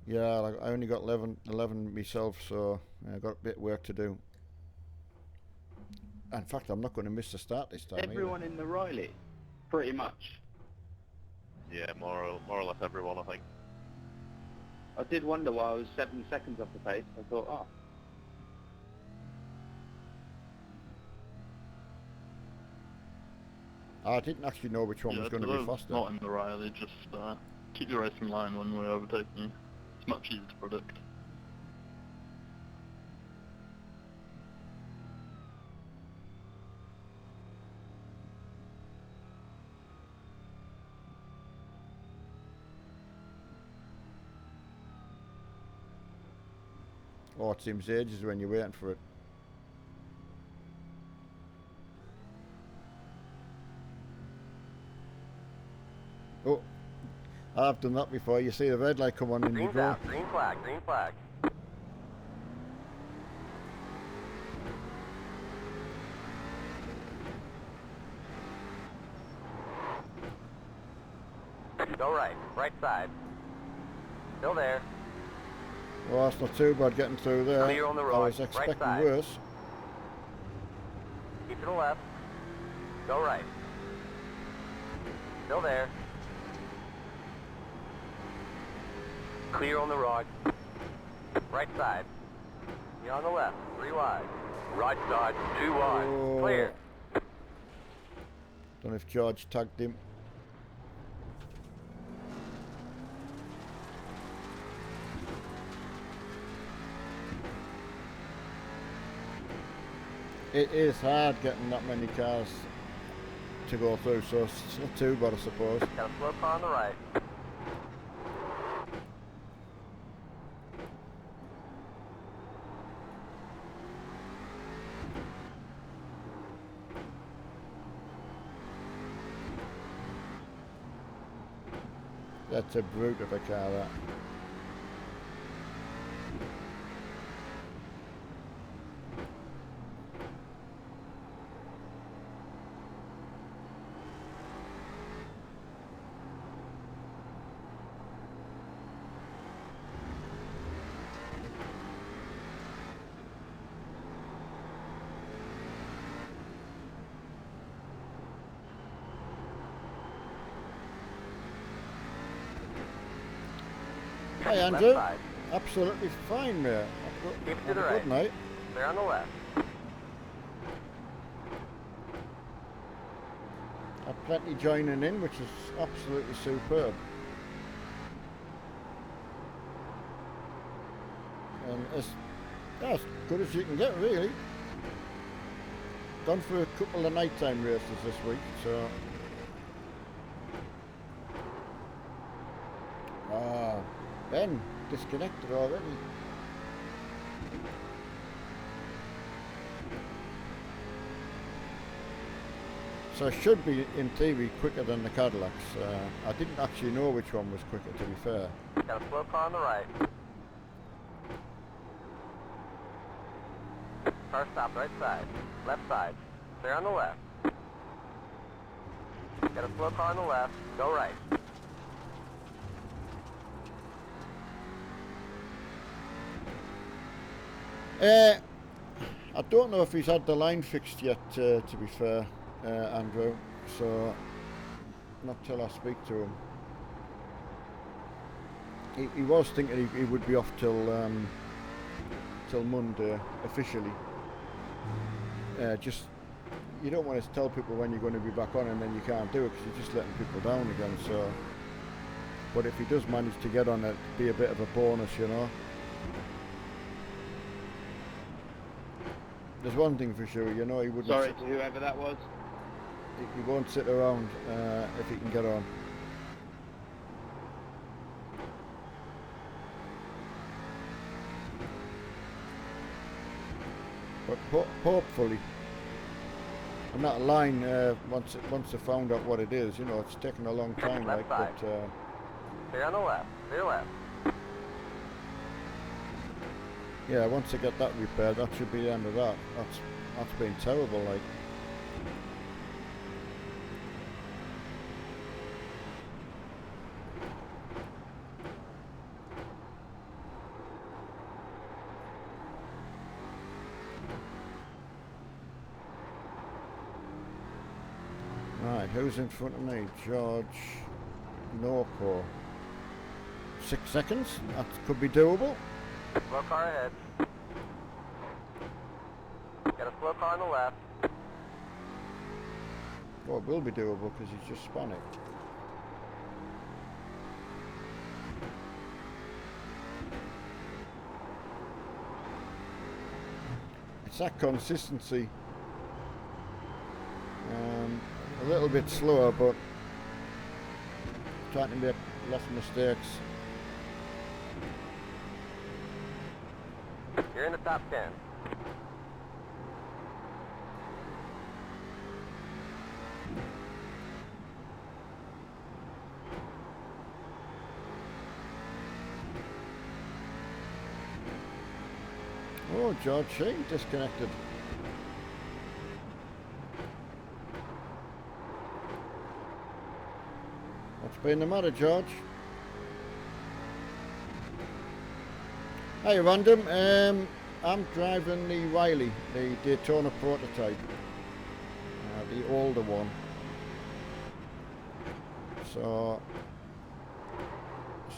[SPEAKER 1] Yeah, like, I only got 11 myself, so I got a bit of work to do. In fact, I'm not going to miss the start this time.
[SPEAKER 6] Everyone in the Riley, pretty much.
[SPEAKER 3] Yeah, more or less everyone, I think.
[SPEAKER 6] I did wonder why I was 7 seconds off the pace. I thought, oh.
[SPEAKER 1] I didn't actually know which one was going to be faster.
[SPEAKER 7] Not in the Riley, just keep your racing line when we're overtaking. It's much easier to predict.
[SPEAKER 1] Oh, it seems ages when you're waiting for it. Oh, I've done that before. You see the red light come on and you
[SPEAKER 2] Green's
[SPEAKER 1] go.
[SPEAKER 2] out. Green flag. Green flag. Go right. Right side. Still there.
[SPEAKER 1] Well, that's not too bad getting through there.
[SPEAKER 2] Clear on the
[SPEAKER 1] I
[SPEAKER 2] road,
[SPEAKER 1] was
[SPEAKER 2] right
[SPEAKER 1] expecting
[SPEAKER 2] side.
[SPEAKER 1] worse.
[SPEAKER 2] Keep to the left. Go right. Still there. Clear on the right. Right side. You're on the left. 3 wide. Right side. 2 wide.
[SPEAKER 1] Oh.
[SPEAKER 2] Clear.
[SPEAKER 1] Don't know if George tagged him. It is hard getting that many cars to go through, so it's not too bad, I suppose.
[SPEAKER 2] Got a slow car on the right.
[SPEAKER 1] That's a brute of a car, that. Hi,
[SPEAKER 2] Left
[SPEAKER 1] Andrew.
[SPEAKER 2] side.
[SPEAKER 1] Absolutely fine, mate.
[SPEAKER 2] Keep it to
[SPEAKER 1] Have
[SPEAKER 2] the
[SPEAKER 1] a
[SPEAKER 2] right.
[SPEAKER 1] good night.
[SPEAKER 2] Clear on the left.
[SPEAKER 1] Had plenty joining in, which is absolutely superb. And as good as you can get, really. Gone for a couple of nighttime races this week, so. Ben disconnected already. So it should be, in theory, quicker than the Cadillacs. I didn't actually know which one was quicker, to be fair.
[SPEAKER 2] Got a slow car on the right. Car stop right side. Left side. Clear on the left. Got a slow car on the left. Go right.
[SPEAKER 1] I don't know if he's had the line fixed yet, to be fair, Andrew, so not till I speak to him. He was thinking he would be off till Monday, officially. Just, you don't want to tell people when you're going to be back on and then you can't do it because you're just letting people down again, so. But if he does manage to get on, it'd be a bit of a bonus, you know. There's one thing for sure, you know, he wouldn't.
[SPEAKER 6] Sorry to whoever that was.
[SPEAKER 1] He won't sit around if he can get on. But hopefully, and that line once they found out what it is, you know, it's taken a long time,
[SPEAKER 2] Left
[SPEAKER 1] like,
[SPEAKER 2] side.
[SPEAKER 1] but
[SPEAKER 2] Clear on the left. Clear left.
[SPEAKER 1] yeah, once they get that repaired, that should be the end of that. That's been terrible, like. Right, who's in front of me? George Norco. 6 seconds. That could be doable.
[SPEAKER 2] Slow car ahead. Got a slow car on the left.
[SPEAKER 1] Oh, it will be doable because he's just spun it. It's that consistency. A little bit slower, but trying to make less mistakes.
[SPEAKER 2] You're in the top 10.
[SPEAKER 1] Oh, George Shane disconnected. What's been the matter, George? Hey, Random. I'm driving the Riley, the Daytona prototype, the older one. So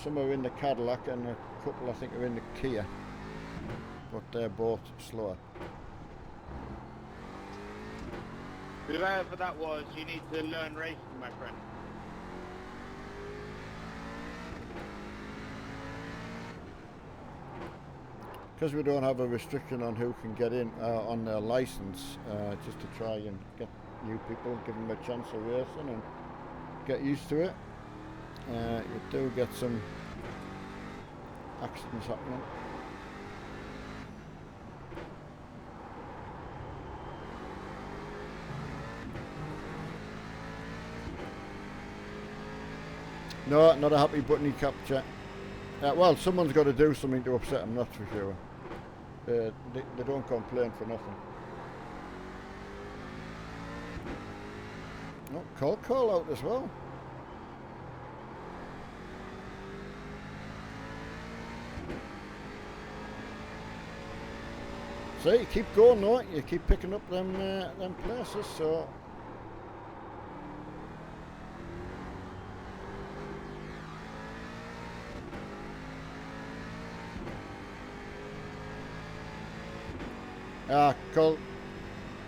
[SPEAKER 1] some are in the Cadillac and a couple I think are in the Kia, but they're both slower.
[SPEAKER 6] Whoever that was, you need to learn racing, my friend.
[SPEAKER 1] Because we don't have a restriction on who can get in on their license, just to try and get new people, give them a chance of racing and get used to it. You do get some accidents happening. No, not a happy button capture. Well, someone's got to do something to upset them, that's for sure. They don't complain for nothing. Oh, call out as well. So you keep going though, you keep picking up them places, so. Ah, Col.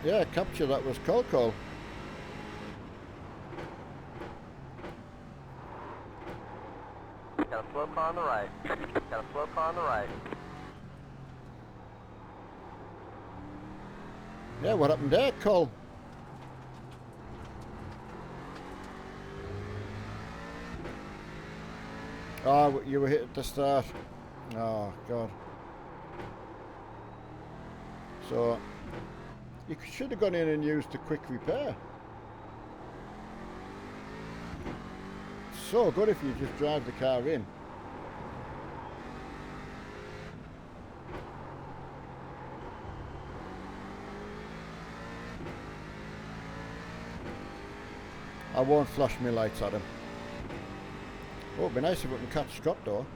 [SPEAKER 1] Yeah, capture that was Col.
[SPEAKER 2] Got a slow car on the right. Got a slow car on the right.
[SPEAKER 1] Yeah, what happened there, Col? Oh, you were hit at the start. Oh, God. So, you should have gone in and used the quick repair. So good if you just drive the car in. I won't flash my lights at him. Oh, it'd be nice if we can catch Scott though.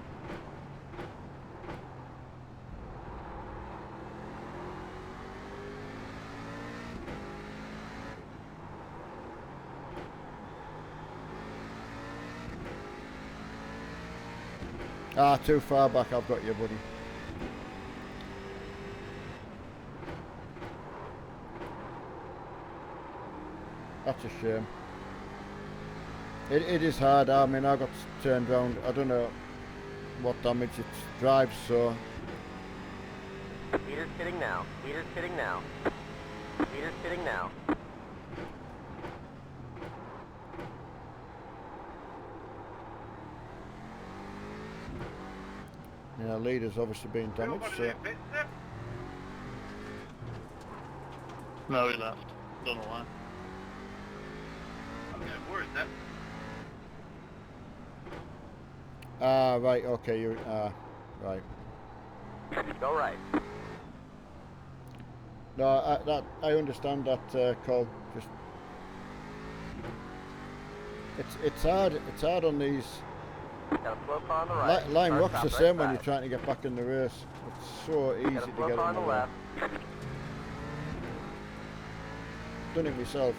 [SPEAKER 1] Ah, too far back, I've got you, buddy. That's a shame. It is hard. I mean, I got turned round. I don't know what damage it drives, so...
[SPEAKER 2] Leader's hitting now. Leader's hitting now. Leader's hitting now.
[SPEAKER 1] Yeah, leader's obviously been damaged, so...
[SPEAKER 7] No, he left. Don't know why.
[SPEAKER 3] I'm getting worried then.
[SPEAKER 1] Ah, right, okay, you... right.
[SPEAKER 2] Go right.
[SPEAKER 1] No, I understand that, Cole. Just... It's hard on these...
[SPEAKER 2] Got a slow car on the right.
[SPEAKER 1] Line
[SPEAKER 2] Car
[SPEAKER 1] rock's
[SPEAKER 2] stop
[SPEAKER 1] the
[SPEAKER 2] right
[SPEAKER 1] same when
[SPEAKER 2] side.
[SPEAKER 1] you're trying to get back in the race. It's so easy
[SPEAKER 2] Got
[SPEAKER 1] to
[SPEAKER 2] a
[SPEAKER 1] get
[SPEAKER 2] slow
[SPEAKER 1] in
[SPEAKER 2] car on
[SPEAKER 1] the
[SPEAKER 2] the
[SPEAKER 1] way.
[SPEAKER 2] left.
[SPEAKER 1] Done it myself.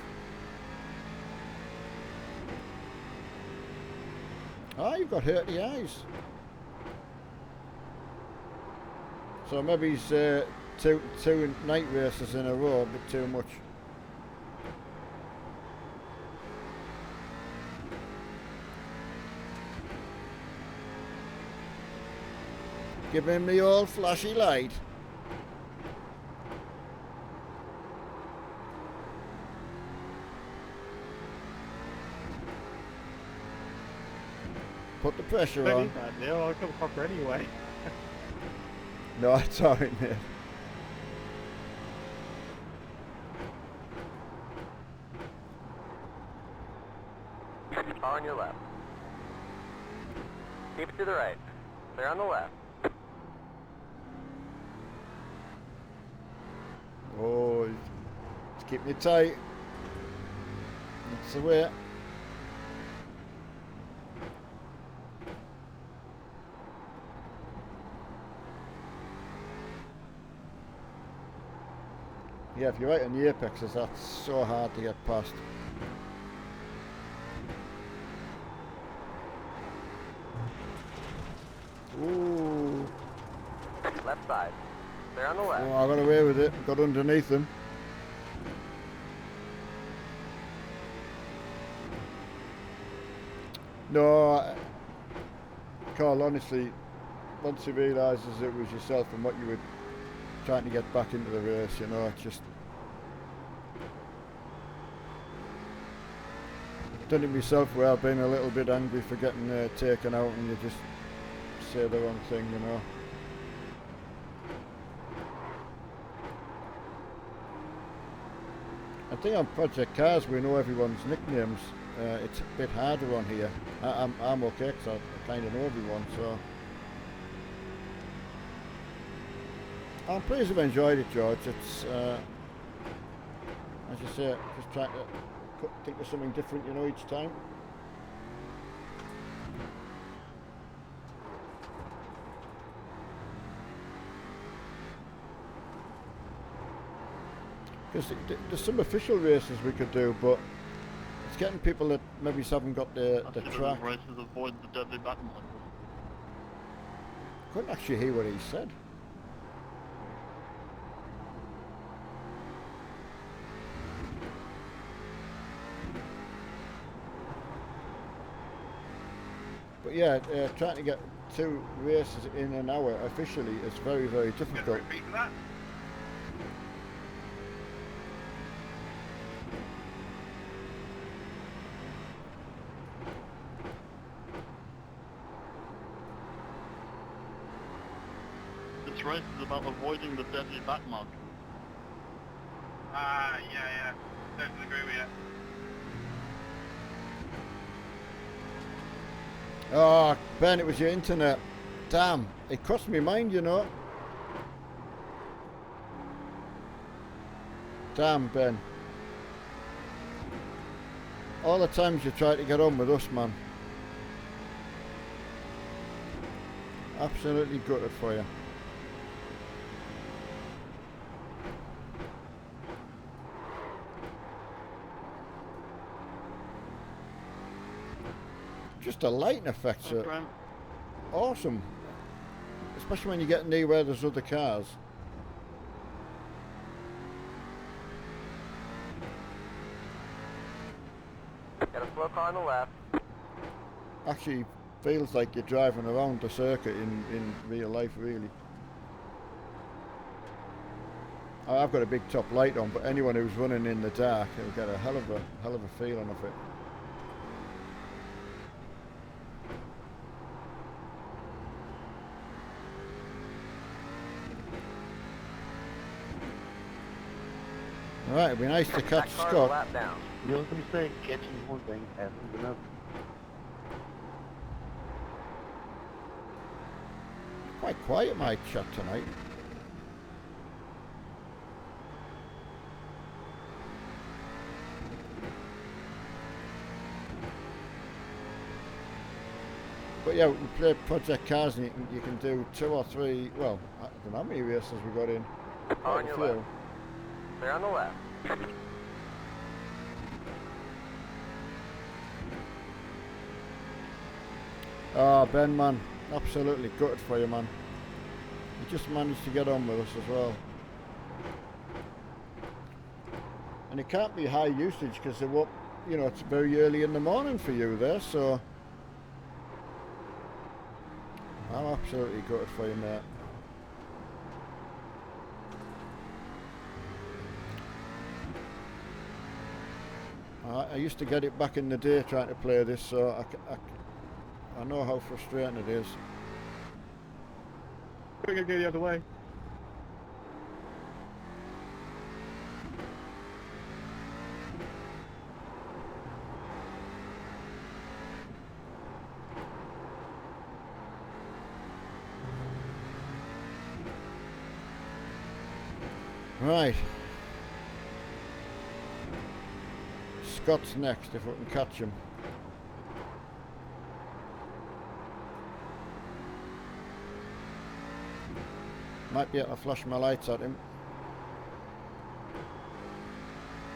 [SPEAKER 1] Ah, you've got hurty eyes. So maybe he's two night races in a row, a bit too much. Give him the old flashy light. Put the pressure
[SPEAKER 5] Don't
[SPEAKER 1] on.
[SPEAKER 5] need that, Neil. I'll come proper anyway.
[SPEAKER 1] No, it's alright, mate.
[SPEAKER 2] Car on your left. Keep it to the right. Clear on the left.
[SPEAKER 1] Oh, it's keeping you tight. That's the way. Yeah, if you're right on the apexes, that's so hard to get past. Ooh.
[SPEAKER 2] Left side. Clear on the left.
[SPEAKER 1] Oh, I got away with it. Got underneath them. No, Carl, honestly, once he realises it was yourself and what you were trying to get back into the race, you know, it's just... Done it myself where I've been a little bit angry for getting taken out and you just say the wrong thing, you know. I think on Project Cars we know everyone's nicknames. It's a bit harder on here. I'm okay because I kind of know everyone, so... I'm pleased I've enjoyed it, George. It's, as you say, just trying to think of something different, you know, each time. Because there's some official races we could do, but it's getting people that maybe haven't got the track.
[SPEAKER 7] Races avoid the deadly battle line.
[SPEAKER 1] Couldn't actually hear what he said. yeah, trying to get 2 races in an hour officially is very, very
[SPEAKER 3] Get a
[SPEAKER 1] difficult.
[SPEAKER 3] repeat of that.
[SPEAKER 7] This race is about avoiding the deadly backmark.
[SPEAKER 3] Yeah. Totally agree with you.
[SPEAKER 1] Oh, Ben, it was your internet. Damn, it crossed me mind, you know. Damn, Ben. All the times you try to get on with us, man. Absolutely gutted for you. Just the lighting effects are
[SPEAKER 7] Okay.
[SPEAKER 1] awesome. Especially when you get near where there's other cars.
[SPEAKER 2] Got a slow car on the left.
[SPEAKER 1] Actually feels like you're driving around the circuit in real life, really. I've got a big top light on, but anyone who's running in the dark will get a hell of a feeling of it. Alright, it'd be nice to catch
[SPEAKER 2] That car's a
[SPEAKER 1] Scott.
[SPEAKER 2] lap down.
[SPEAKER 6] You know what I'm saying? Catching one thing, having another.
[SPEAKER 1] Quite quiet, my chat tonight. But yeah, we play Project Cars and you can do 2 or 3, well, I don't know how many races we got in. Quite
[SPEAKER 2] On
[SPEAKER 1] a
[SPEAKER 2] your
[SPEAKER 1] few.
[SPEAKER 2] left. Clear on the left.
[SPEAKER 1] Ah, Ben, man, absolutely gutted for you, man. You just managed to get on with us as well. And it can't be high usage because they're up, you know, it's very early in the morning for you there, so I'm absolutely gutted for you, mate. I used to get it back in the day trying to play this, so I know how frustrating it is.
[SPEAKER 4] We're gonna go the other way.
[SPEAKER 1] Right. Scott's next, if we can catch him. Might be able to flash my lights at him.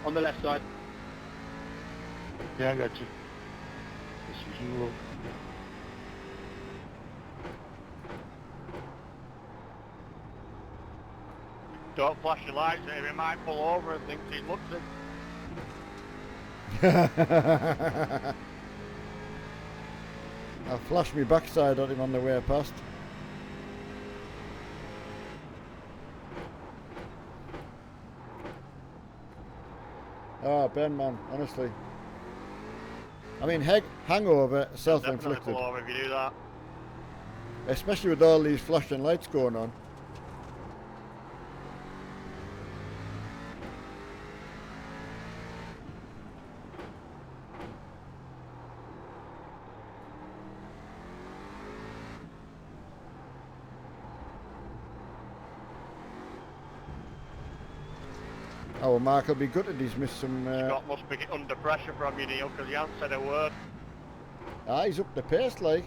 [SPEAKER 6] On the left side.
[SPEAKER 7] Yeah, I got you.
[SPEAKER 6] This is you, look.
[SPEAKER 3] Don't flash your lights at him, he might pull over and think he looks it.
[SPEAKER 1] I flashed my backside at him on the way past. Oh, Ben, man, honestly. I mean, hangover,
[SPEAKER 3] Definitely
[SPEAKER 1] self-inflicted.
[SPEAKER 3] pull over if you do that.
[SPEAKER 1] Especially with all these flashing lights going on. Oh, Mark will be gutted he's missed some...
[SPEAKER 3] Scott must be under pressure from you, Neil, because he hasn't said a word.
[SPEAKER 1] he's up the pace, like.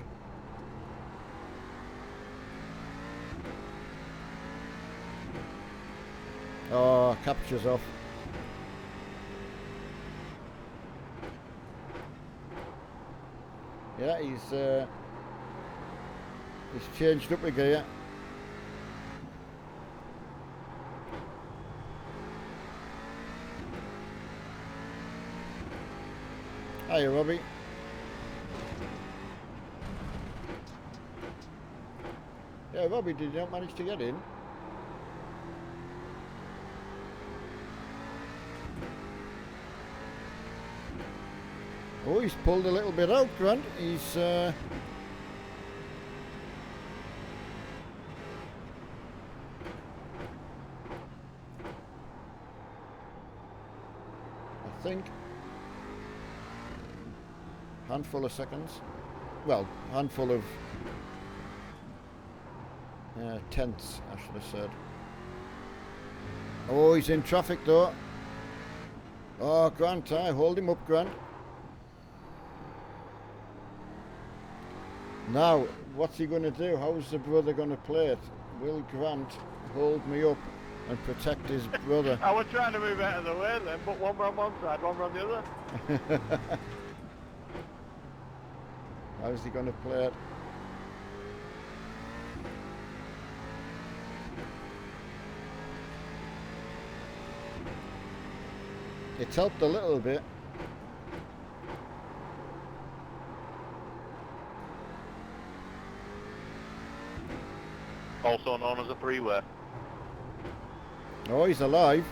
[SPEAKER 1] Oh, captures off. Yeah, he's changed up a gear. Hiya, Robbie. Yeah, Robbie, did you not manage to get in? Oh, he's pulled a little bit out, Grant. He's I think handful of seconds. Well, handful of tenths, I should have said. Oh, he's in traffic though. Oh, Grant, hold him up, Grant. Now, what's he going to do? How's the brother going to play it? Will Grant hold me up and protect his brother?
[SPEAKER 3] I was trying to move out of the way then, but one were on one side, one were on the other.
[SPEAKER 1] How's he going to play it? It's helped a little bit.
[SPEAKER 3] Also known as a three-way.
[SPEAKER 1] Oh, he's alive.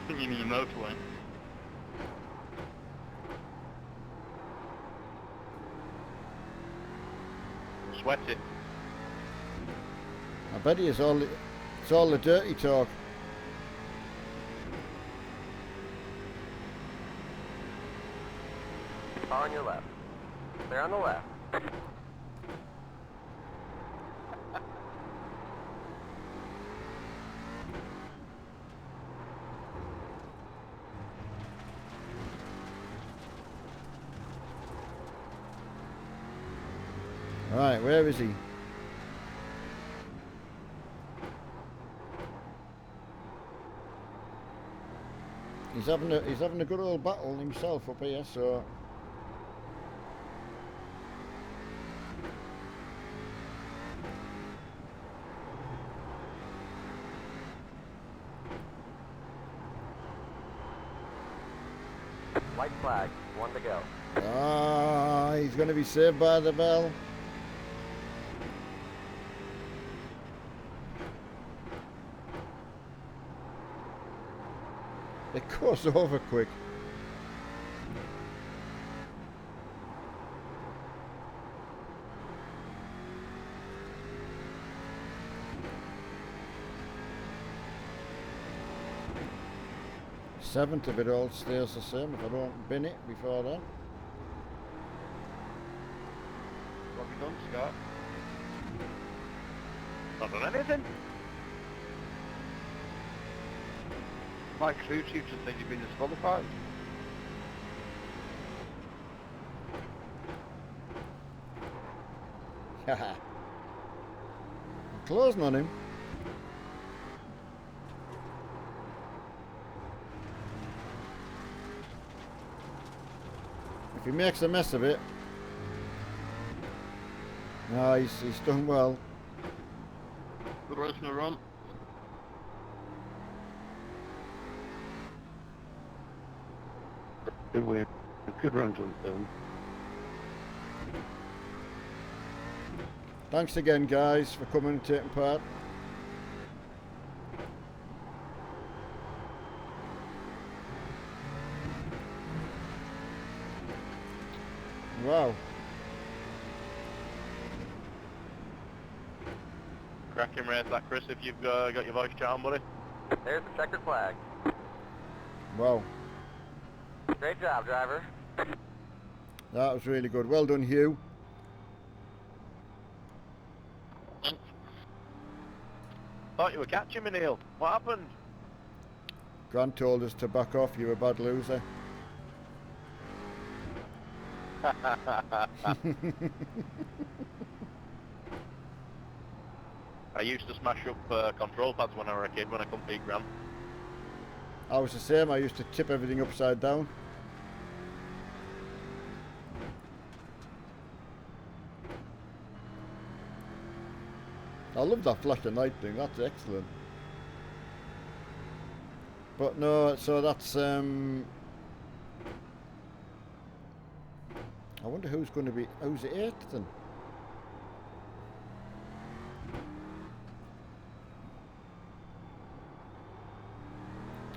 [SPEAKER 7] I think you need a motorway.
[SPEAKER 3] Sweaty.
[SPEAKER 1] I bet he is all. It's all the dirty talk.
[SPEAKER 2] On your left. They're on the left.
[SPEAKER 1] Right, where is he? He's having a good old battle himself up here, so
[SPEAKER 2] White flag. One to go.
[SPEAKER 1] he's going to be saved by the bell. It goes over quick. Seventh if it all stays the same, if I don't bin it before then.
[SPEAKER 3] What have you done, Scott? Not done anything.
[SPEAKER 6] My crew chief just said you've been disqualified.
[SPEAKER 1] Haha. Closing on him. If he makes a mess of it. No, he's done well.
[SPEAKER 7] Good race in a run.
[SPEAKER 6] Good win. Good run to them.
[SPEAKER 1] Thanks again, guys, for coming and taking part. Wow.
[SPEAKER 3] Cracking race that, Chris, if you've got your voice charm, buddy.
[SPEAKER 2] There's the checkered flag.
[SPEAKER 1] Wow.
[SPEAKER 2] Great job, driver.
[SPEAKER 1] That was really good. Well done, Hugh.
[SPEAKER 3] Thought you were catching me, Neil. What happened?
[SPEAKER 1] Grant told us to back off, you're a bad loser.
[SPEAKER 3] I used to smash up control pads when I was a kid when I couldn't beat Grant.
[SPEAKER 1] I was the same, I used to tip everything upside down. I love that flash of light thing, that's excellent. But no, so that's I wonder who's going to be... Who's the 8th then?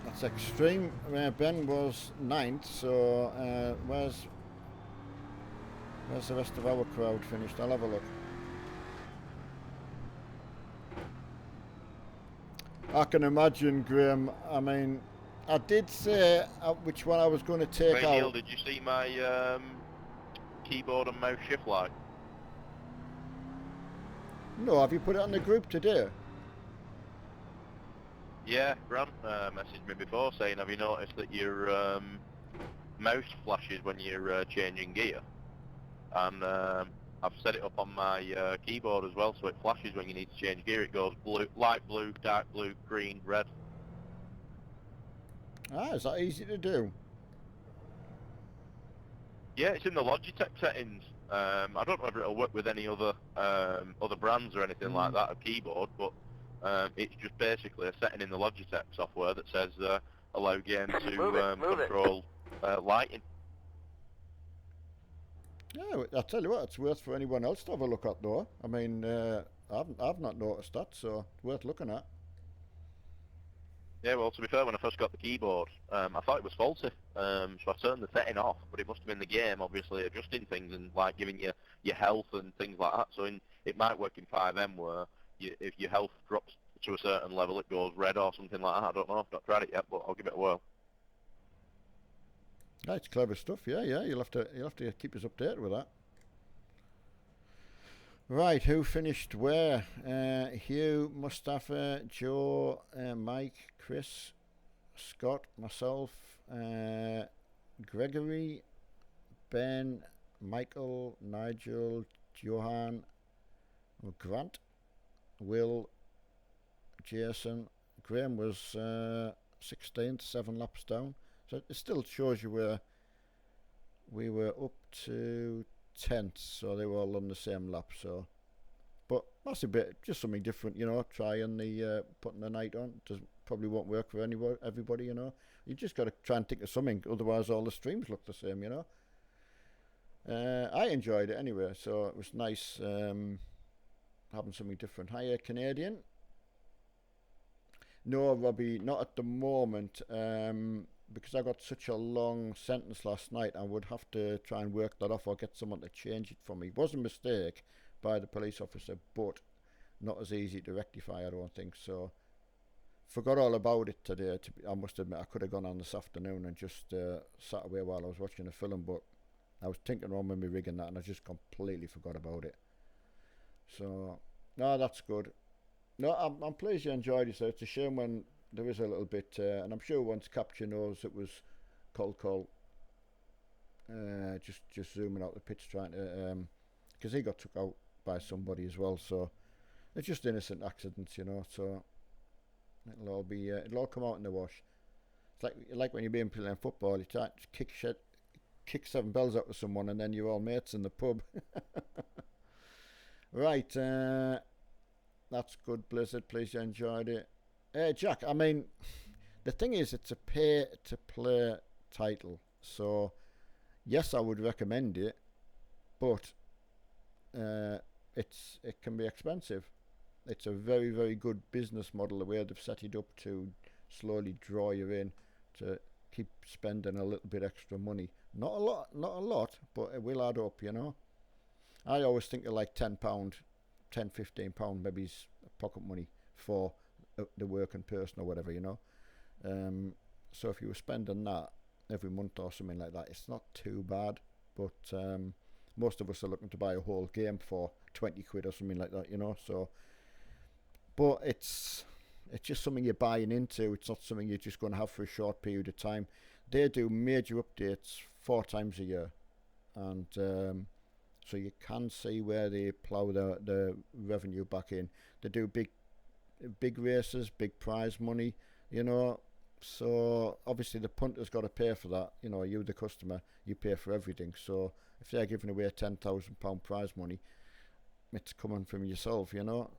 [SPEAKER 1] That's extreme. Ben was 9th, so where's the rest of our crowd finished? I'll have a look. I can imagine, Graham. I mean, I did say which one I was going to take
[SPEAKER 3] Hey
[SPEAKER 1] out.
[SPEAKER 3] Neil, did you see my keyboard and mouse shift light?
[SPEAKER 1] No, have you put it on the group today?
[SPEAKER 3] Yeah, Grant messaged me before saying, have you noticed that your mouse flashes when you're changing gear? And I've set it up on my keyboard as well, so it flashes when you need to change gear. It goes blue, light blue, dark blue, green, red.
[SPEAKER 1] Ah, is that easy to do?
[SPEAKER 3] Yeah, it's in the Logitech settings. I don't know whether it'll work with any other brands or anything like that of keyboard, but it's just basically a setting in the Logitech software that says allow game to control lighting.
[SPEAKER 1] Yeah, I'll tell you what, it's worth for anyone else to have a look at though. I mean, I've not noticed that, so it's worth looking at.
[SPEAKER 3] Yeah, well, to be fair, when I first got the keyboard, I thought it was faulty, so I turned the setting off, but it must have been the game, obviously, adjusting things and, like, giving you your health and things like that. So it might work in 5M where if your health drops to a certain level, it goes red or something like that. I don't know, I've not tried it yet, but I'll give it a whirl.
[SPEAKER 1] That's clever stuff. Yeah, you'll have to keep us updated with that. Right, who finished where? Hugh, Mustafa, Joe, Mike, Chris, Scott, myself, Gregory, Ben, Michael, Nigel, Johan, Grant, Will, Jason. Graham was 16th, 7 laps down. So it still shows you where we were up to 10th, so they were all on the same lap. So, but that's a bit just something different, you know. Trying the putting the night on probably won't work for everybody, you know. You just got to try and think of something, otherwise all the streams look the same, you know. I enjoyed it anyway, so it was nice having something different. Hiya, Canadian. No, Robbie, not at the moment. Because I got such a long sentence last night, I would have to try and work that off or get someone to change it for me. It was a mistake by the police officer, but not as easy to rectify, I don't think. So, forgot all about it today. I must admit, I could have gone on this afternoon and just sat away while I was watching a film, but I was tinkering around with my rig and that, and I just completely forgot about it. So, no, that's good. No, I'm pleased you enjoyed it. So it's a shame when there is a little bit, and I'm sure once Capture knows it was call, just zooming out the pits trying to, because he got took out by somebody as well. So it's just innocent accidents, you know. So it'll all come out in the wash. It's like when you're being playing football, you try to kick 7 bells out of someone, and then you're all mates in the pub. Right, that's good, Blizzard. Please you enjoyed it. Jack, I mean, the thing is, it's a pay-to-play title, so yes, I would recommend it, but it can be expensive. It's a very, very good business model, the way they've set it up to slowly draw you in to keep spending a little bit extra money. Not a lot, but it will add up, you know. I always think of like £10, £15 maybe is pocket money for the working person or whatever, you know. So if you were spending that every month or something like that, it's not too bad. But most of us are looking to buy a whole game for 20 quid or something like that, you know. So, but it's just something you're buying into. It's not something you're just going to have for a short period of time. They do major updates 4 times a year, and so you can see where they plough the revenue back in. They do big races, big prize money, you know. So obviously the punter's got to pay for that. You know, you the customer, you pay for everything. So if they're giving away £10,000 prize money, it's coming from yourself, you know.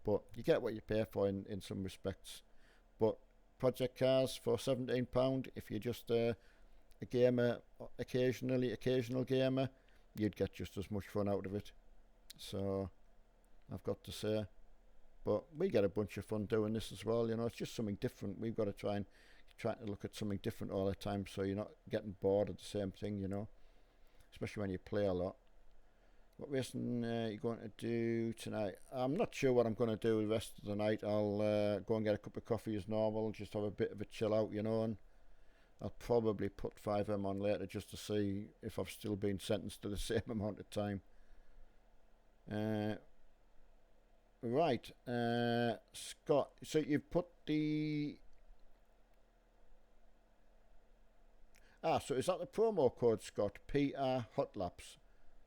[SPEAKER 1] But you get what you pay for in some respects. But project cars for £17, if you just a gamer, occasional gamer, you'd get just as much fun out of it. So I've got to say, but we get a bunch of fun doing this as well. You know, it's just something different. We've got to try to look at something different all the time, so you're not getting bored of the same thing. You know, especially when you play a lot. What racing are you going to do tonight? I'm not sure what I'm going to do the rest of the night. I'll go and get a cup of coffee as normal, just have a bit of a chill out, you know, and I'll probably put 5M on later just to see if I've still been sentenced to the same amount of time. Right, Scott, so you've put the... so is that the promo code, Scott? PR Hotlaps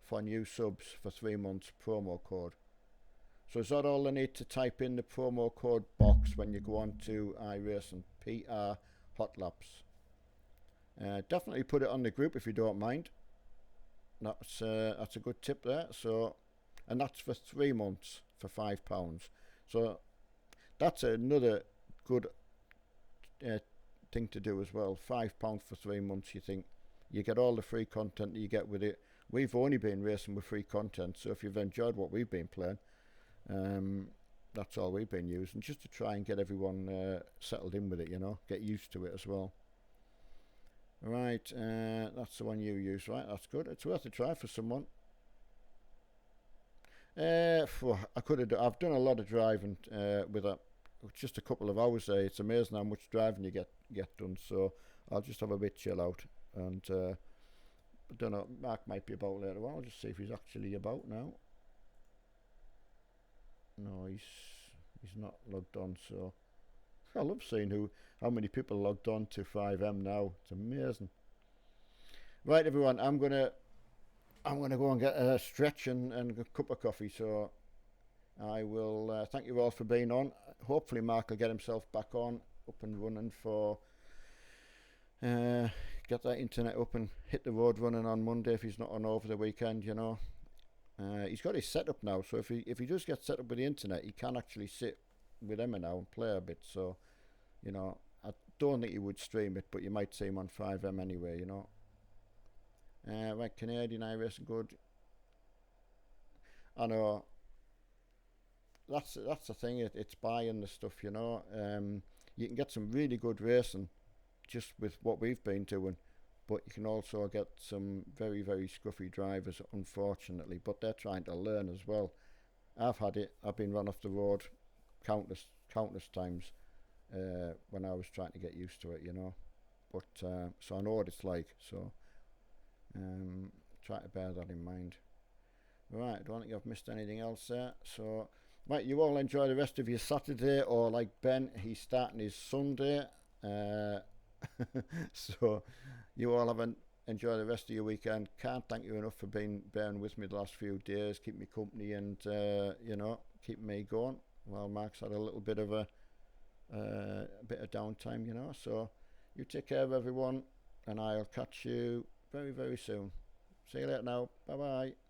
[SPEAKER 1] for new subs for 3 months promo code. So is that all they need to type in the promo code box when you go on to iRacing? PR Hotlaps. Definitely put it on the group if you don't mind. That's a good tip there. So, and that's for 3 months for £5. So that's another good thing to do as well. £5 for 3 months. You think you get all the free content that you get with it. We've only been racing with free content, so if you've enjoyed what we've been playing, that's all we've been using, just to try and get everyone settled in with it, you know, get used to it as well. Right, that's the one you use, right? That's good. It's worth a try for someone. I've done a lot of driving with just a couple of hours there. It's amazing how much driving you get done. So I'll just have a bit chill out, and I don't know. Mark might be about later on. I'll just see if he's actually about now. No, he's not logged on. So I love seeing how many people logged on to 5M now. It's amazing. Right, everyone. I'm gonna go and get a stretch and a cup of coffee. So I will thank you all for being on. Hopefully Mark will get himself back on, up and running for get that internet up and hit the road running on Monday if he's not on over the weekend, you know. He's got his setup now, so if he does get set up with the internet, he can actually sit with Emma now and play a bit. So, you know, I don't think he would stream it, but you might see him on 5M anyway, you know. Right, Canadian iRacing good. I know. That's the thing. It's buying the stuff, you know. You can get some really good racing just with what we've been doing, but you can also get some very, very scruffy drivers, unfortunately. But they're trying to learn as well. I've had it. I've been run off the road countless times when I was trying to get used to it, you know. But so I know what it's like. So try to bear that in mind. Right, I don't think I've missed anything else there. So, right, you all enjoy the rest of your Saturday, or like Ben, he's starting his Sunday. So, you all enjoy the rest of your weekend. Can't thank you enough for bearing with me the last few days, keep me company, and you know, keep me going. Well, Mark's had a little bit of a bit of downtime, you know. So, you take care of everyone, and I'll catch you very, very soon. See you later now. Bye bye.